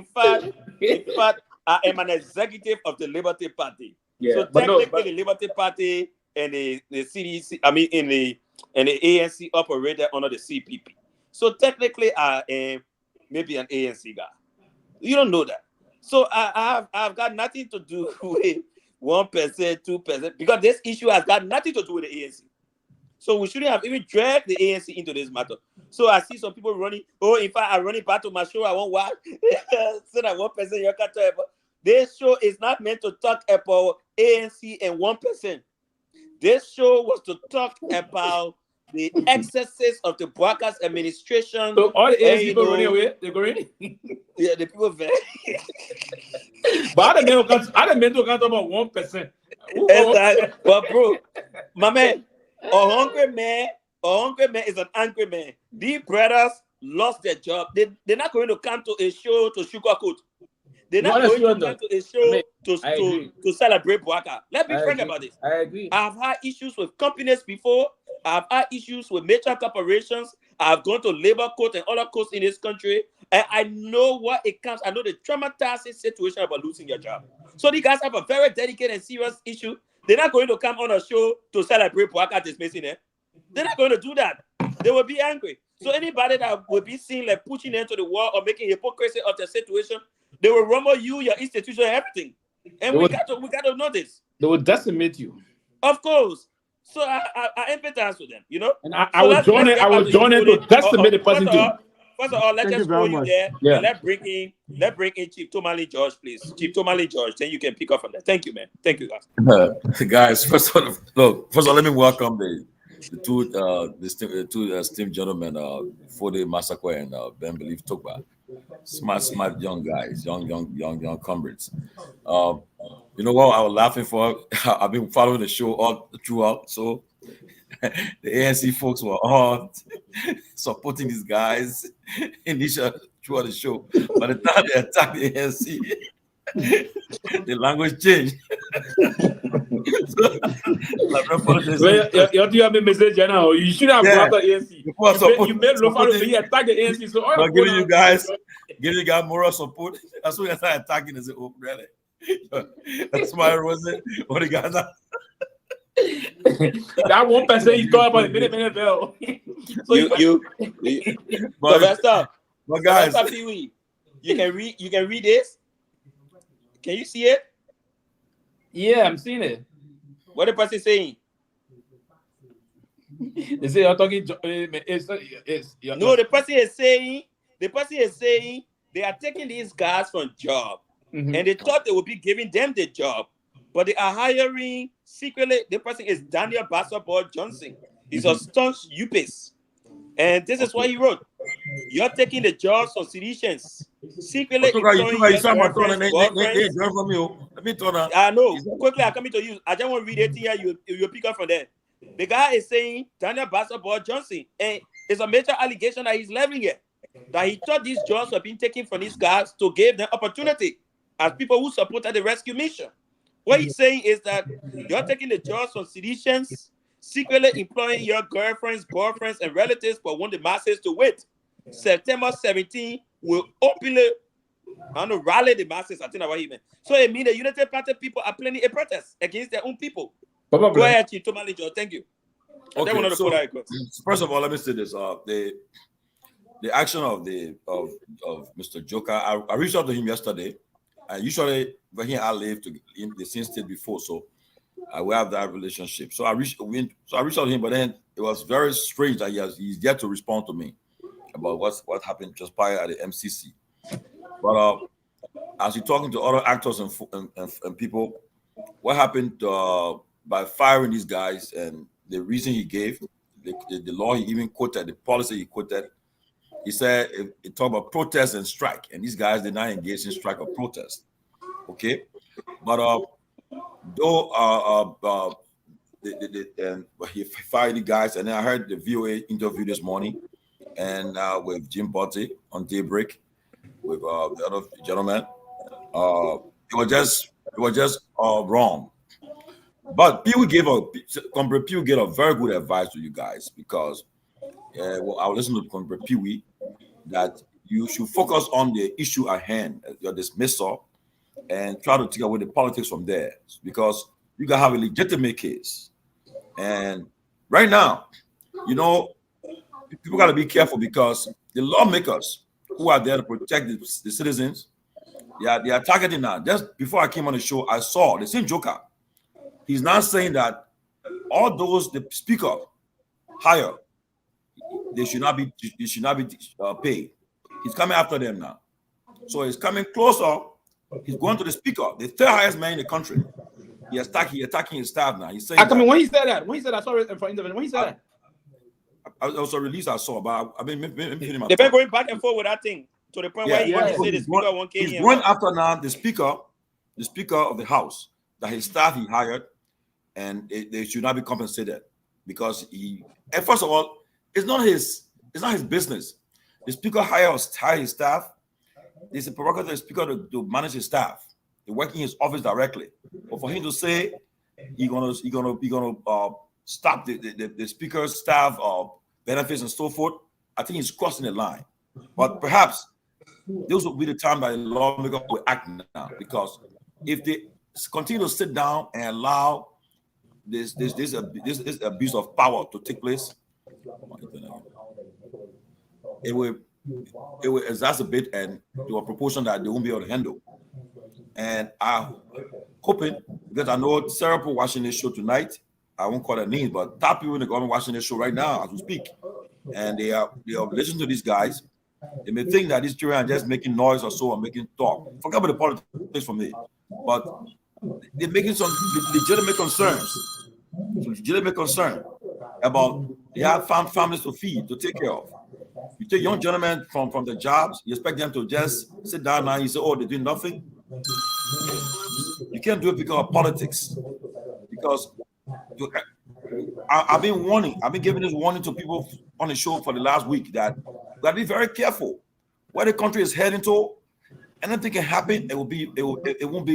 I am an executive of the Liberty Party. Yeah, so technically, the Liberty Party and the CDC, in the ANC operated under the CPP. So technically, I am maybe an ANC guy. You don't know that. So I've got nothing to do with 1%, 2%, because this issue has got nothing to do with the ANC. So we shouldn't have even dragged the ANC into this matter. So I see some people running. Oh, in fact, I'm running back to my show. I won't watch. So that 1% you can talk about. This show is not meant to talk about ANC and 1%. This show was to talk about the excesses of the Broadcast administration. So all the ANC people running away, they're going. Yeah, the people very. But I didn't meant to count about 1%. Exactly. But bro, my man. A hungry man is an angry man. These brothers lost their job. They're not going to come to a show to sugarcoat. They're not going to come to a show to celebrate Bwaka. Let's be frank about this. I agree. I've had issues with companies before. I've had issues with major corporations. I've gone to labor court and other courts in this country. And I know what it comes. I know the traumatizing situation about losing your job. So these guys have a very dedicated and serious issue. They're not going to come on a show to celebrate Bwaka dismissing it. They're not going to do that. They will be angry. So anybody that will be seen like pushing into the wall or making hypocrisy of the situation, they will rumble you, your institution, everything. And we got to know this. They will decimate you. Of course. So I empathize with them, you know. And I will join it. I will join it to decimate the person too. First of all, let's just throw you there. Yeah. Let's bring in Chief Tomali George, please. Chief Tomali George, then you can pick up from there. Thank you, man. Thank you, guys. Guys, first of all, let me welcome the two esteemed gentlemen, Fode Massacre and Ben Believe Tokba. Smart young guys, young comrades. You know what I was laughing for? I've been following the show all throughout, so the ANC folks were all supporting these guys initially throughout the show. By the time they attacked the ANC, the language changed. You have a message now. You should have brought the ANC. You made Lofalo, he attacked the ANC. So I'm giving you guys Getting got moral support. As soon as I attacking, I said, "Oh, really?" That's why was it? What the guys? That one person you thought about the minute bell. So Sylvester, but guys, Sylvester Pee-wee, you can read this. Can you see it? Yeah, I'm seeing it. What the person saying? They say you're talking. No, the person is saying they are taking these guys from job, and they thought they would be giving them the job, but they are hiring secretly. The person is Daniel Basketball Johnson. He's a staunch UPS, and this is what he wrote: "You're taking the jobs from Citizens, secretly employing your girlfriends, boyfriends." I know. Quickly, I'm coming to you. I just want to read it here. You pick up from there. The guy is saying Daniel Basketball Johnson, and it's a major allegation that he's leveling it. That he thought these jobs were being taken from these guys to give them opportunity as people who supported the rescue mission. What he's saying is that you're taking the jobs from citizens, secretly employing your girlfriends, boyfriends, and relatives but want the masses to wait. September 17 will openly rally the masses. I think that's what he meant. So it means the United Party people are planning a protest against their own people. Go ahead, Chito Manager. Thank you. Okay, so first of all, let me say this: the action of Mr. Joker. I reached out to him yesterday. Usually, when I lived in the same state before, so we have that relationship. So I reached out to him, but then it was very strange that he's yet to respond to me about what happened just prior at the MCC. But as you're talking to other actors and people, what happened by firing these guys and the reason he gave, the law he even quoted, the policy he quoted, he said he talked about protest and strike, and these guys did not engage in strike or protest. Okay, but though he fired the guys, and then I heard the VOA interview this morning, and with Jim Botte on Daybreak with the other gentleman, it was just wrong. But Pew gave a very good advice to you guys because I will listen to Comrade Pew that you should focus on the issue at hand, your dismissal, and try to take away the politics from there because you gotta have a legitimate case. And right now, people gotta be careful because the lawmakers who are there to protect the citizens, they are targeting now. Just before I came on the show, I saw the same Joker. He's now saying that all those the speaker hired, they should not be paid. He's coming after them now. So he's coming closer. He's going to the speaker, the third highest man in the country. He's attacking his staff now. He's saying when he said that, sorry for intervention. When he said that, I also released I saw, but I've been feeling they've been going back and forth with that thing to the point where he said the speaker won't He's going after now the speaker of the House, that his staff he hired, and they should not be compensated because and first of all, it's not his business. The speaker hires his staff. It's a prerogative of the speaker to manage his staff. They work in his office directly. But for him to say he's gonna stop the speaker's staff benefits and so forth, I think he's crossing the line. But perhaps this will be the time that the lawmaker will act now, because if they continue to sit down and allow this abuse of power to take place, it will exacerbate and to a proportion that they won't be able to handle. And I'm hoping, because I know Sarah watching this show tonight, I won't call their names, but top people in the government watching this show right now as we speak, and they are listening to these guys. They may think that these children are just making noise or so, or making talk. Forget about the politics for me, but they're making some legitimate concern about they have families to feed, to take care of. You take young gentlemen from the jobs, you expect them to just sit down now and you say, oh, they do nothing. You can't do it because of politics. Because I've been giving this warning to people on the show for the last week that we gotta be very careful where the country is heading to. Anything can happen. It won't be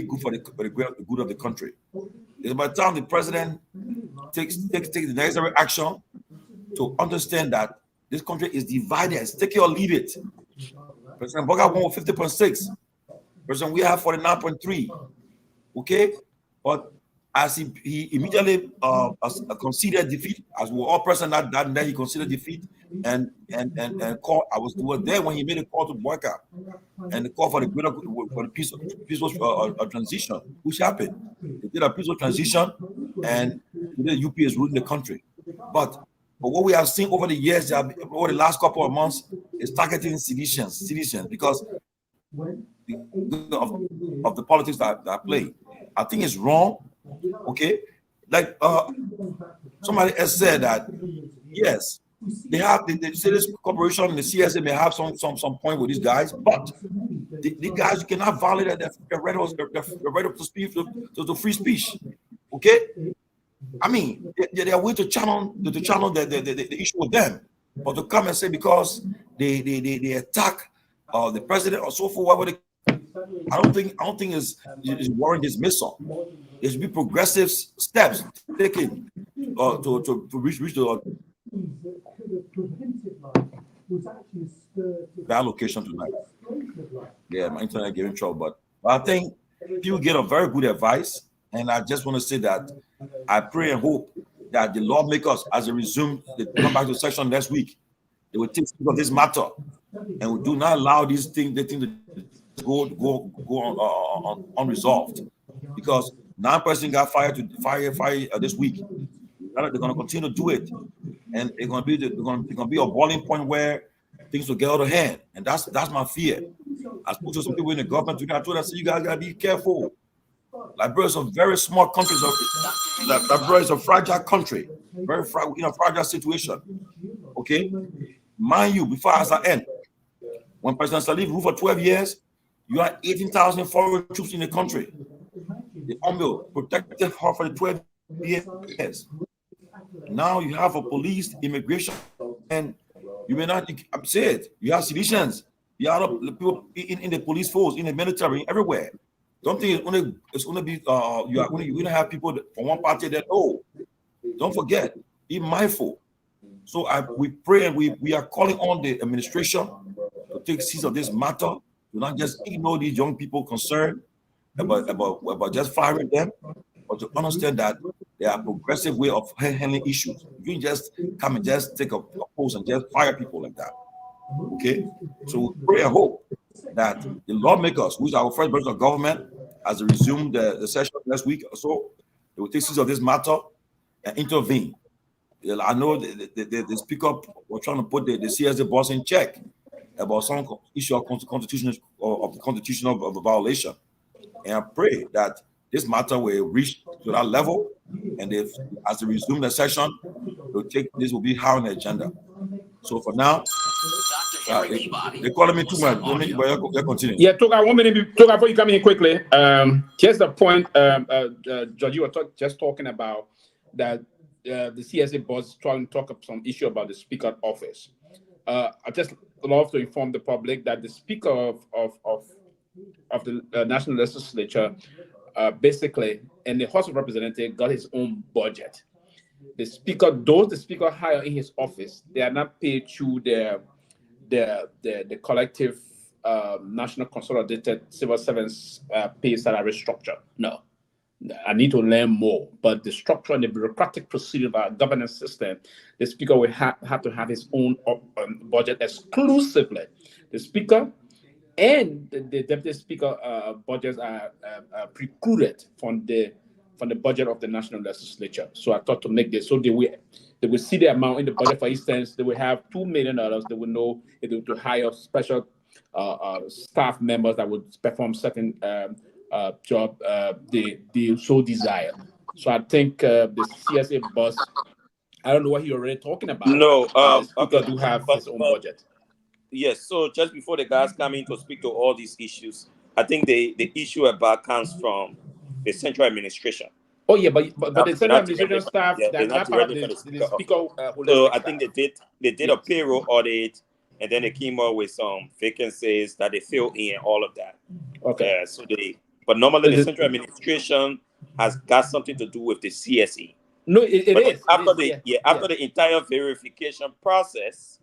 good for the good of the country. It's by the time the president takes the necessary action to understand that this country is divided. It's take it or leave it. President Boga won with 50.6. President we have 49.3. Okay, but as he immediately conceded defeat, as we were all present that day, he considered defeat and call. I was there when he made a call to boycott and the call for the greater for the peaceful transition, which happened. They did a peaceful transition, and the UP is ruling the country. But what we have seen over the years, over the last couple of months, is targeting seditions because of the politics that play. I think it's wrong. Okay, like somebody else said that yes, they have the Cities Corporation and the CSA may have some point with these guys, but the guys cannot violate the right of speech to free speech. Okay, I mean they are willing to channel the issue with them, but to come and say because they attack the president or so forth, whatever I don't think is warrant dismissal. There should be progressive steps taken to reach the bad location tonight. Yeah, my internet gave me trouble, but I think people get a very good advice, and I just want to say that I pray and hope that the lawmakers, as they resume, they come back to session next week, they will take stock of this matter, and we do not allow these things to go on unresolved, because 9 person got fired this week. They're going to continue to do it, and it's going to be a boiling point where things will get out of hand, and that's my fear. I spoke to some people in the government today. I told them, you guys got to be careful. Liberia is a very small country. Liberia is a fragile country, very fragile situation. Okay, mind you, before as I end, when President Salif ruled for 12 years, you had 18,000 foreign troops in the country. The army protected her for the 12 years. Now you have a police, immigration, and you may not say it. You have citizens. You have people in the police force, in the military, everywhere. Don't think it's going to be you're going to have people from one party that don't forget, be mindful. So we pray and we are calling on the administration to take seize of this matter. Do not just ignore these young people concerned about just firing them, but to understand that there are progressive way of handling issues. You can just come and just take a post and just fire people like that. Okay, so we pray and hope that the lawmakers, who is our first branch of government, as they resume the session next week or so, they will take seize of this matter and intervene. I know the speaker was trying to put the CSA boss in check about some issue of constitutional violation, and I pray that this matter will reach to that level, and as they resume the session, this will be high on the agenda. So for now, they're calling me too much. Let continue. Yeah, Toga, 1 minute. Toga, before you come in quickly, here's the point. George, you were just talking about that the CSA boss trying to talk up some issue about the Speaker office. I just love to inform the public that the Speaker of the National Legislature, basically, and the House of Representatives got his own budget. The Speaker hire in his office, they are not paid through the collective National Consolidated Civil Servants pay salary structure. No, I need to learn more. But the structure and the bureaucratic procedure of our governance system, the Speaker will have to have his own budget exclusively. The Speaker and the Deputy Speaker budgets are precluded from the budget of the National Legislature. So I thought to make this, so they will see the amount in the budget. For instance, they will have $2 million. They will know to hire special staff members that would perform certain job they so desire. So I think the CSA boss, I don't know what you're already talking about. No, Speaker do have his own budget. Yes, so just before the guys come in to speak to all these issues, I think the issue about comes from the central administration. Oh yeah, but the central administration staff that's not part of the Speaker. So I think they did a payroll audit, and then they came up with some vacancies that they filled in, all of that. Okay. But normally the central administration has got something to do with the CSE. No, it is. After the entire verification process,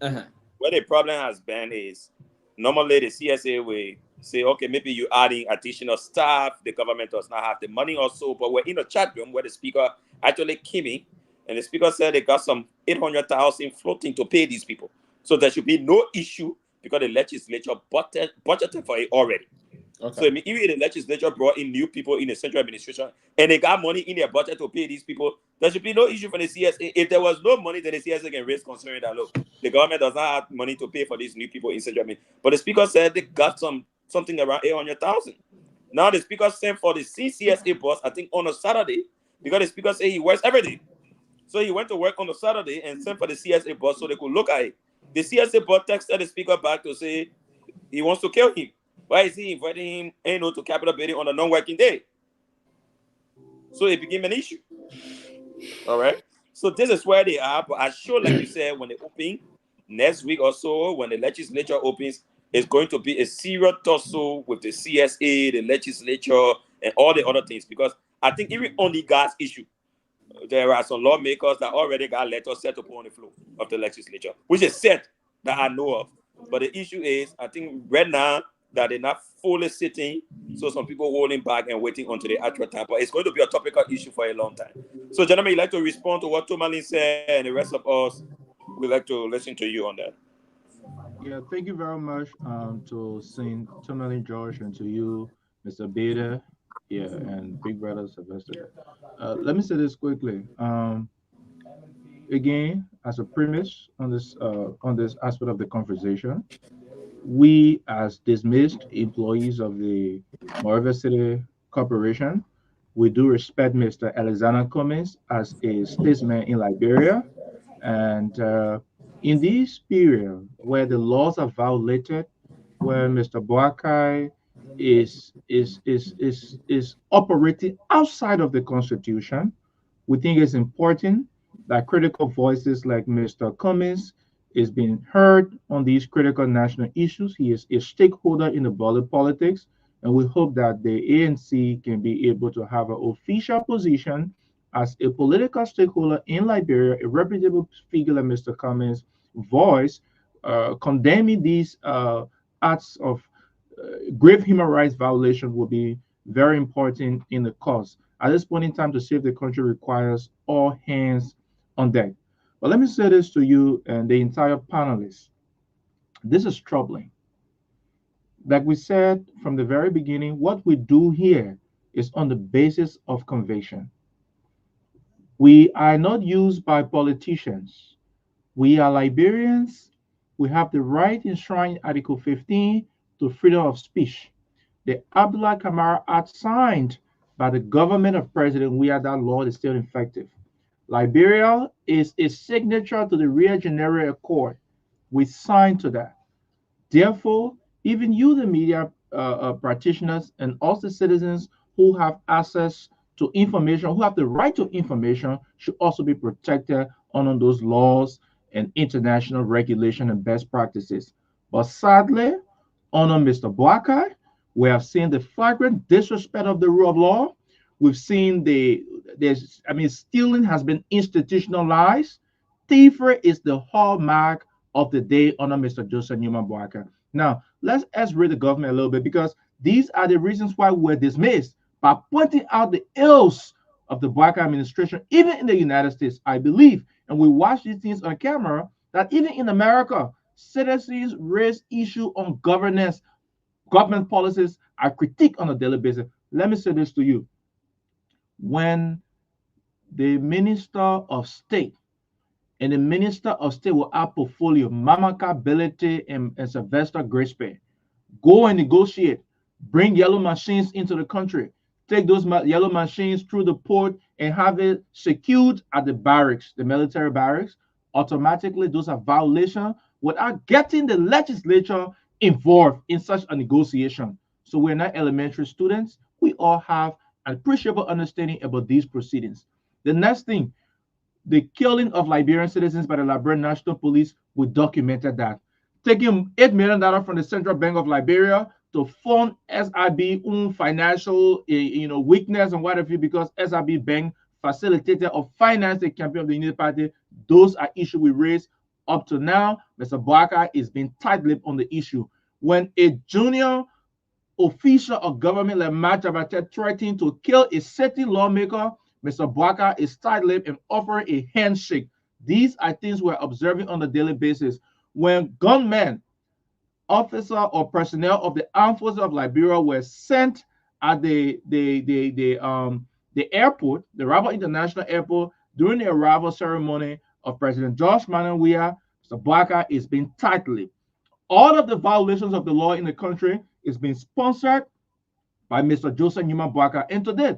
where the problem has been is normally the CSA will say, okay, maybe you're adding additional staff, the government does not have the money or so, but we're in a chat room where the speaker actually came in, and the speaker said they got some 800,000 floating to pay these people. So there should be no issue because the legislature budgeted for it already. Okay. So even the legislature brought in new people in the central administration and they got money in their budget to pay these people, there should be no issue for the CSA. If there was no money, then the CSA can raise concern that, look, the government does not have money to pay for these new people in central administration. But the speaker said they got something around 800,000. Now the speaker sent for the CCSA boss, I think on a Saturday, because the speaker said he works every day. So he went to work on a Saturday and sent for the CSA boss so they could look at it. The CSA boss texted the speaker back to say he wants to kill him. Why is he inviting him to Capitol building on a non-working day? So it became an issue. All right. So this is where they are. But I'm sure, like you said, when they open next week or so, when the legislature opens, it's going to be a serious tussle with the CSA, the legislature, and all the other things. Because I think even on the gas issue, there are some lawmakers that already got letters set up on the floor of the legislature, which is set that I know of. But the issue is, I think right now, that they're not fully sitting, so some people holding back and waiting until the actual time. But it's going to be a topical issue for a long time. So, gentlemen, you'd like to respond to what Tomalin said, and the rest of us, we'd like to listen to you on that. Yeah, thank you very much to Saint Tomalin George and to you, Mr. Beta, yeah, and Big Brother Sylvester. Let me say this quickly. Again, as a premise on this aspect of the conversation, we as dismissed employees of the Monrovia City Corporation, we do respect Mr. Alexander Cummings as a statesman in Liberia. And in this period where the laws are violated, where Mr. Boakai is operating outside of the Constitution, we think it's important that critical voices like Mr. Cummings is being heard on these critical national issues. He is a stakeholder in the border politics, and we hope that the ANC can be able to have an official position as a political stakeholder in Liberia, a reputable figure like Mr. Cummings' voice, condemning these acts of grave human rights violation will be very important in the cause. At this point in time, to save the country requires all hands on deck. But let me say this to you and the entire panelists. This is troubling. Like we said from the very beginning, what we do here is on the basis of conviction. We are not used by politicians. We are Liberians. We have the right enshrined in Article 15 to freedom of speech. The Abdullah Kamara Act signed by the government of President Weah, that law is still effective. Liberia is a signature to the Rio de Janeiro Accord. We signed to that. Therefore, even you, the media practitioners, and also citizens who have access to information, who have the right to information, should also be protected under those laws and international regulation and best practices. But sadly, under Mr. Boakai, we have seen the flagrant disrespect of the rule of law. We've seen stealing has been institutionalized. Thievery is the hallmark of the day under Mr. Joseph Newman Boakai. Now, let's read the government a little bit, because these are the reasons why we're dismissed, by pointing out the ills of the Boakai administration, even in the United States, I believe. And we watch these things on camera, that even in America, citizens raise issue on governance, government policies are critiqued on a daily basis. Let me say this to you. When the Minister of State and the Minister of State will have portfolio, Mamaka Belete and Sylvester Grispe, go and negotiate, bring yellow machines into the country, take those yellow machines through the port and have it secured at the barracks, the military barracks, automatically those are violations without getting the legislature involved in such a negotiation. So we're not elementary students. We all have an appreciable understanding about these proceedings. The next thing, the killing of Liberian citizens by the Liberian National Police, we documented that. Taking $8 million from the Central Bank of Liberia to fund SIB financial weakness and what have you, because SIB Bank facilitated or financed the campaign of the Unity Party. Those are issues we raised up to now. Mr. Boakai is being tight-lipped on the issue. when a junior official of government like Matt Jabate threatened to kill a sitting lawmaker, Mr. Bwaka is tight-lipped and offering a handshake. These are things we're observing on a daily basis. When gunmen, officer or personnel of the armed forces of Liberia were sent at the airport, the Rabat International Airport, during the arrival ceremony of President George Manuel Weah, Mr. Bwaka is being tight-lipped. All of the violations of the law in the country is being sponsored by Mr. Joseph Newman Bwaka. And today,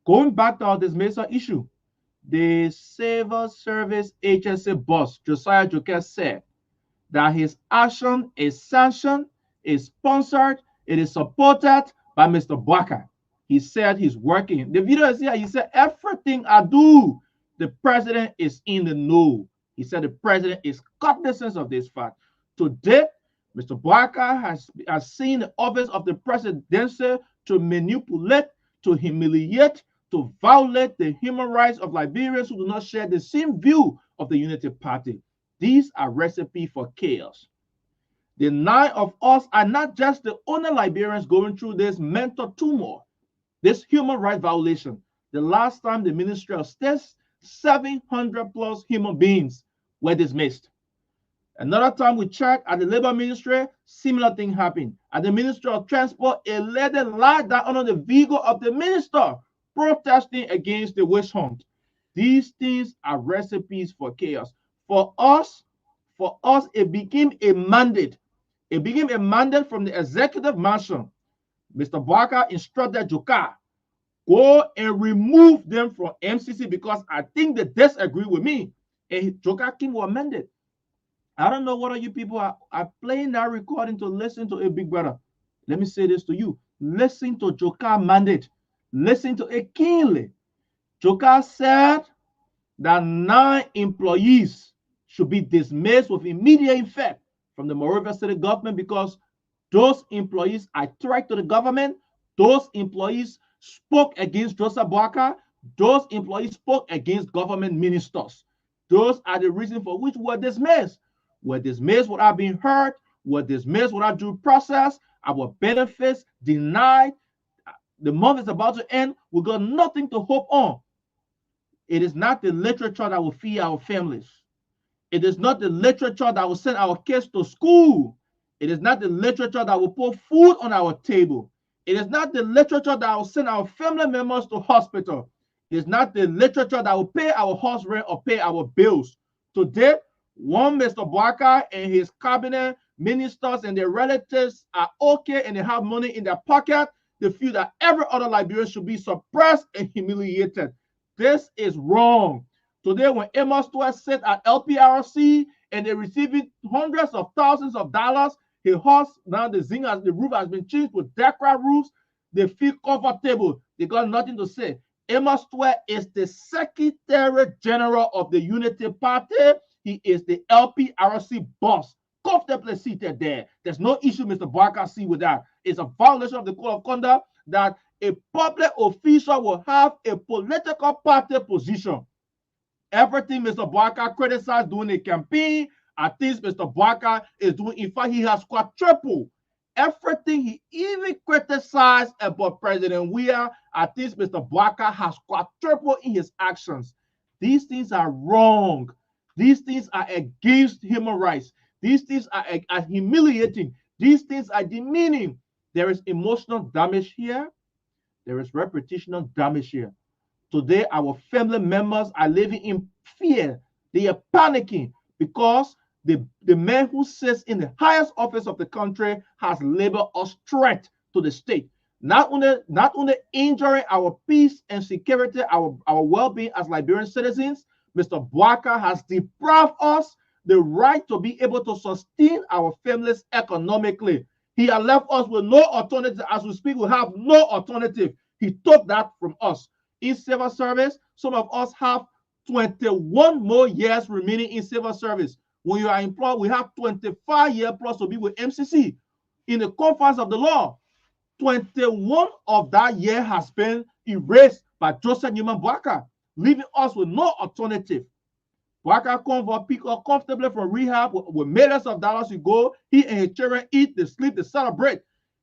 going back to our dismissal issue, the Civil Service HSA boss, Josiah Joker, said that his action is sanctioned, is sponsored, it is supported by Mr. Bwaka. He said he's working. The video is here. He said, everything I do, the president is in the know. He said the president is cognizant of this fact. Today, Mr. Bwaka has seen the office of the presidency to manipulate, to humiliate, to violate the human rights of Liberians who do not share the same view of the Unity Party. These are recipes for chaos. The 9 of us are not just the only Liberians going through this mental tumor, this human rights violation. The last time the Ministry of State, 700 plus human beings were dismissed. Another time we checked at the Labor Ministry, similar thing happened. At the Ministry of Transport, a lady lied down under the vehicle of the minister protesting against the witch hunt. These things are recipes for chaos. For us, it became a mandate. It became a mandate from the executive mansion. Mr. Bwaka instructed Joka, go and remove them from MCC because I think they disagree with me. And Joka King was amended. I don't know whether you people are playing that recording to listen to a big brother. Let me say this to you. Listen to Joka mandate. Listen to it keenly. Joka said that 9 employees should be dismissed with immediate effect from the Monrovia City government because those employees are threat to the government. Those employees spoke against Joseph Bwaka. Those employees spoke against government ministers. Those are the reasons for which we were dismissed. Were dismissed without being heard, were dismissed without due process, our benefits denied. The month is about to end. We got nothing to hope on. It is not the literature that will feed our families. It is not the literature that will send our kids to school. It is not the literature that will put food on our table. It is not the literature that will send our family members to hospital. It is not the literature that will pay our house rent or pay our bills. Today, one Mr. Bwaka and his cabinet ministers and their relatives are okay and they have money in their pocket. They feel that every other Liberian should be suppressed and humiliated. This is wrong. Today, when Amos Stewart sits at LPRC and they're receiving hundreds of thousands of dollars, his house, now the roof has been changed to Decra roofs. They feel comfortable. They got nothing to say. Amos Stewart is the Secretary General of the Unity Party. He is the LPRC boss, comfortably seated there. There's no issue Mr. Bwaka see with that. It's a violation of the code of conduct that a public official will have a political party position. Everything Mr. Bwaka criticized during the campaign, I think Mr. Bwaka is doing. In fact, he has quadrupled everything he even criticized about President Weah. I think Mr. Bwaka has quadrupled in his actions. These things are wrong. These things are against human rights. These things are humiliating. These things are demeaning. There is emotional damage here. There is reputational damage here. Today, our family members are living in fear. They are panicking because the man who sits in the highest office of the country has labeled us threat to the state. Not only injuring our peace and security, our well-being as Liberian citizens, Mr. Bwaka has deprived us the right to be able to sustain our families economically. He has left us with no alternative. As we speak, we have no alternative. He took that from us. In civil service, some of us have 21 more years remaining in civil service. When you are employed, we have 25 years plus to be with MCC. In the confines of the law, 21 of that year has been erased by Joseph Newman Bwaka, leaving us with no alternative. Bouakai come for pick up comfortably from rehab with millions of dollars to go. He and his children eat, they sleep, they celebrate.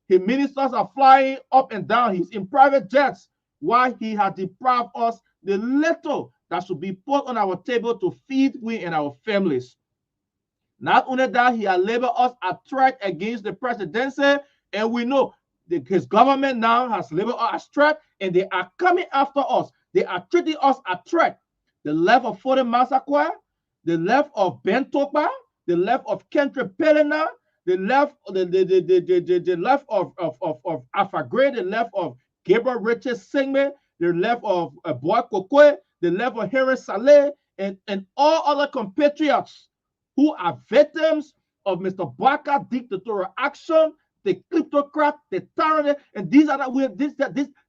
His ministers are flying up and down. He's in private jets. Why he has deprived us the little that should be put on our table to feed we and our families. Not only that, he has labeled us a threat against the presidency, and we know his government now has labeled us a threat, and they are coming after us. They are treating us a threat. The left of Foden Massacre, the left of Ben Tokba, the left of Kentre Pelena, the left of Alpha Gray, the left of Gabriel Richard Singman, the left of Boy Kokwe, the left of Harry Saleh, and all other compatriots who are victims of Mr. Bouakai dictatorial action, the kleptocrat, the tyrant, and these are this.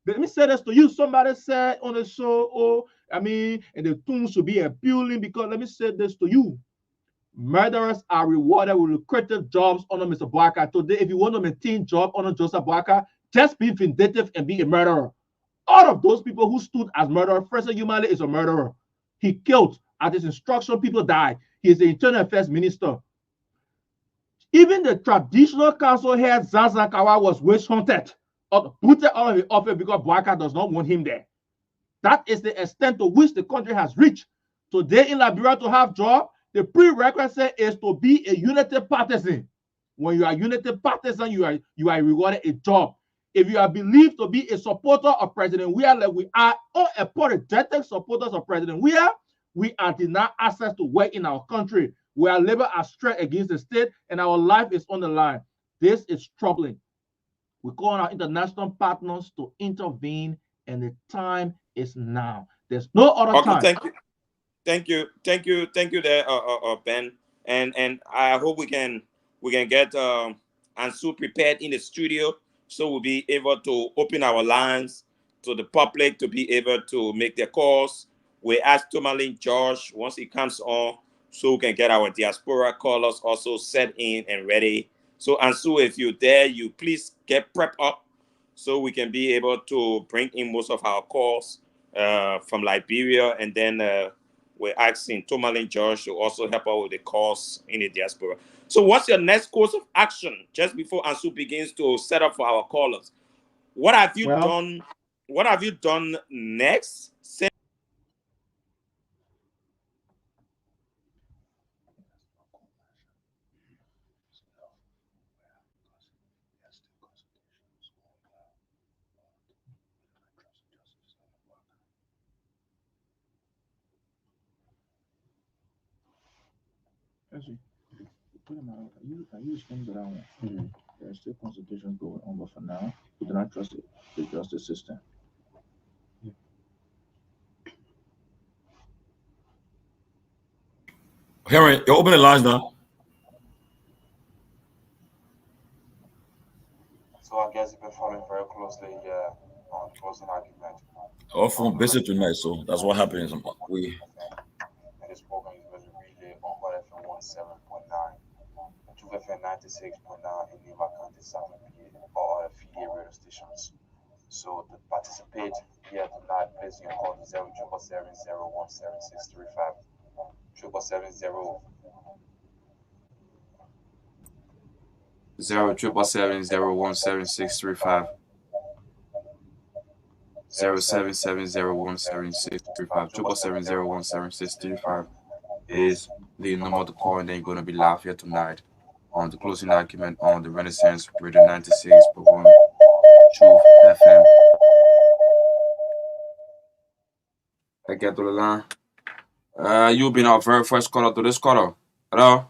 Let me say this to you. Somebody said on the show, and the tune should be appealing because let me say this to you. Murderers are rewarded with lucrative jobs under Mr. Bouakai. Today, if you want to maintain job under Joseph Bouakai, just be vindictive and be a murderer. All of those people who stood as murderer, Fraser Yumale is a murderer. He killed. At his instruction, people died. He is the Internal Affairs Minister. Even the traditional council head, Zanzan Kawa, was witch hunted, booted out of the office because Bouakai does not want him there. That is the extent to which the country has reached. Today in Liberia, to have job, the prerequisite is to be a unity partisan. When you are unity partisan, you are rewarded a job. If you are believed to be a supporter of President Weah, like we are unapologetic supporters of President Weah, we are denied access to work in our country. We are labeled as threat against the state, and our life is on the line. This is troubling. We call on our international partners to intervene, and the time is now. There's no other time. Thank you there, Ben. And I hope we can get Ansou prepared in the studio, so we'll be able to open our lines to the public to be able to make their calls. We ask Tomalin George once he comes on, so we can get our diaspora callers also set in and ready. So Ansou, if you're there, you please get prepped up so we can be able to bring in most of our calls from Liberia, and then we're asking Tomalin George to also help out with the calls in the diaspora. So what's your next course of action just before Ansou begins to set up for our callers? What have you done? What have you done next? I use things that I want. There's still consultations going on, but for now, we do not trust it. The justice system. Henry, you're opening the lines now. So I guess you've been following very closely on closing argument. Our phone busy tonight, so that's what happens. And this program is going to relay on Hot FM 17.9, Truth FM 96.9 in Nima County, South PA, or affiliate radio stations. So to participate here tonight, please you call 07770177635. 07770177635. 07770177635. 07770177635 is the number to call, and then you're going to be live here tonight on the closing argument on the Renaissance Radio 96.1 Truth FM. I get to the line. You've been our very first caller to this caller. Hello?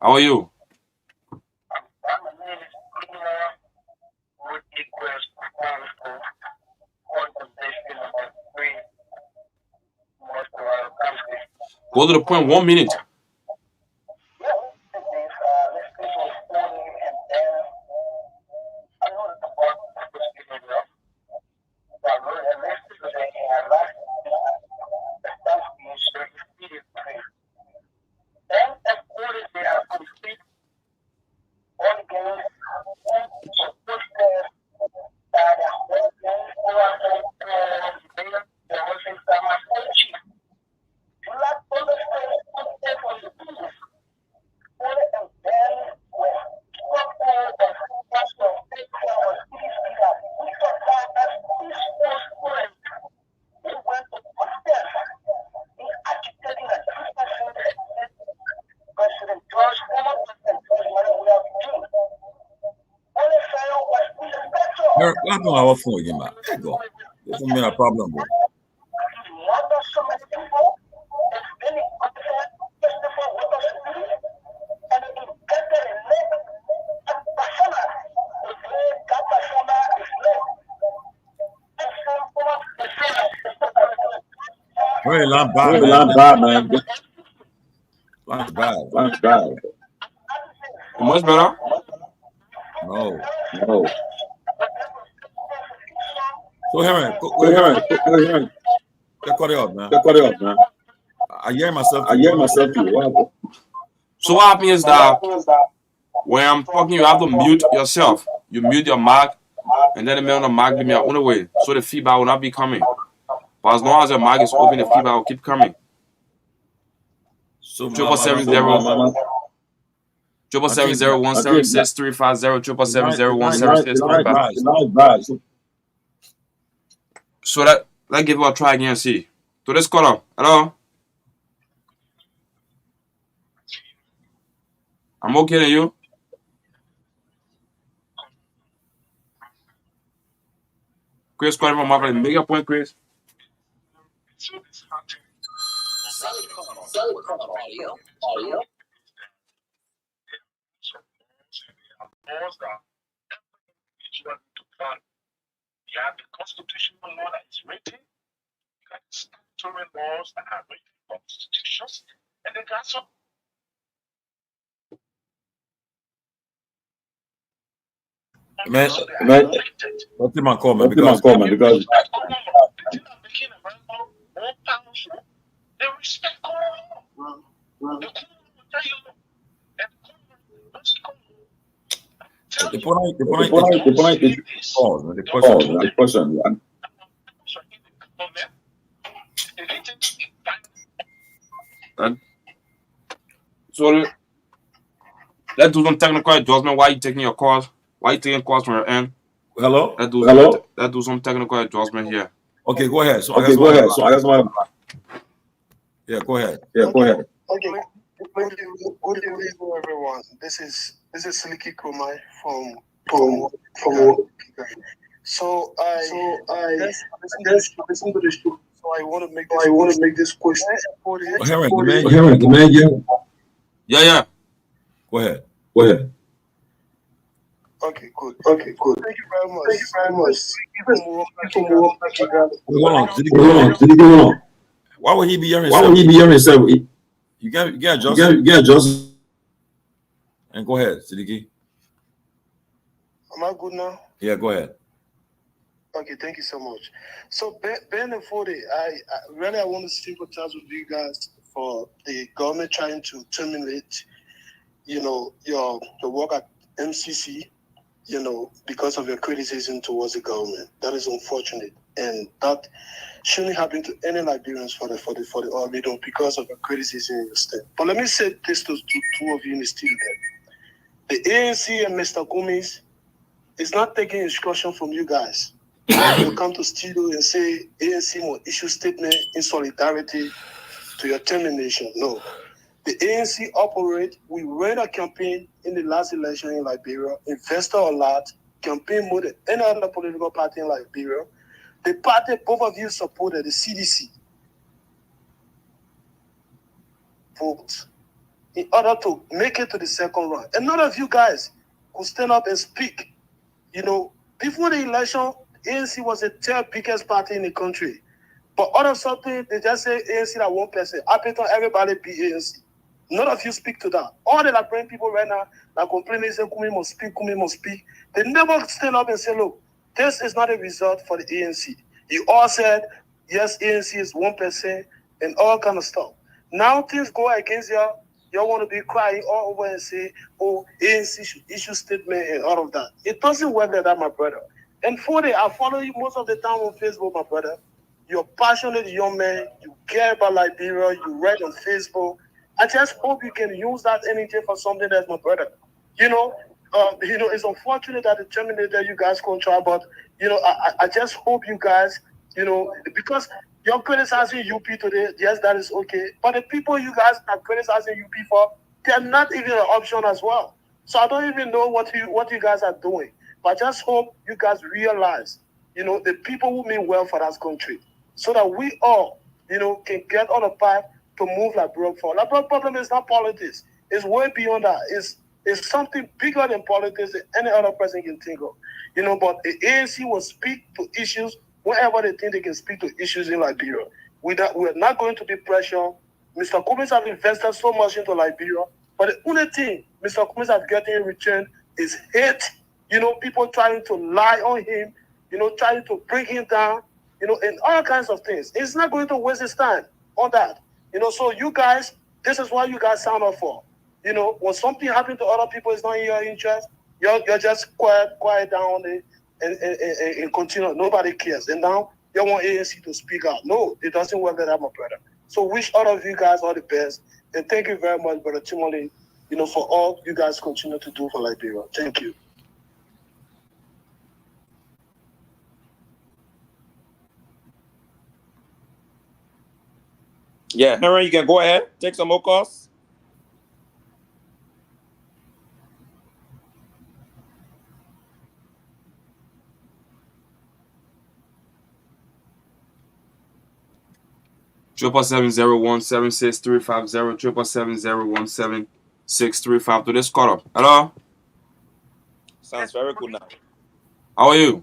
How are you? Go to the point, 1 minute. Eric, what happened to our phone again, man? There you go. There's been a problem, bro. Very line bad, man. Line's bad. Much better? No. So Heron, go ahead. Cut it off, man. I hear myself too. So what happens is that when I'm talking, you have to mute yourself. You mute your mic, and then the man on the mic give me your own way, so the feedback will not be coming. But as long as your mic is open, the feedback will keep coming. So 770 770-176-350 So let's give it a try again and see. To this caller, hello. I'm okay to you. Chris calling from Marvel. Make your point, Chris. You have the constitutional law that is written, you got the statutory laws that are written, constitutions, and then got some. Man, what's my comment? Because they respect law. the point is the question. So let's do some technical adjustment. Why are you taking your calls? Why are you taking calls from your end? Hello? Let's do some technical adjustment here. Okay, go ahead. So I guess my yeah, go ahead. Okay. Good evening, everyone. This is Siliki Kumai from So I listen to the show. So I want to make this question. The man. Yeah. Go ahead. Okay, good. Thank you very much. Hold on. Why would he be hearing himself? You get adjust. And go ahead, Siddiqui. Am I good now? Yeah, go ahead. Okay, thank you so much. So Ben and Fode, I want to sympathize with you guys for the government trying to terminate, your work at MCC, because of your criticism towards the government. That is unfortunate, and that shouldn't happen to any Liberians for the army, because of your criticism in your state. But let me say this to two of you in the studio. The ANC and Mr. Gomes is not taking instruction from you guys. You come to studio and say ANC will issue statement in solidarity to your termination. No. The ANC operate. We ran a campaign in the last election in Liberia, invested a lot, campaign more than any other political party in Liberia. The party both of you supported, the CDC, vote in order to make it to the second round. And none of you guys could stand up and speak. Before the election, ANC was the third biggest party in the country. But all of a sudden, they just say ANC that 1%. Happen to everybody be ANC. None of you speak to that. All the Liberian people right now that complaining, say, Kumi must speak. They never stand up and say, look, this is not a result for the ANC. You all said, yes, ANC is 1% and all kind of stuff. Now things go against y'all. Y'all want to be crying all over and say, oh, ANC should issue statement and all of that. It doesn't work like that, my brother. And Fode, I follow you most of the time on Facebook, my brother. You're a passionate young man. You care about Liberia. You write on Facebook. I just hope you can use that energy for something that's my brother. It's unfortunate that the terminated you guys control, but I just hope you guys, because you're criticizing UP today. Yes, that is okay. But the people you guys are criticizing UP for, they're not even an option as well. So I don't even know what you guys are doing. But I just hope you guys realize, the people who mean well for that country, so that we all, can get on a path to move Liberia forward. Liberia's problem is not politics. It's way beyond that. It's something bigger than politics that any other person can think of. But the ANC will speak to issues whenever they think they can speak to issues in Liberia. We're not going to be pressured. Mr. Cummings has invested so much into Liberia, but the only thing Mr. Cummings has getting in return is hate. People trying to lie on him, trying to bring him down, and all kinds of things. It's not going to waste his time on that. So you guys, this is what you guys sign up for. When something happens to other people, it's not in your interest. You're just quiet down there and continue. Nobody cares. And now you want ANC to speak out. No, it doesn't work like that, my brother. So wish all of you guys all the best. And thank you very much, Brother Timothy, for all you guys continue to do for Liberia. Thank you. Yeah, Henry, you can go ahead. Take some more calls. Triple 701-76350, 770-17635 to this caller. Hello? Sounds very good now. How are you?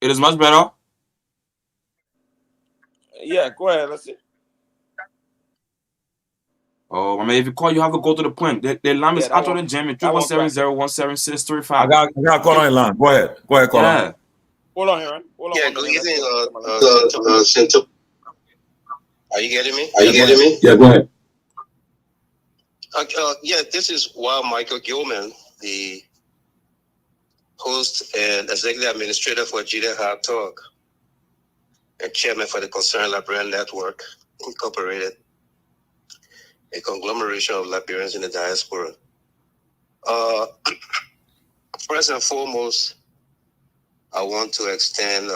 It is much better. Yeah, go ahead. Let's see. Oh, I mean, if you call, you have to go to the point. The line is out of the gym. 770-17635. I got a call on the line. Go ahead, caller. Yeah. Hold on, Aaron. Hold on. Yeah, good evening, Cinto. Are you getting me? Yeah, go ahead. Yeah, this is Wild Michael Gilman, the host and executive administrator for Jide Hard Talk and chairman for the Concerned Liberian Network, Incorporated, a conglomeration of Liberians in the diaspora. First and foremost, I want to extend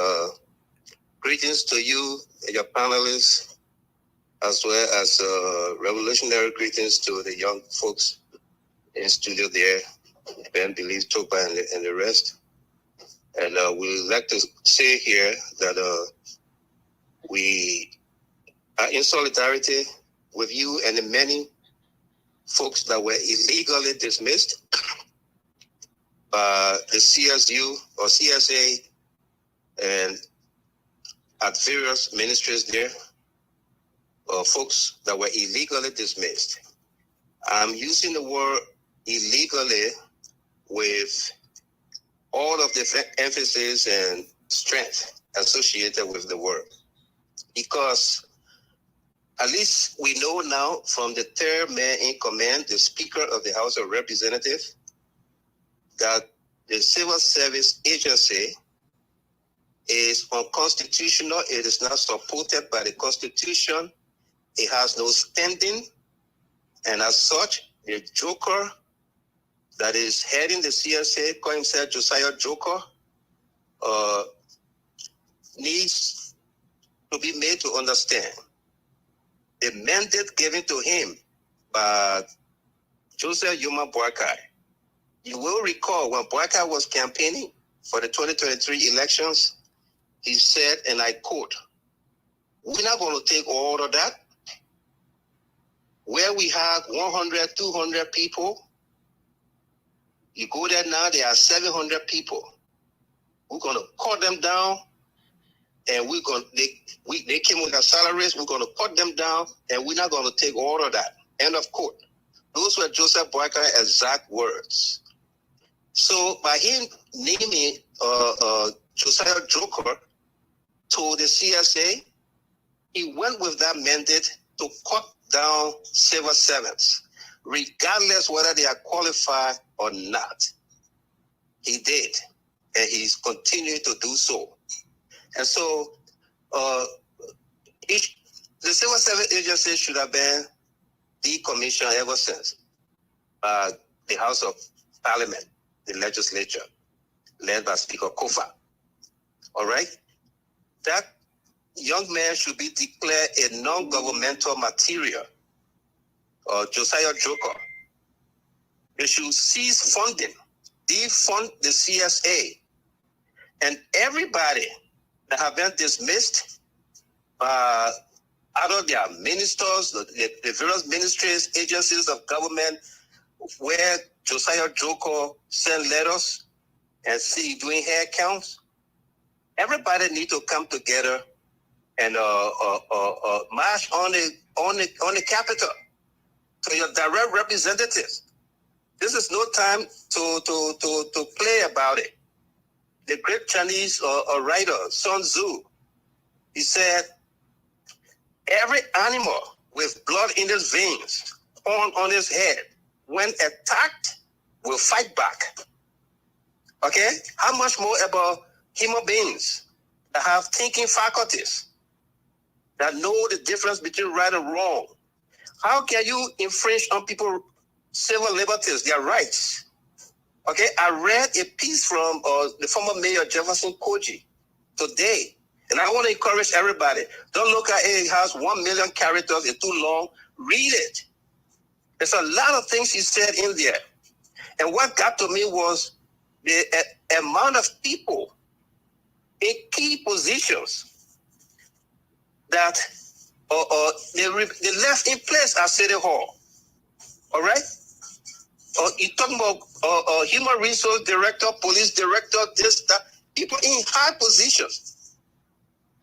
greetings to you and your panelists, as well as revolutionary greetings to the young folks in studio there, Ben, Believe, Topa, and the rest. And we'd like to say here that we are in solidarity with you and the many folks that were illegally dismissed by the CSU or CSA and at various ministries there, folks that were illegally dismissed. I'm using the word illegally with all of the emphasis and strength associated with the word, because at least we know now from the third man in command, the Speaker of the House of Representatives, that the Civil Service Agency is unconstitutional. It is not supported by the Constitution. It has no standing. And as such, the joker that is heading the CSA, call himself Josiah Joker, needs to be made to understand the mandate given to him by Joseph Yuma Boakai. You will recall when Boakai was campaigning for the 2023 elections, he said, and I quote, "We're not going to take all of that. Where we have 100, 200 people, you go there now, there are 700 people. We're going to cut them down, and they came with their salaries. We're going to cut them down, and we're not going to take all of that." End of quote. Those were Joseph Boakai's exact words. So by him naming Josiah Joker to the CSA, he went with that mandate to cut down civil servants, regardless whether they are qualified or not. He did, and he's continuing to do so. And so the Civil Service Agency should have been decommissioned ever since the House of Parliament, the legislature, led by Speaker Kofa. All right? That young man should be declared a non-governmental material. Josiah Joker. They should cease funding, defund the CSA, and everybody that have been dismissed, out of their ministers, the various ministries, agencies of government, where Josiah Joker sent letters and see doing hair counts. Everybody need to come together and march on the Capitol to your direct representatives. This is no time to play about it. The great Chinese writer Sun Tzu, he said, every animal with blood in its veins, horn on its head, when attacked, will fight back. Okay? How much more about human beings that have thinking faculties, that know the difference between right and wrong? How can you infringe on people's civil liberties, their rights? Okay, I read a piece from the former mayor Jefferson Koji today, and I want to encourage everybody. Don't look at it, it has 1 million characters, it's too long. Read it. There's a lot of things he said in there. And what got to me was the amount of people in key positions that they left in place at City Hall. All right? You're talking about human resource director, police director, this, that, people in high positions.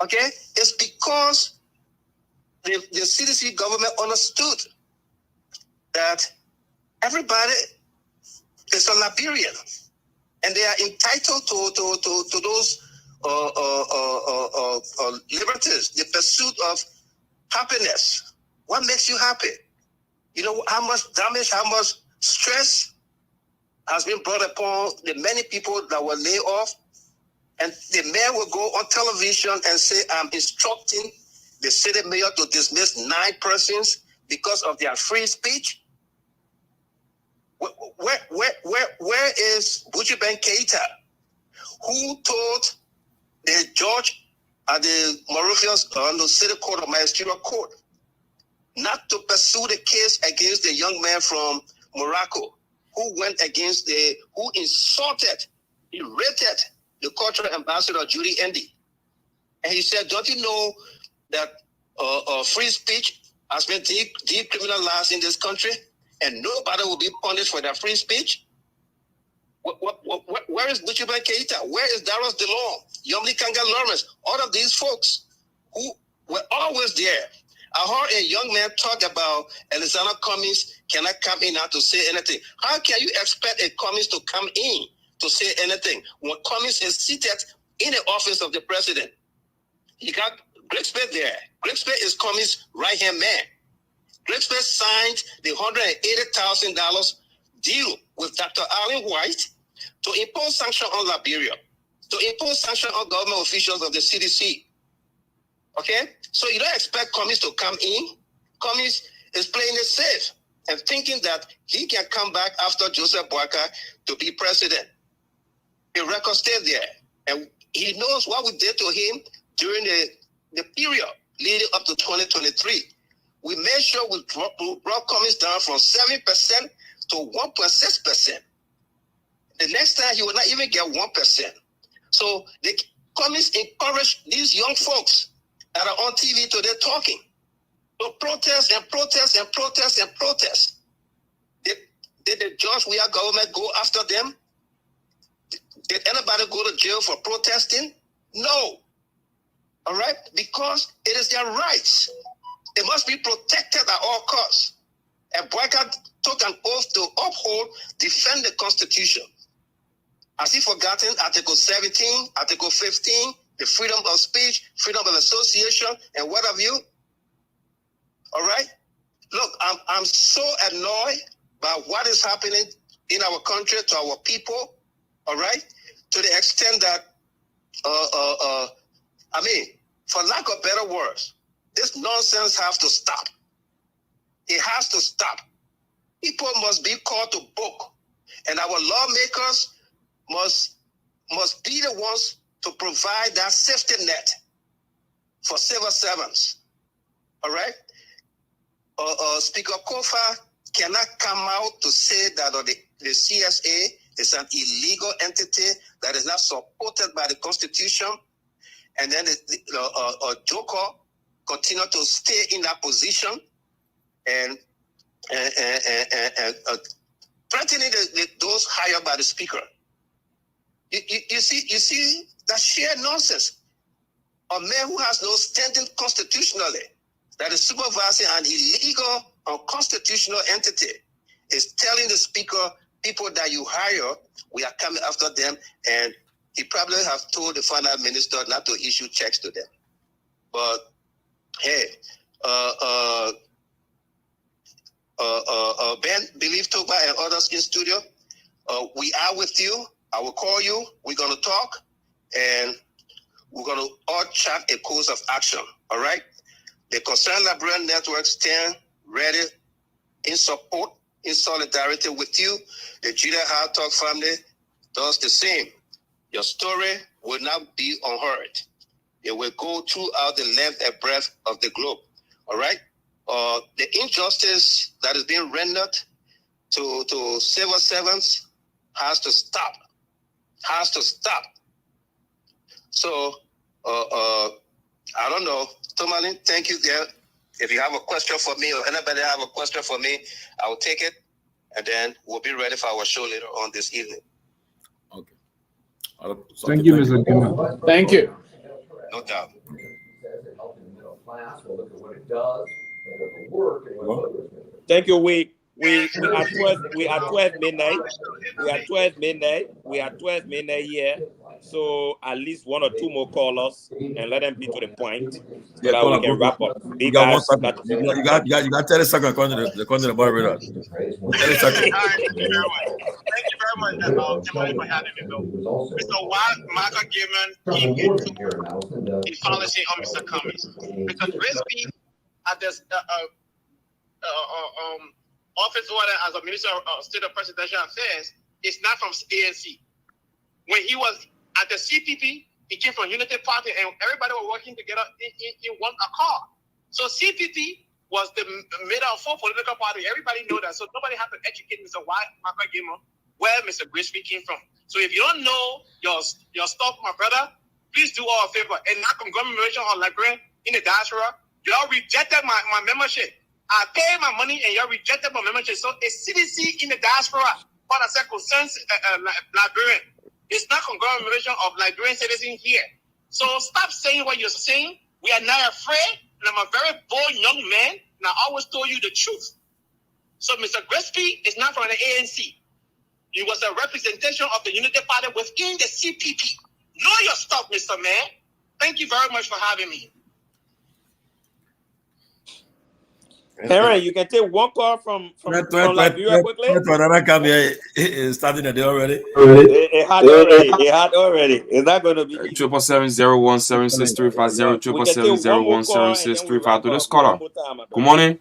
Okay? It's because the CDC government understood that everybody is a Liberian and they are entitled to those liberties, the pursuit of happiness. What makes you happy? You know how much damage, how much stress has been brought upon the many people that were laid off, and the mayor will go on television and say, I'm instructing the city mayor to dismiss 9 persons because of their free speech. Where is Buju-Ben Keita, who told the judge at the Moravians on the City Court of Magisterial Court not to pursue the case against the young man from Morocco who went against who insulted, he rated the cultural ambassador Judy Endy. And he said, don't you know that free speech has been decriminalized in this country and nobody will be punished for their free speech? Where is Buju-Ben Keita? Where is Darius DeLong, Yomli Kanga Lawrence? All of these folks who were always there. I heard a young man talk about Alexander Cummings cannot come in now to say anything. How can you expect a Cummings to come in to say anything when Cummings is seated in the office of the president? He got Grigsby there. Grigsby is Cummings' right-hand man. Grigsby signed the $180,000 deal with Dr. Allen White to impose sanctions on Liberia, to impose sanctions on government officials of the CDC. Okay? So you don't expect Cummings to come in. Cummings is playing it safe and thinking that he can come back after Joseph Boakai to be president. The record stayed there. And he knows what we did to him during the period leading up to 2023. We made sure we brought Cummings down from 7% to 1.6%. The next time he will not even get 1%. So the Cummings encouraged these young folks that are on TV today talking to protest and protest and protest and protest. Did the George Weah government go after them? Did anybody go to jail for protesting? No. All right? Because it is their rights. They must be protected at all costs. And Boakai took an oath to uphold, defend the Constitution. Has he forgotten Article 17, Article 15, the freedom of speech, freedom of association, and what have you? All right? Look, I'm so annoyed by what is happening in our country to our people, all right? To the extent that, for lack of better words, this nonsense has to stop. It has to stop. People must be called to book, and our lawmakers must be the ones to provide that safety net for civil servants. All right? Speaker Kofa cannot come out to say that the CSA is an illegal entity that is not supported by the Constitution, and then Joker continue to stay in that position and threatening those hired by the Speaker. You see that sheer nonsense. A man who has no standing constitutionally, that is supervising an illegal, unconstitutional entity, is telling the Speaker, people that you hire, we are coming after them, and he probably have told the finance minister not to issue checks to them. But hey, Ben, Believe Toba, and others in studio, we are with you. I will call you. We're going to talk, and we're going to all chart a course of action. All right? The Concerned Liberian Network stand ready in support, in solidarity with you. The Judah Hard Talk family does the same. Your story will not be unheard. It will go throughout the length and breadth of the globe. All right? The injustice that is being rendered to civil servants has to stop. Has to stop. So, I don't know. Tomalin, thank you there. If you have a question for me or anybody have a question for me, I will take it, and then we'll be ready for our show later on this evening. Okay. Thank you, Mr. Gima. Thank you. No doubt. Thank you. We are 12 midnight. We are 12 midnight. We are 12 midnight here. So at least one or two more callers and let them be to the point so that we can wrap up. You got 1 second. You got 30 seconds according to the moderator. 30 seconds. Thank you very much, Timothy, for having me, Bill. Mr. Michael Gaiman came into his policy on Mr. Cummings. Mr. Grisby at this office order as a Minister of State of Presidential Affairs is not from ANC. When he was at the CPP, he came from Unity Party, and everybody were working together in one accord. So CPP was the middle of four political party. Everybody know that. So nobody had to educate Mr. Michael Gaiman where Mr. Grisby came from. So if you don't know your stuff, my brother, please do all a favor and not conglomeration or Liberian in the diaspora. Y'all rejected my membership. I paid my money and y'all rejected my membership. So a CDC in the diaspora, what I said concerns Liberian. It's not conglomeration of Liberian citizens here. So stop saying what you're saying. We are not afraid. And I'm a very bold young man. And I always told you the truth. So Mr. Grisby is not from the ANC. He was a representation of the Unity Party within the CPP. Know your stuff, Mr. Man. Thank you very much for having me. Aaron, you can take one call from Liberia quickly. Starting the day already. It had already. It's not going to be 777-0176350. 777-0176350. To this caller. Good morning.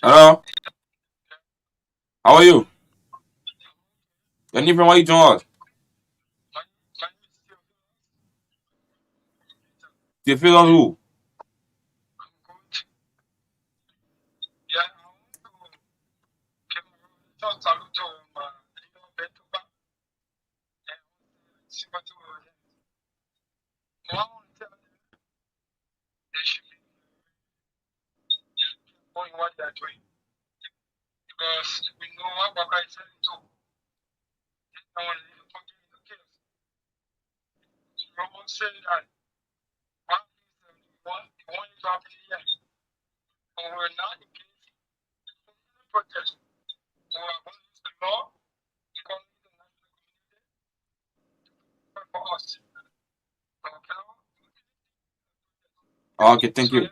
Hello. How are you? And even why you doing what? Do you feel on who? What they're doing, because we know what Baka is selling to. No one is talking in the case. Someone said that one is one is happening here. And we're not in case of protest. We are going to use the law because the national community for us. Okay, thank you.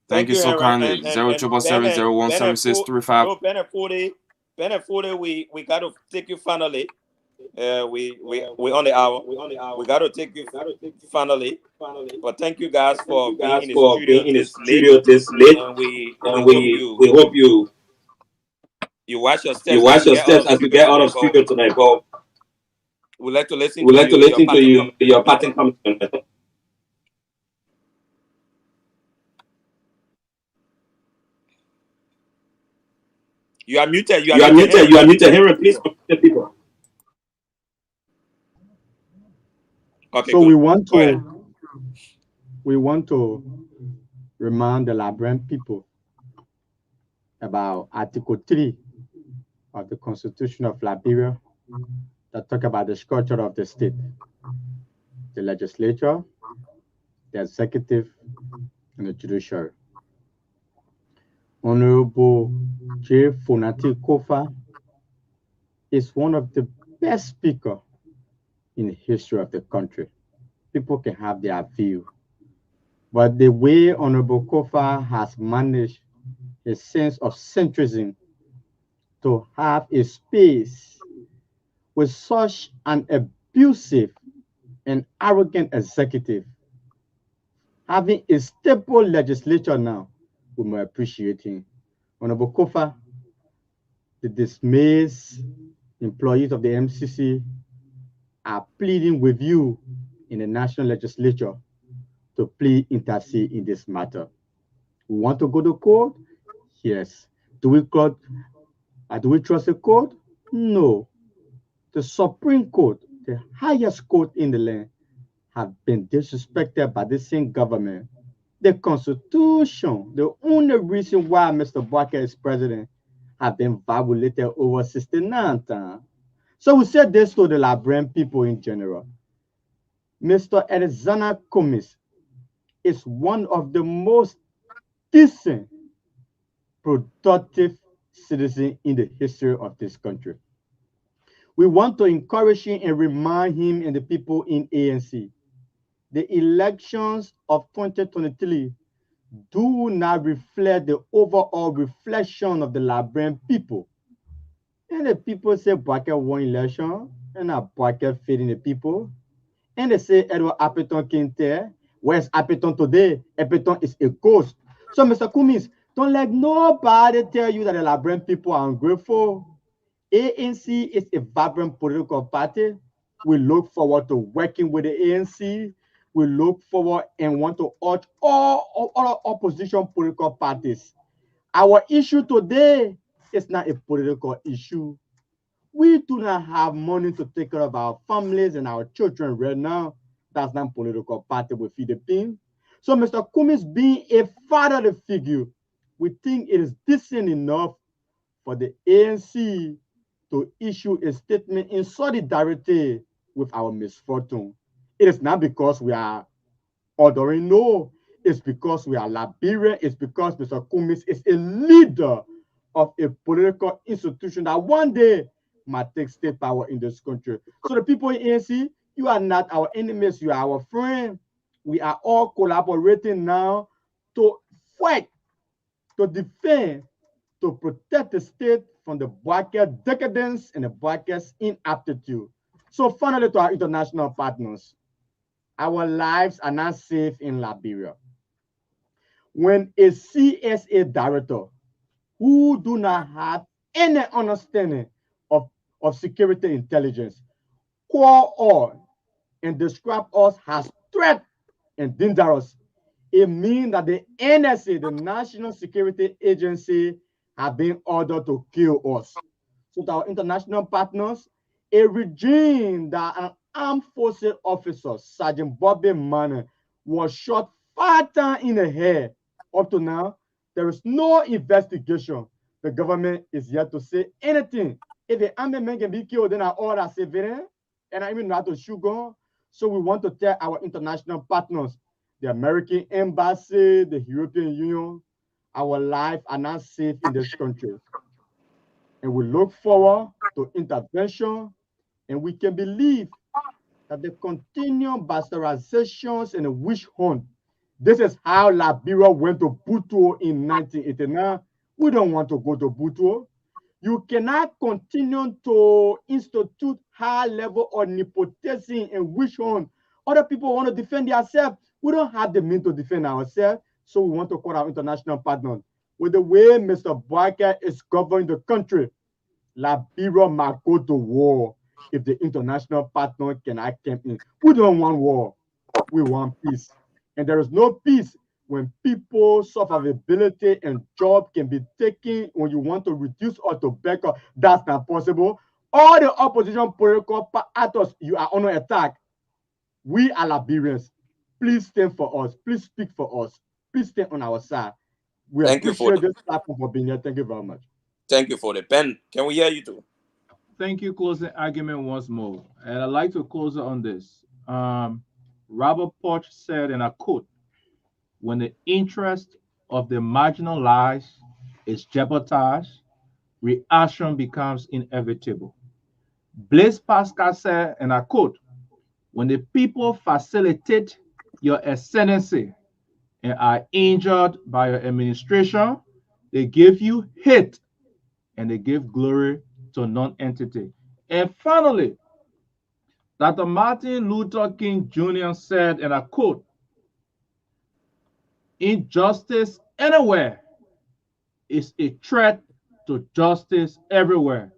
Thank you so kindly. 077701763. No, Bennett 40, we got to take you finally. We on the hour. We got to take you finally. But thank you guys for being in the studio this late. And we hope you watch your steps as you get out of studio tonight. But we'd like to listen to your pattern comment. You are muted. You are muted. Henry, please unmute the people. Okay, so good. we want to remind the Liberian people about Article 3 of the Constitution of Liberia that talk about the structure of the state, the legislature, the executive, and the judiciary. Honorable J. Fonati Kofa is one of the best speakers in the history of the country. People can have their view. But the way Honorable Kofa has managed his sense of centrism to have a space with such an abusive and arrogant executive, having a stable legislature now, we may appreciate him. Honorable Kofa, the dismissed employees of the MCC are pleading with you in the national legislature to please intercede in this matter. We want to go to court? Yes. Do we trust the court? No. The Supreme Court, the highest court in the land, have been disrespected by the same government. The Constitution, the only reason why Mr. Bouaké is president, have been violated over 69 times. So we said this to the Liberian people in general. Mr. Alexander Cummings is one of the most decent, productive citizens in the history of this country. We want to encourage him and remind him and the people in ANC. The elections of 2023 do not reflect the overall reflection of the Liberian people. And the people say Bouaké won election, and Bouaké fading the people. And they say Edward Appiton came there. Where's Appiton today? Appiton is a ghost. So, Mr. Cummings, don't let nobody tell you that the Liberian people are ungrateful. ANC is a vibrant political party. We look forward to working with the ANC. We look forward and want to urge all other opposition political parties. Our issue today is not a political issue. We do not have money to take care of our families and our children right now. That's not a political party with Philippines. So, Mr. Cummings, being a fatherly figure, we think it is decent enough for the ANC to issue a statement in solidarity with our misfortune. It is not because we are ordering, no. It's because we are Liberian. It's because Mr. Cummings is a leader of a political institution that one day might take state power in this country. So the people in ANC, you are not our enemies, you are our friends. We are all collaborating now to fight, to defend, to protect the state from the Bouaké decadence and the Bouaké's inaptitude. So finally, to our international partners, our lives are not safe in Liberia. When a CSA director who do not have any understanding of security intelligence call on and describe us as threat and dangerous, it means that the NSA, the National Security Agency, have been ordered to kill us. So to our international partners, a regime that an armed forces officer, Sergeant Bobby Manning, was shot 5 times in the head. Up to now, there is no investigation. The government is yet to say anything. If the army man can be killed, then I order civilian, and I even not to shoot gun. So we want to tell our international partners, the American Embassy, the European Union, our lives are not safe in this country. And we look forward to intervention, and we can believe that the continued bastardizations and the witch hunt, this is how Liberia went to Butuo in 1989. We don't want to go to Butuo. You cannot continue to institute high level of nepotism and witch hunt. Other people want to defend themselves. We don't have the means to defend ourselves, so we want to call our international partners. With the way Mr. Bouaké is governing the country, Liberia might go to war if the international partner cannot come in. We don't want war. We want peace. And there is no peace when people's survivability and job can be taken when you want to reduce or to back up. That's not possible. All the opposition political actors, you are under attack. We are Liberians. Please stand for us. Please speak for us. Please stand on our side. We Thank you for appreciate this platform for being here. Thank you very much. Thank you for the pen. Can we hear you too? Thank you. Closing argument once more. And I'd like to close it on this. Robert Porch said, and I quote, when the interest of the marginalized is jeopardized, reaction becomes inevitable. Blaise Pascal said, and I quote, when the people facilitate your ascendancy and are injured by your administration, they give you hate and they give glory to non-entity. And finally, Dr. Martin Luther King Jr. said, and I quote, injustice anywhere is a threat to justice everywhere.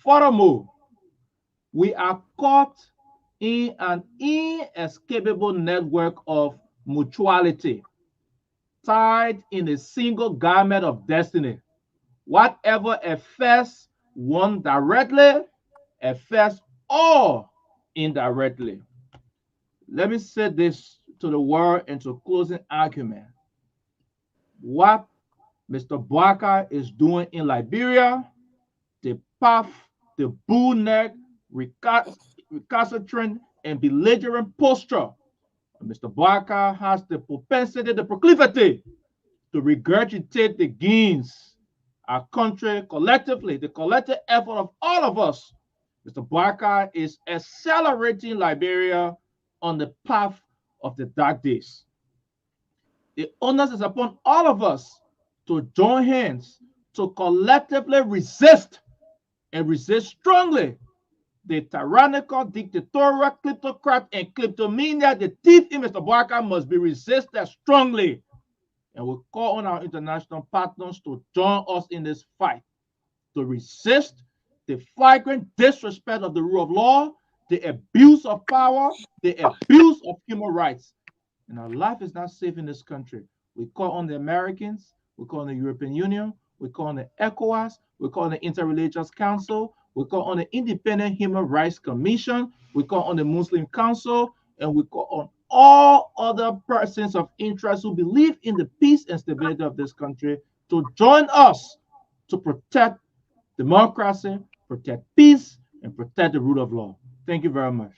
Furthermore, we are caught in an inescapable network of mutuality, tied in a single garment of destiny. Whatever affects one directly affects all indirectly. Let me say this to the world and to closing argument. What Mr. Bouakai is doing in Liberia, the path, the bull-neck, recalcitrant, and belligerent posture, Mr. Bouakai has the propensity, the proclivity to regurgitate the gains our country collectively, the collective effort of all of us. Mr. Bouakai is accelerating Liberia on the path of the dark days. The onus is upon all of us to join hands to collectively resist and resist strongly the tyrannical, dictatorial, kleptocrat, and kleptomania. The thief in Mr. Bouakai must be resisted strongly. And we call on our international partners to join us in this fight, to resist the flagrant disrespect of the rule of law, the abuse of power, the abuse of human rights. And our life is not safe in this country. We call on the Americans, we call on the European Union, we call on the ECOWAS, we call on the Interreligious Council, we call on the Independent Human Rights Commission, we call on the Muslim Council, and we call on all other persons of interest who believe in the peace and stability of this country to join us to protect democracy, protect peace, and protect the rule of law. Thank you very much.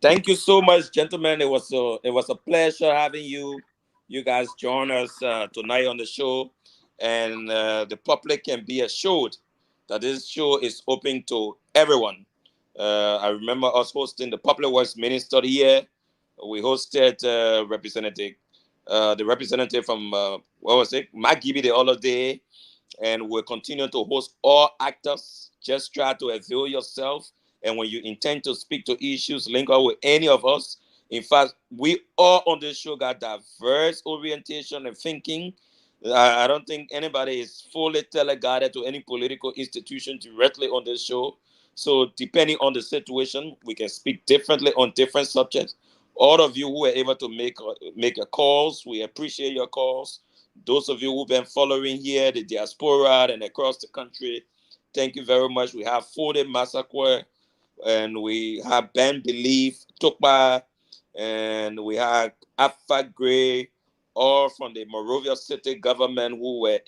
Thank you so much, gentlemen. It was a pleasure having you guys join us tonight on the show, and the public can be assured that this show is open to everyone. I remember us hosting the Public Works Minister here. We hosted the representative from Mark Gibby the other day, and we'll continue to host all actors. Just try to avail yourself, and when you intend to speak to issues, link up with any of us. In fact, we all on this show got diverse orientation and thinking. I don't think anybody is fully teleguided to any political institution directly on this show. So depending on the situation, we can speak differently on different subjects. All of you who were able to make your calls, we appreciate your calls. Those of you who've been following here, the diaspora and across the country, thank you very much. We have Fode Massacre, and we have Ben Belief, Tukba, and we have Alpha Gray, all from the Monrovia City government who were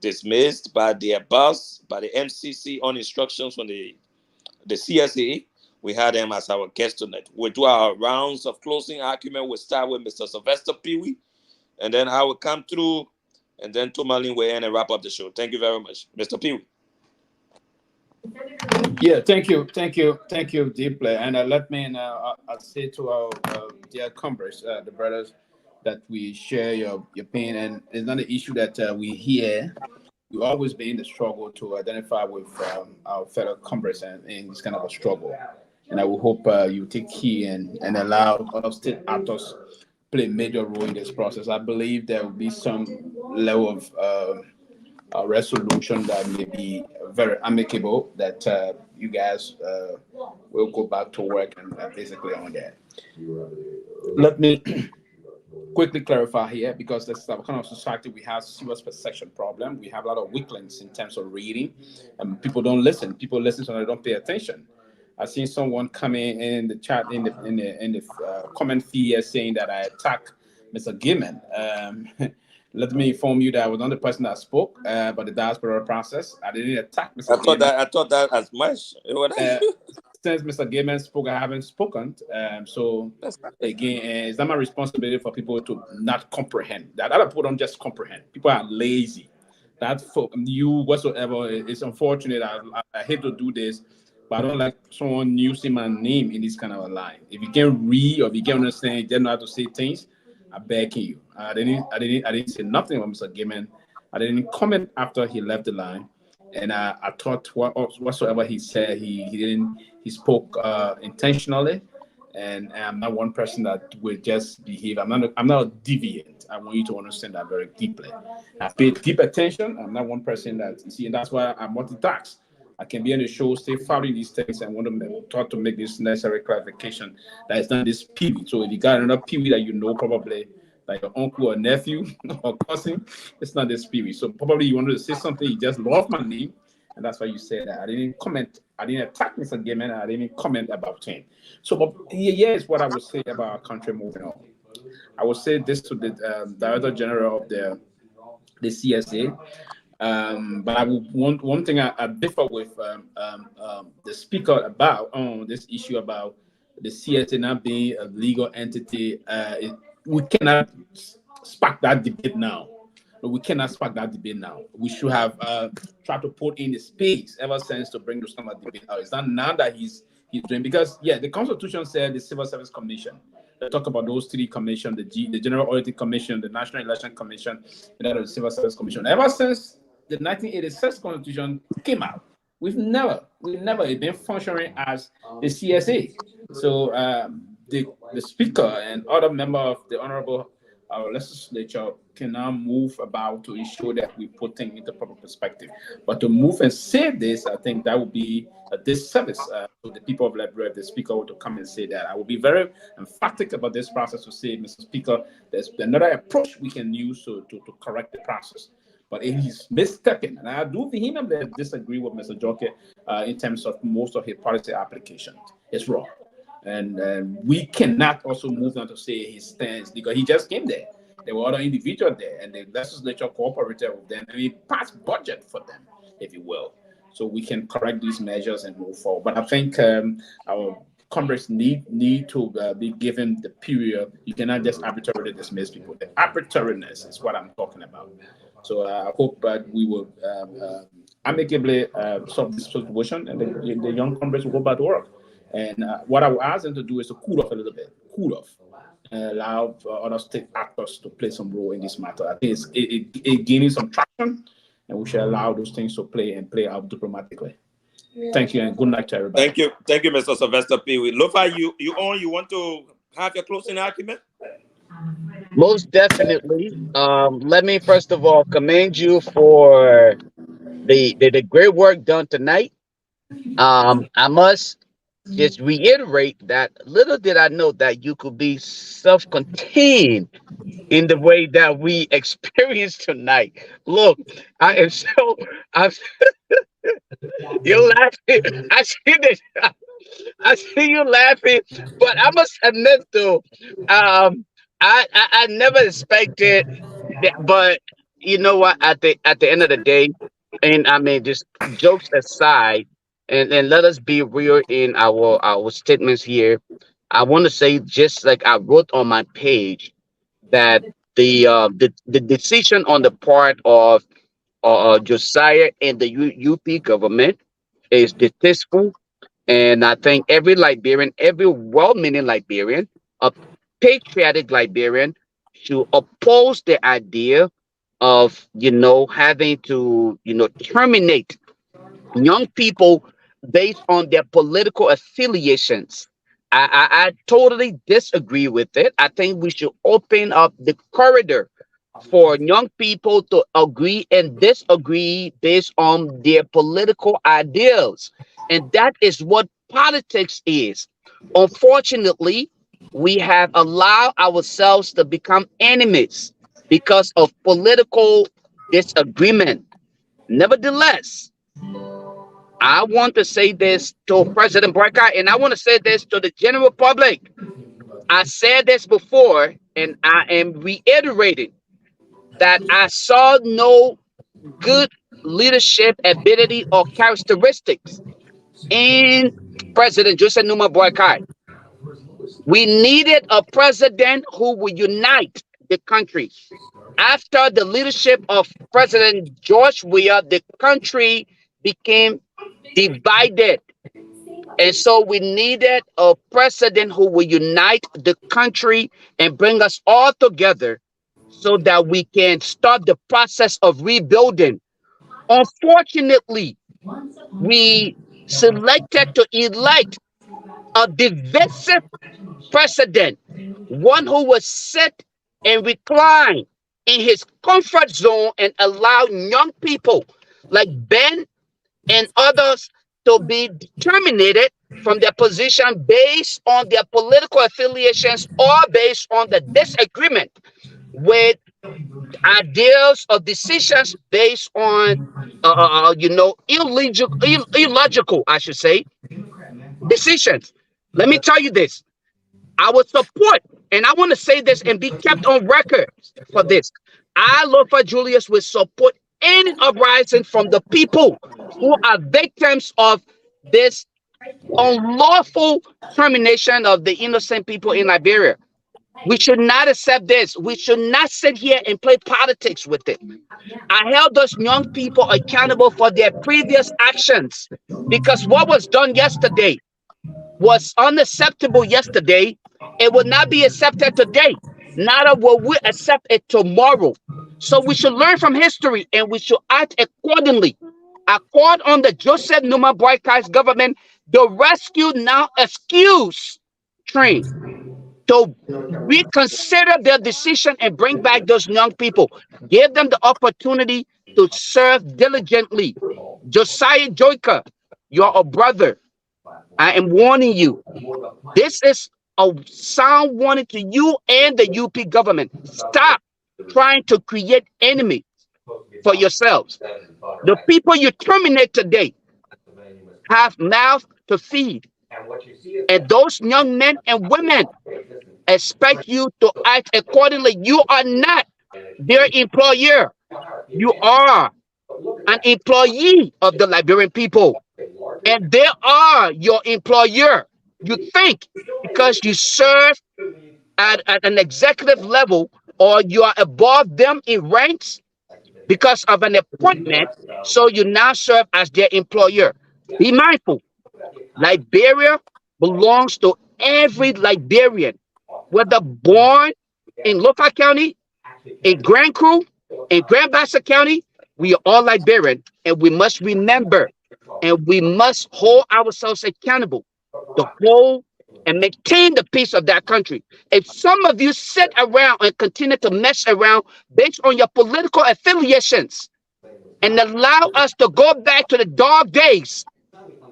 dismissed by their boss, by the MCC on instructions from the CSA. We had them as our guest tonight. We'll do our rounds of closing argument. We'll start with Mr. Sylvester Peewee, and then I will come through, and then Tomalin will end and wrap up the show. Thank you very much. Mr. Peewee. Yeah, thank you deeply. And let me I say to our dear comrades, the brothers, that we share your pain, and it's not an issue that we hear. We always be in the struggle to identify with our fellow comrades in this kind of a struggle. And I will hope you take key and allow other state actors play a major role in this process. I believe there will be some level of resolution that may be very amicable, that you guys will go back to work and basically on that. Let me quickly clarify here, because this is the kind of society we have serious perception problem. We have a lot of weaklings in terms of reading, and people don't listen. People listen so they don't pay attention. I seen someone coming in the chat in the comment feed here saying that I attacked Mr. Gilman. Let me inform you that I was not the person that spoke about the diaspora process. I didn't attack Mr. Gilman. I thought that as much. Since Mr. Gaiman spoke, I haven't spoken. So again, it's not my responsibility for people to not comprehend. That other people don't just comprehend. People are lazy. That for you whatsoever, it's unfortunate. I hate to do this, but I don't like someone using my name in this kind of a line. If you can read or if you can understand, you don't know how to say things, I beg you. I didn't say nothing about Mr. Gaiman. I didn't comment after he left the line. And I thought whatsoever he said, he spoke intentionally, and I'm not one person that will just behave. I'm not a deviant. I want you to understand that very deeply. I pay deep attention. I'm not one person that you see, and that's why I'm multitask. I can be on the show, stay following these things, and want to try to make this necessary clarification that it's not this peewee. So if you got another peewee that you know, probably like your uncle or nephew or cousin, it's not this peewee. So probably you wanted to say something, you just love my name, and that's why you said that. I didn't comment, I didn't attack Mr. Gaiman, I didn't comment about him. So but here's what I would say about our country moving on. I would say this to the Director General of the CSA. But I would want one thing I differ with the speaker about this issue about the CSA not being a legal entity. We cannot spark that debate now. We cannot spark that debate now. We should have tried to put in the space ever since to bring those kind of debate out. It's not now that he's doing, because the Constitution said the Civil Service Commission. They talk about those three commissions: the General Auditing Commission, the National Election Commission, and the Civil Service Commission. Ever since the 1986 Constitution came out, we've never been functioning as the CSA. So the speaker and other member of the honorable legislature can now move about to ensure that we put things into proper perspective. But to move and say this, I think that would be a disservice to the people of Liberia. If the speaker were to come and say that, I will be very emphatic about this process to say, Mr. Speaker, there's another approach we can use to correct the process. But if he's misstepping, and I do vehemently disagree with Mr. Joke in terms of most of his policy applications, it's wrong. And we cannot also move on to say his stance, because he just came there. There were other individuals there, and the legislature cooperated with them, and we passed budget for them, if you will. So we can correct these measures and move forward. But I think our Congress need to be given the period. You cannot just arbitrarily dismiss people. The arbitrariness is what I'm talking about. So I hope that we will amicably solve this situation, and the young Congress will go back to work. And what I will ask them to do is to cool off a little bit, and allow other state actors to play some role in this matter. I think it's gaining some traction, and we should allow those things to play out diplomatically. Yeah. Thank you, and good night to everybody. Thank you, Mr. Sylvester P. Lofa, you want to have your closing argument? Most definitely. Let me first of all commend you for the great work done tonight. I must just reiterate that little did I know that you could be self-contained in the way that we experienced tonight. Look, I'm you're laughing. I see you laughing, but I must admit though, I never expected that, but you know what, at the end of the day, and I mean, just jokes aside, and let us be real in our statements here. I want to say, just like I wrote on my page, that the decision on the part of Josiah and the UP government is distasteful, and I think every Liberian, every well-meaning Liberian, a patriotic Liberian, should oppose the idea of having to terminate young people based on their political affiliations. I totally disagree with it. I think we should open up the corridor for young people to agree and disagree based on their political ideals. And that is what politics is. Unfortunately, we have allowed ourselves to become enemies because of political disagreement. Nevertheless, I want to say this to President Boycott, and I want to say this to the general public. I said this before, and I am reiterating that I saw no good leadership ability or characteristics in President Joseph Numa Boycott. We needed a president who would unite the country. After the leadership of President George Weah, the country became divided. And so we needed a president who will unite the country and bring us all together so that we can start the process of rebuilding. Unfortunately, we selected to elect a divisive president, one who will sit and recline in his comfort zone and allow young people like Ben and others to be terminated from their position based on their political affiliations or based on the disagreement with ideas or decisions based on, illogical, I should say, decisions. Let me tell you this. I would support, and I want to say this and be kept on record for this. I, Lofa Julius, will support any uprising from the people who are victims of this unlawful termination of the innocent people in Liberia. We should not accept this. We should not sit here and play politics with it. I held those young people accountable for their previous actions because what was done yesterday was unacceptable yesterday. It will not be accepted today. Neither will we accept it tomorrow. So we should learn from history and we should act accordingly. Accord on the Joseph Numa Boycott's government, the rescue now excuse train to reconsider their decision and bring back those young people. Give them the opportunity to serve diligently. Josiah Joyka, you're a brother. I am warning you. This is a sound warning to you and the UP government. Stop trying to create enemies for yourselves. The people you terminate today have mouth to feed. And those young men and women expect you to act accordingly. You are not their employer. You are an employee of the Liberian people. And they are your employer. You think because you serve at an executive level or you are above them in ranks because of an appointment, so you now serve as their employer. Be mindful. Liberia belongs to every Liberian, whether born in Lofa County, in Grand Cru, in Grand Bassa County. We are all Liberian, and we must remember and we must hold ourselves accountable to hold and maintain the peace of that country. If some of you sit around and continue to mess around based on your political affiliations and allow us to go back to the dog days,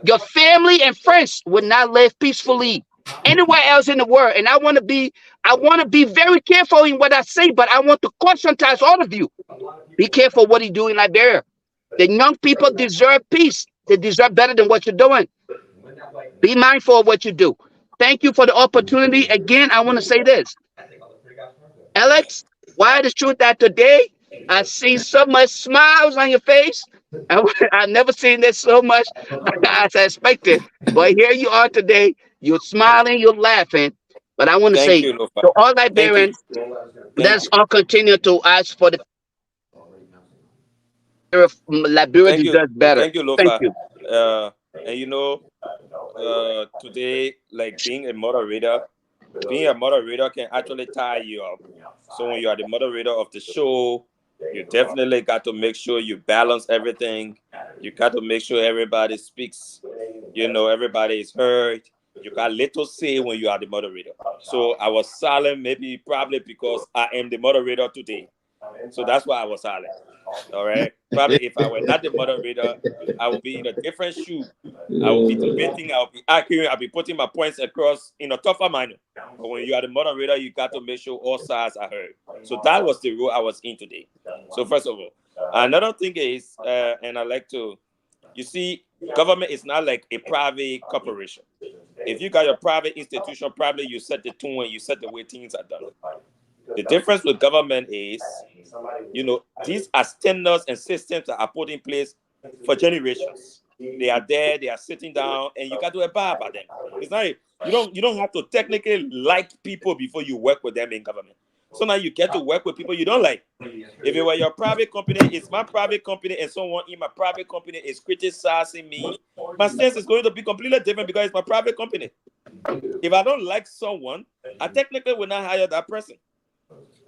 your family and friends will not live peacefully anywhere else in the world. And I want to be very careful in what I say, but I want to conscientize all of you. Be careful what you do in Liberia. The young people deserve peace. They deserve better than what you're doing. Be mindful of what you do. Thank you for the opportunity. Again, I want to say this. Alex, why the truth that today I see so much smiles on your face. I've never seen this so much as I expected. But here you are today. You're smiling, you're laughing. But I want to say to all Liberians, let's all continue to ask for the Liberia deserves better. Thank you, Lofa. Thank you. And today, like being a moderator can actually tie you up. So when you are the moderator of the show, you definitely got to make sure you balance everything. You got to make sure everybody speaks. Everybody is heard. You got little say when you are the moderator. So I was silent, probably because I am the moderator today. So that's why I was silent. All right. Probably if I were not the moderator, I would be in a different shoe. I would be debating, I would be arguing, I'll be putting my points across in a tougher manner. But when you are the moderator, you got to make sure all sides are heard. So that was the role I was in today. So first of all, another thing is, and I like to, you see, government is not like a private corporation. If you got your private institution, probably you set the tone and you set the way things are done. The difference with government is, these are standards and systems that are put in place for generations. They are there, they are sitting down, and you got to abide by them. It's not you don't have to technically like people before you work with them in government. So now you get to work with people you don't like. If it were your private company, it's my private company, and someone in my private company is criticizing me, my stance is going to be completely different because it's my private company. If I don't like someone, I technically will not hire that person.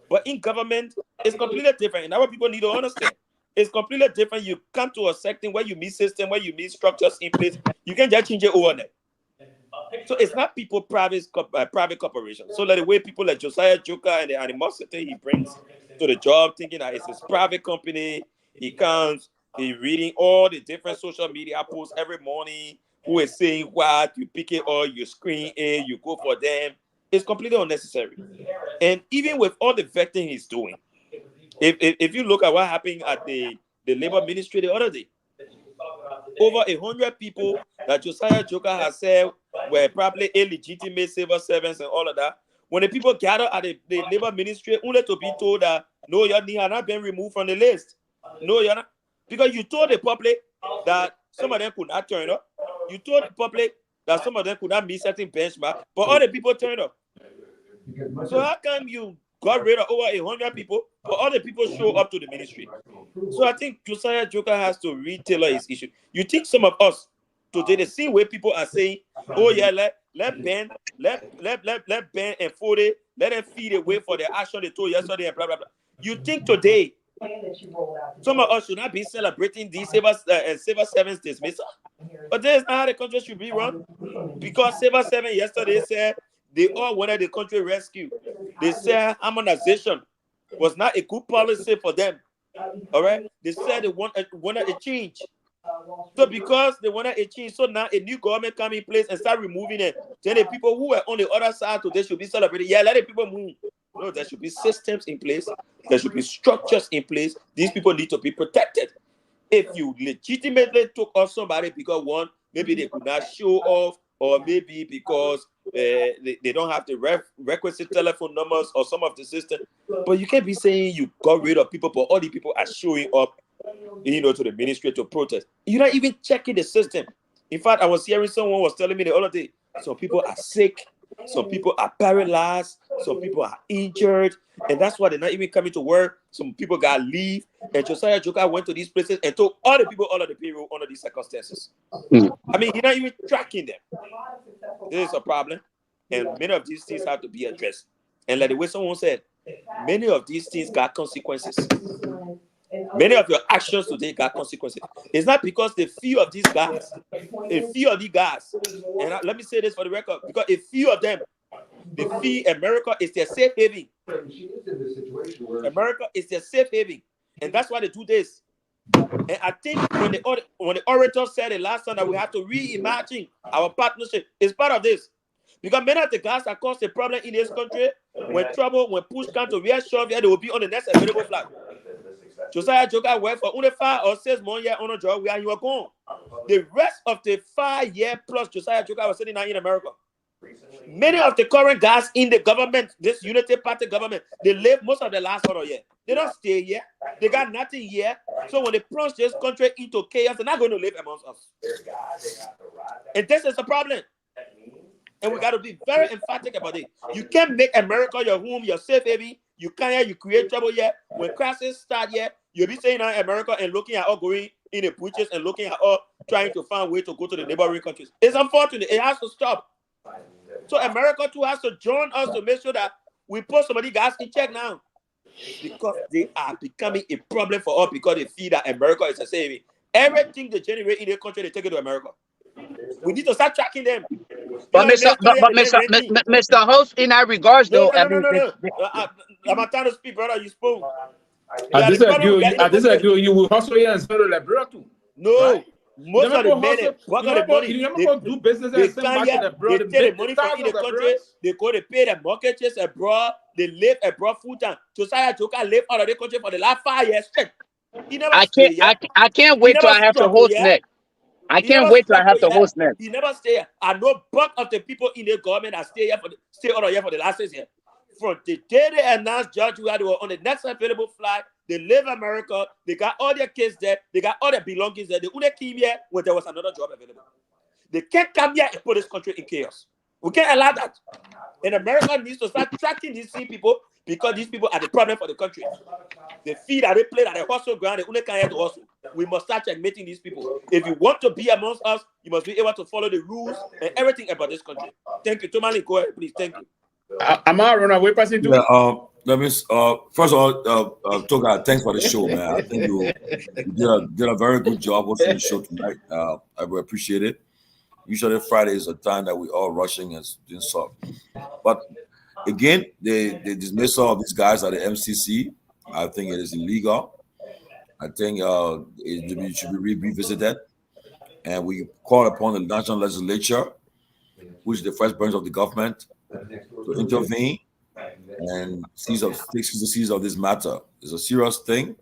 But in government, it's completely different. And our people need to understand. It's completely different. You come to a setting where you meet system, where you meet structures in place. You can just change it overnight. So it's not people private corporations. So like the way people like Josiah Joker and the animosity he brings to the job, thinking that it's his private company. He comes, he reading all the different social media posts every morning. Who is saying what? You pick it or you screen it, you go for them. It's completely unnecessary. And even with all the vetting he's doing, if you look at what happened at the labor ministry the other day, over 100 people that Josiah Joker has said were probably illegitimate civil servants and all of that. When the people gather at the labor ministry, only to be told that no, your name has not been removed from the list. No, you're not. Because you told the public that some of them could not turn up. You told the public that some of them could not meet certain benchmark, but all the people turned up. So how come you got rid of over 100 people, but all the people show up to the ministry? So I think Josiah Joker has to retailer his issue. You think some of us today, the same way people are saying, oh yeah, let Ben and Fode, let them feed away for the action they told yesterday and blah blah blah. You think today some of us should not be celebrating these civil servants dismissal? But that is not how the country should be run. Because civil servants yesterday said they all wanted the country rescued. They said harmonization was not a good policy for them. All right? They said they wanted a change. So because they wanted a change, so now a new government come in place and start removing it. Then the people who were on the other side today should be celebrated. Yeah, let the people move. No, there should be systems in place. There should be structures in place. These people need to be protected. If you legitimately took off somebody because one, maybe they could not show off, or maybe because they don't have the requisite telephone numbers or some of the system. But you can't be saying you got rid of people, but all the people are showing up, to the ministry to protest. You're not even checking the system. In fact, I was hearing someone was telling me the other day, some people are sick, some people are paralyzed, some people are injured, and that's why they're not even coming to work. Some people got leave, and Josiah Joker went to these places and told all the people all of the payroll under these circumstances. I mean, he's not even tracking them. This is a problem, and many of these things have to be addressed. And like the way someone said, many of these things got consequences. Many of your actions today got consequences. It's not because the few of these guys, and let me say this for the record, because a few of them, the fee America is their safe haven. America is their safe haven, and that's why they do this. And I think when the orator said it last time that we have to reimagine our partnership, it's part of this. Because many of the guys that cause the problem in this country, when push comes to real shove, they will be on the next available flag. Josiah Joker worked for only 5 or 6 more years on a job where you were gone. The rest of the 5 year plus Josiah Joker was sitting down in America. Many of the current guys in the government, this Unity Party government, they live most of the last 1 year. They don't stay here. They got nothing here. So when they plunge this country into chaos, they're not going to live amongst us. And this is a problem. And we got to be very emphatic about it. You can't make America your home, your safe haven. You can't, you create trouble here. When crises start here, you'll be saying America and looking at all going in the butchers and looking at all trying to find a way to go to the neighboring countries. It's unfortunate. It has to stop. So America too has to join us to make sure that we put somebody guys in check now. Because they are becoming a problem for us because they feel that America is a saving. Everything they generate in their country, they take it to America. We need to start tracking them. But Mr. Host, in that regards, though, no. I'm not trying to speak, brother. You spoke. I disagree with you. We hustle here and sell the Liberia too. No. Right? Most of the men, what you of the money? You never go do business They and send come back here, to Liberia. they take the money from in the country, they go to pay the mortgages abroad, they live abroad full time. Josiah Joker live out of the country for the last 5 years straight. He never stay here. I can't wait till I have to host next. I can't wait till I have to host next. He never stay here. I know bulk of the people in the government that stay out of here for the last 6 years. From the day they announced George Weah, they were on the next available flight. They live America. They got all their kids there. They got all their belongings there. They only came here when there was another job available. They can't come here and put this country in chaos. We can't allow that. And America needs to start tracking these people because these people are the problem for the country. They feed and they play at the hustle ground. They only come here to hustle. We must start checkmating these people. If you want to be amongst us, you must be able to follow the rules and everything about this country. Thank you. Tomali, go ahead, please. Thank you. Am I running away passing too? Yeah, let me first of all, Toga, thanks for the show, man. I think you did a very good job hosting the show tonight. I will appreciate it. Usually Friday is a time that we all rushing and doing stuff. But again, the dismissal of these guys at the MCC, I think it is illegal. I think it should be revisited. And we call upon the national legislature, which is the first branch of the government, to intervene and seize of this matter. It's a serious thing.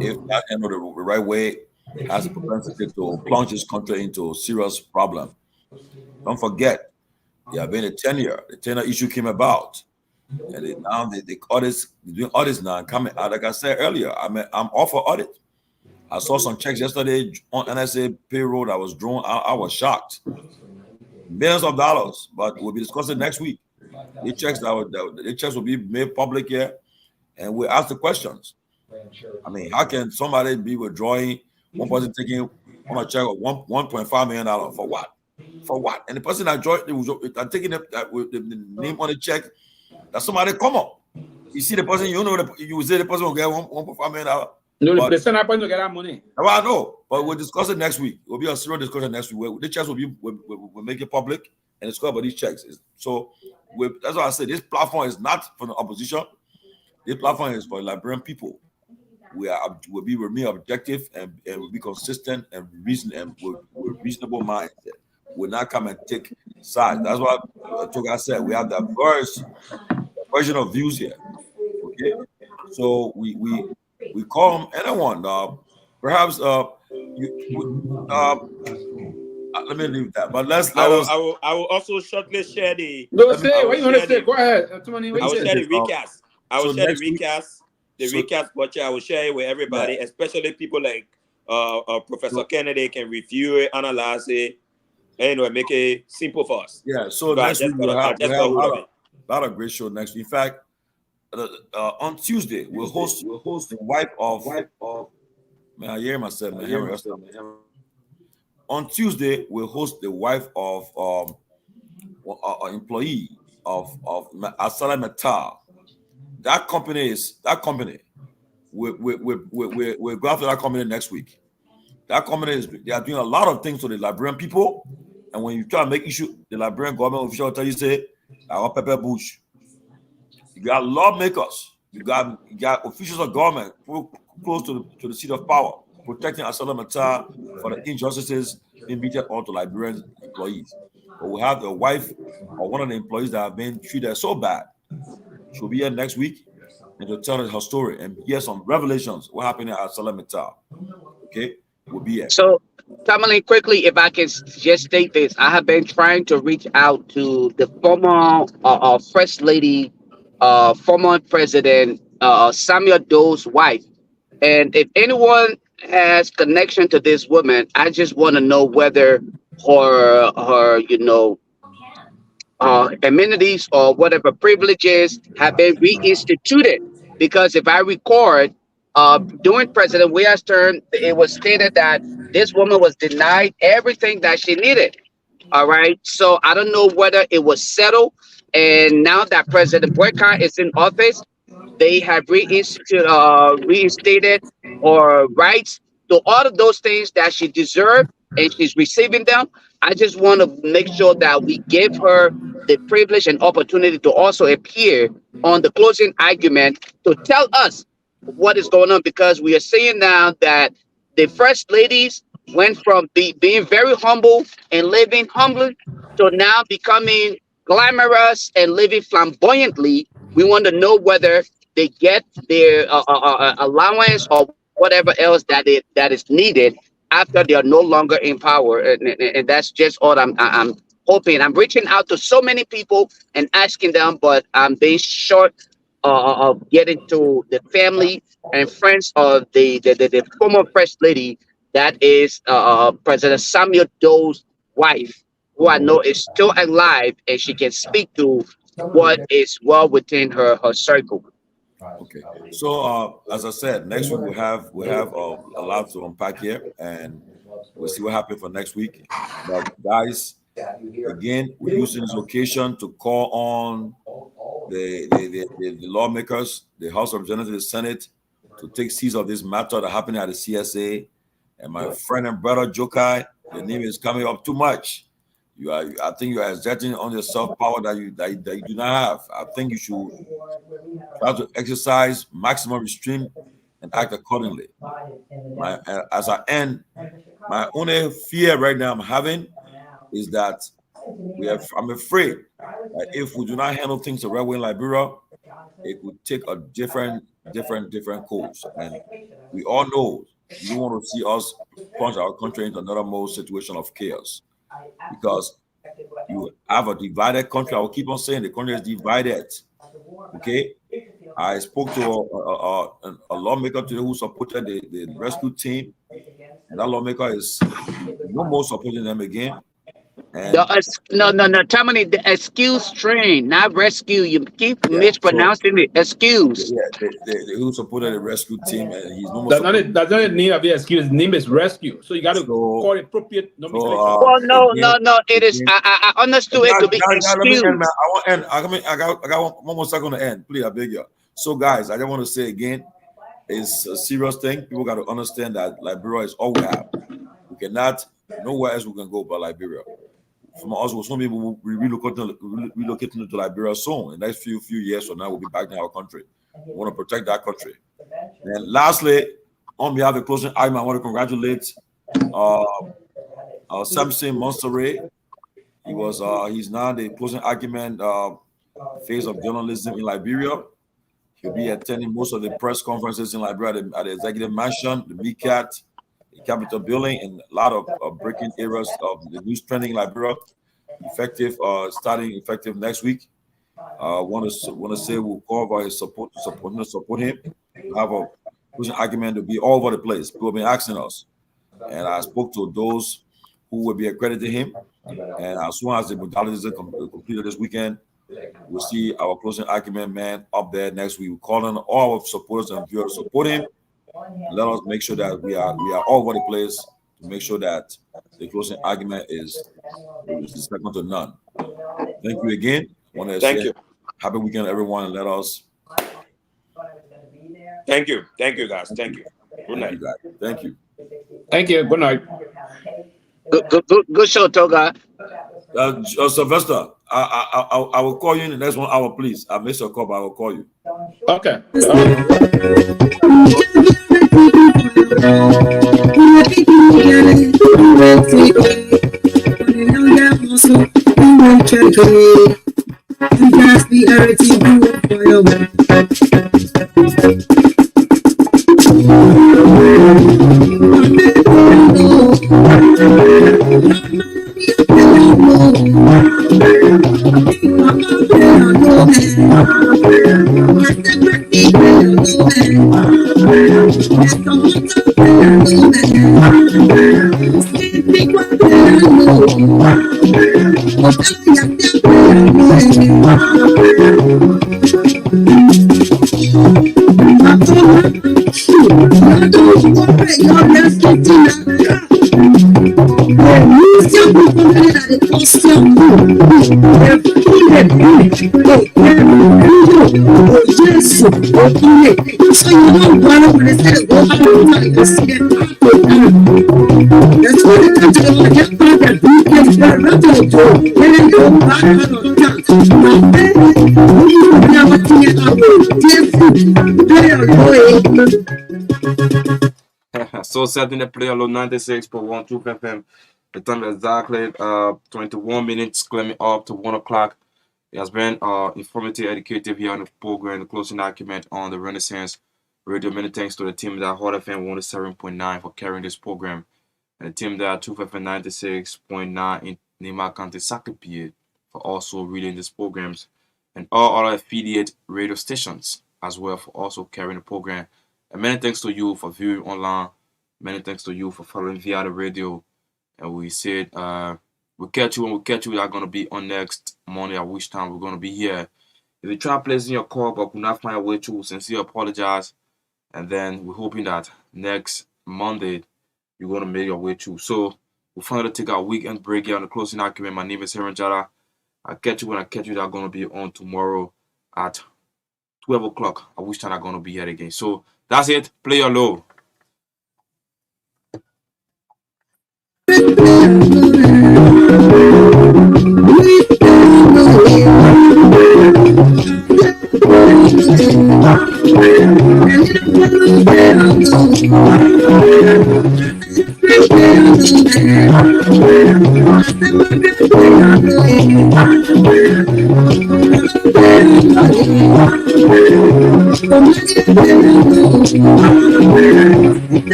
If not handled the right way, it has a propensity to plunge this country into a serious problem. Don't forget, there have been a tenure. The tenure issue came about, and they doing audits now. And coming out, like I said earlier, I'm all for audit. I saw some checks yesterday on NSA payroll that was drawn. I was shocked. Billions of dollars, but we'll be discussing next week. The checks will be made public here, and we'll ask the questions. I mean, how can somebody be withdrawing, one person taking on a check of $1.5 million for what? For what? And the person that taking the name on the check, that somebody come up. You see the person, you say the person will get $1.5 million. No, the person happens to get that money. Well, I know, but we'll discuss it next week. It will be a serious discussion next week. The checks we'll make it public and discuss about these checks. So that's why I say this platform is not for the opposition. This platform is for Liberian people. We'll be objective and we'll be consistent and with reasonable minds. We'll not come and take sides. That's what Toga said. We have diverse version of views here. Okay, so we call them anyone. Perhaps let me leave that. But I will also shortly share the. No, say what you want to say. Go ahead. I will share the recast. I will share the recast. The recast, watcher. I will share it with everybody, especially people like Professor Kennedy can review it, analyze it, and make it simple for us. Yeah. So next week we'll have a lot of great show next week. In fact, on Tuesday we'll host the wife of man. I hear myself, man. On Tuesday we'll host the wife of an employee of Asala Metal. That company. We'll go after that company next week. That company they are doing a lot of things to the Liberian people, and when you try to make issue, the Liberian government official will tell you, say, I want pepper bush. You got lawmakers, you got officials of government close to the seat of power, protecting Asala Metal for the injustices being meted onto Liberian employees. But we have the wife of one of the employees that have been treated so bad. She'll be here next week and to tell her story and hear some revelations what happened at Asala Metal. Okay, we'll be here. So, Tamale, quickly, if I can just state this, I have been trying to reach out to the former First Lady, former President Samuel Doe's wife, and if anyone has connection to this woman, I just want to know whether her amenities or whatever privileges have been reinstituted. Because if I record, during President Weah's term, it was stated that this woman was denied everything that she needed. All right. So I don't know whether it was settled. And now that President Boycott is in office, they have reinstated her rights to all of those things that she deserved, and she's receiving them. I just want to make sure that we give her the privilege and opportunity to also appear on the closing argument to tell us what is going on, because we are seeing now that the first ladies went from being very humble and living humbly to now becoming glamorous and living flamboyantly. We want to know whether they get their allowance or whatever else that is needed after they are no longer in power, and that's just all I'm hoping. I'm reaching out to so many people and asking them, but I'm being short of getting to the family and friends of the former first lady, that is President Samuel Doe's wife, who I know is still alive, and she can speak to what is well within her circle. Okay. So as I said, next week we have a lot to unpack here, and we'll see what happens for next week. But guys, again, we're using this occasion to call on the lawmakers, the House of Representatives, the Senate, to take seize of this matter that happened at the CSA. And my friend and brother Jokai, your name is coming up too much. I think you are exerting on your self-power that you do not have. I think you should try to exercise maximum restraint and act accordingly. As I end, my only fear right now I'm having is that I'm afraid that if we do not handle things the right way in Liberia, it would take a different course. And we all know you don't want to see us plunge our country into another more situation of chaos, because you have a divided country. I will keep on saying the country is divided. Okay, I spoke to a lawmaker today who supported the rescue team, and that lawmaker is no more supporting them again. And No. Tammany, the excuse train, not rescue. You keep mispronouncing it. Excuse. Yeah, who supported the rescue team, and he's no more. That's not a name of the excuse. His name is rescue. So you got to call it appropriate nomenclature. Well, no. It is. I understood it to be excuse. I got one more second to end. Please, I beg you. So, guys, I just want to say again, it's a serious thing. People got to understand that Liberia is all we have. We cannot, nowhere else we can go but Liberia. From us, some people will be relocating to Liberia soon. In the next few years from now, we'll be back in our country. We want to protect that country. And lastly, on behalf of the closing argument, I want to congratulate Samson Monsterey. He's now the closing argument phase of journalism in Liberia. He'll be attending most of the press conferences in Liberia at the Executive Mansion, the MCAT, the Capitol Building, and a lot of breaking areas of the news trending in Liberia. Starting effective next week. Want to say we'll call over his support him. We'll have a closing argument to be all over the place. People have been asking us, and I spoke to those who will be accredited him. And as soon as the modalities are completed this weekend, we'll see our closing argument man up there next week. We're calling all our supporters and viewers to support him. Let us make sure that we are all over the place to make sure that the closing argument is second to none. Thank you again. Thank you. Happy weekend, everyone. And let us. Thank you, guys. Thank you. Good night. Thank you. Thank you. Good night. Good show, Toga. Sylvester, I will call you in the next 1 hour, please. I missed your call, but I will call you. Okay. So you don't want to So set in the player low 96.1 Truth FM. The time exactly 21 minutes climbing up to 1 o'clock. It has been informative, educative here on the program, the closing argument on the Renaissance Radio. Many thanks to the team that Hot FM 107.9 for carrying this program, and the team that Truth FM 96.9 in Nima County Sakopie for also reading these programs, and all other affiliate radio stations as well for also carrying the program. And many thanks to you for viewing online. Many thanks to you for following via the radio. And we said we'll catch you when we catch you. We are going to be on next Monday, at which time we're going to be here. If you try placing your call but could not find a way to, sincerely apologize. And then we're hoping that next Monday you're going to make your way through. So we'll finally take our weekend break here on the closing argument. My name is Heron Jada. I'll catch you when I catch you. They're going to be on tomorrow at 12 o'clock, at which time I'm going to be here again. So that's it. Play your low.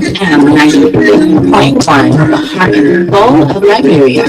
FM 90.1, the heart and soul of Liberia.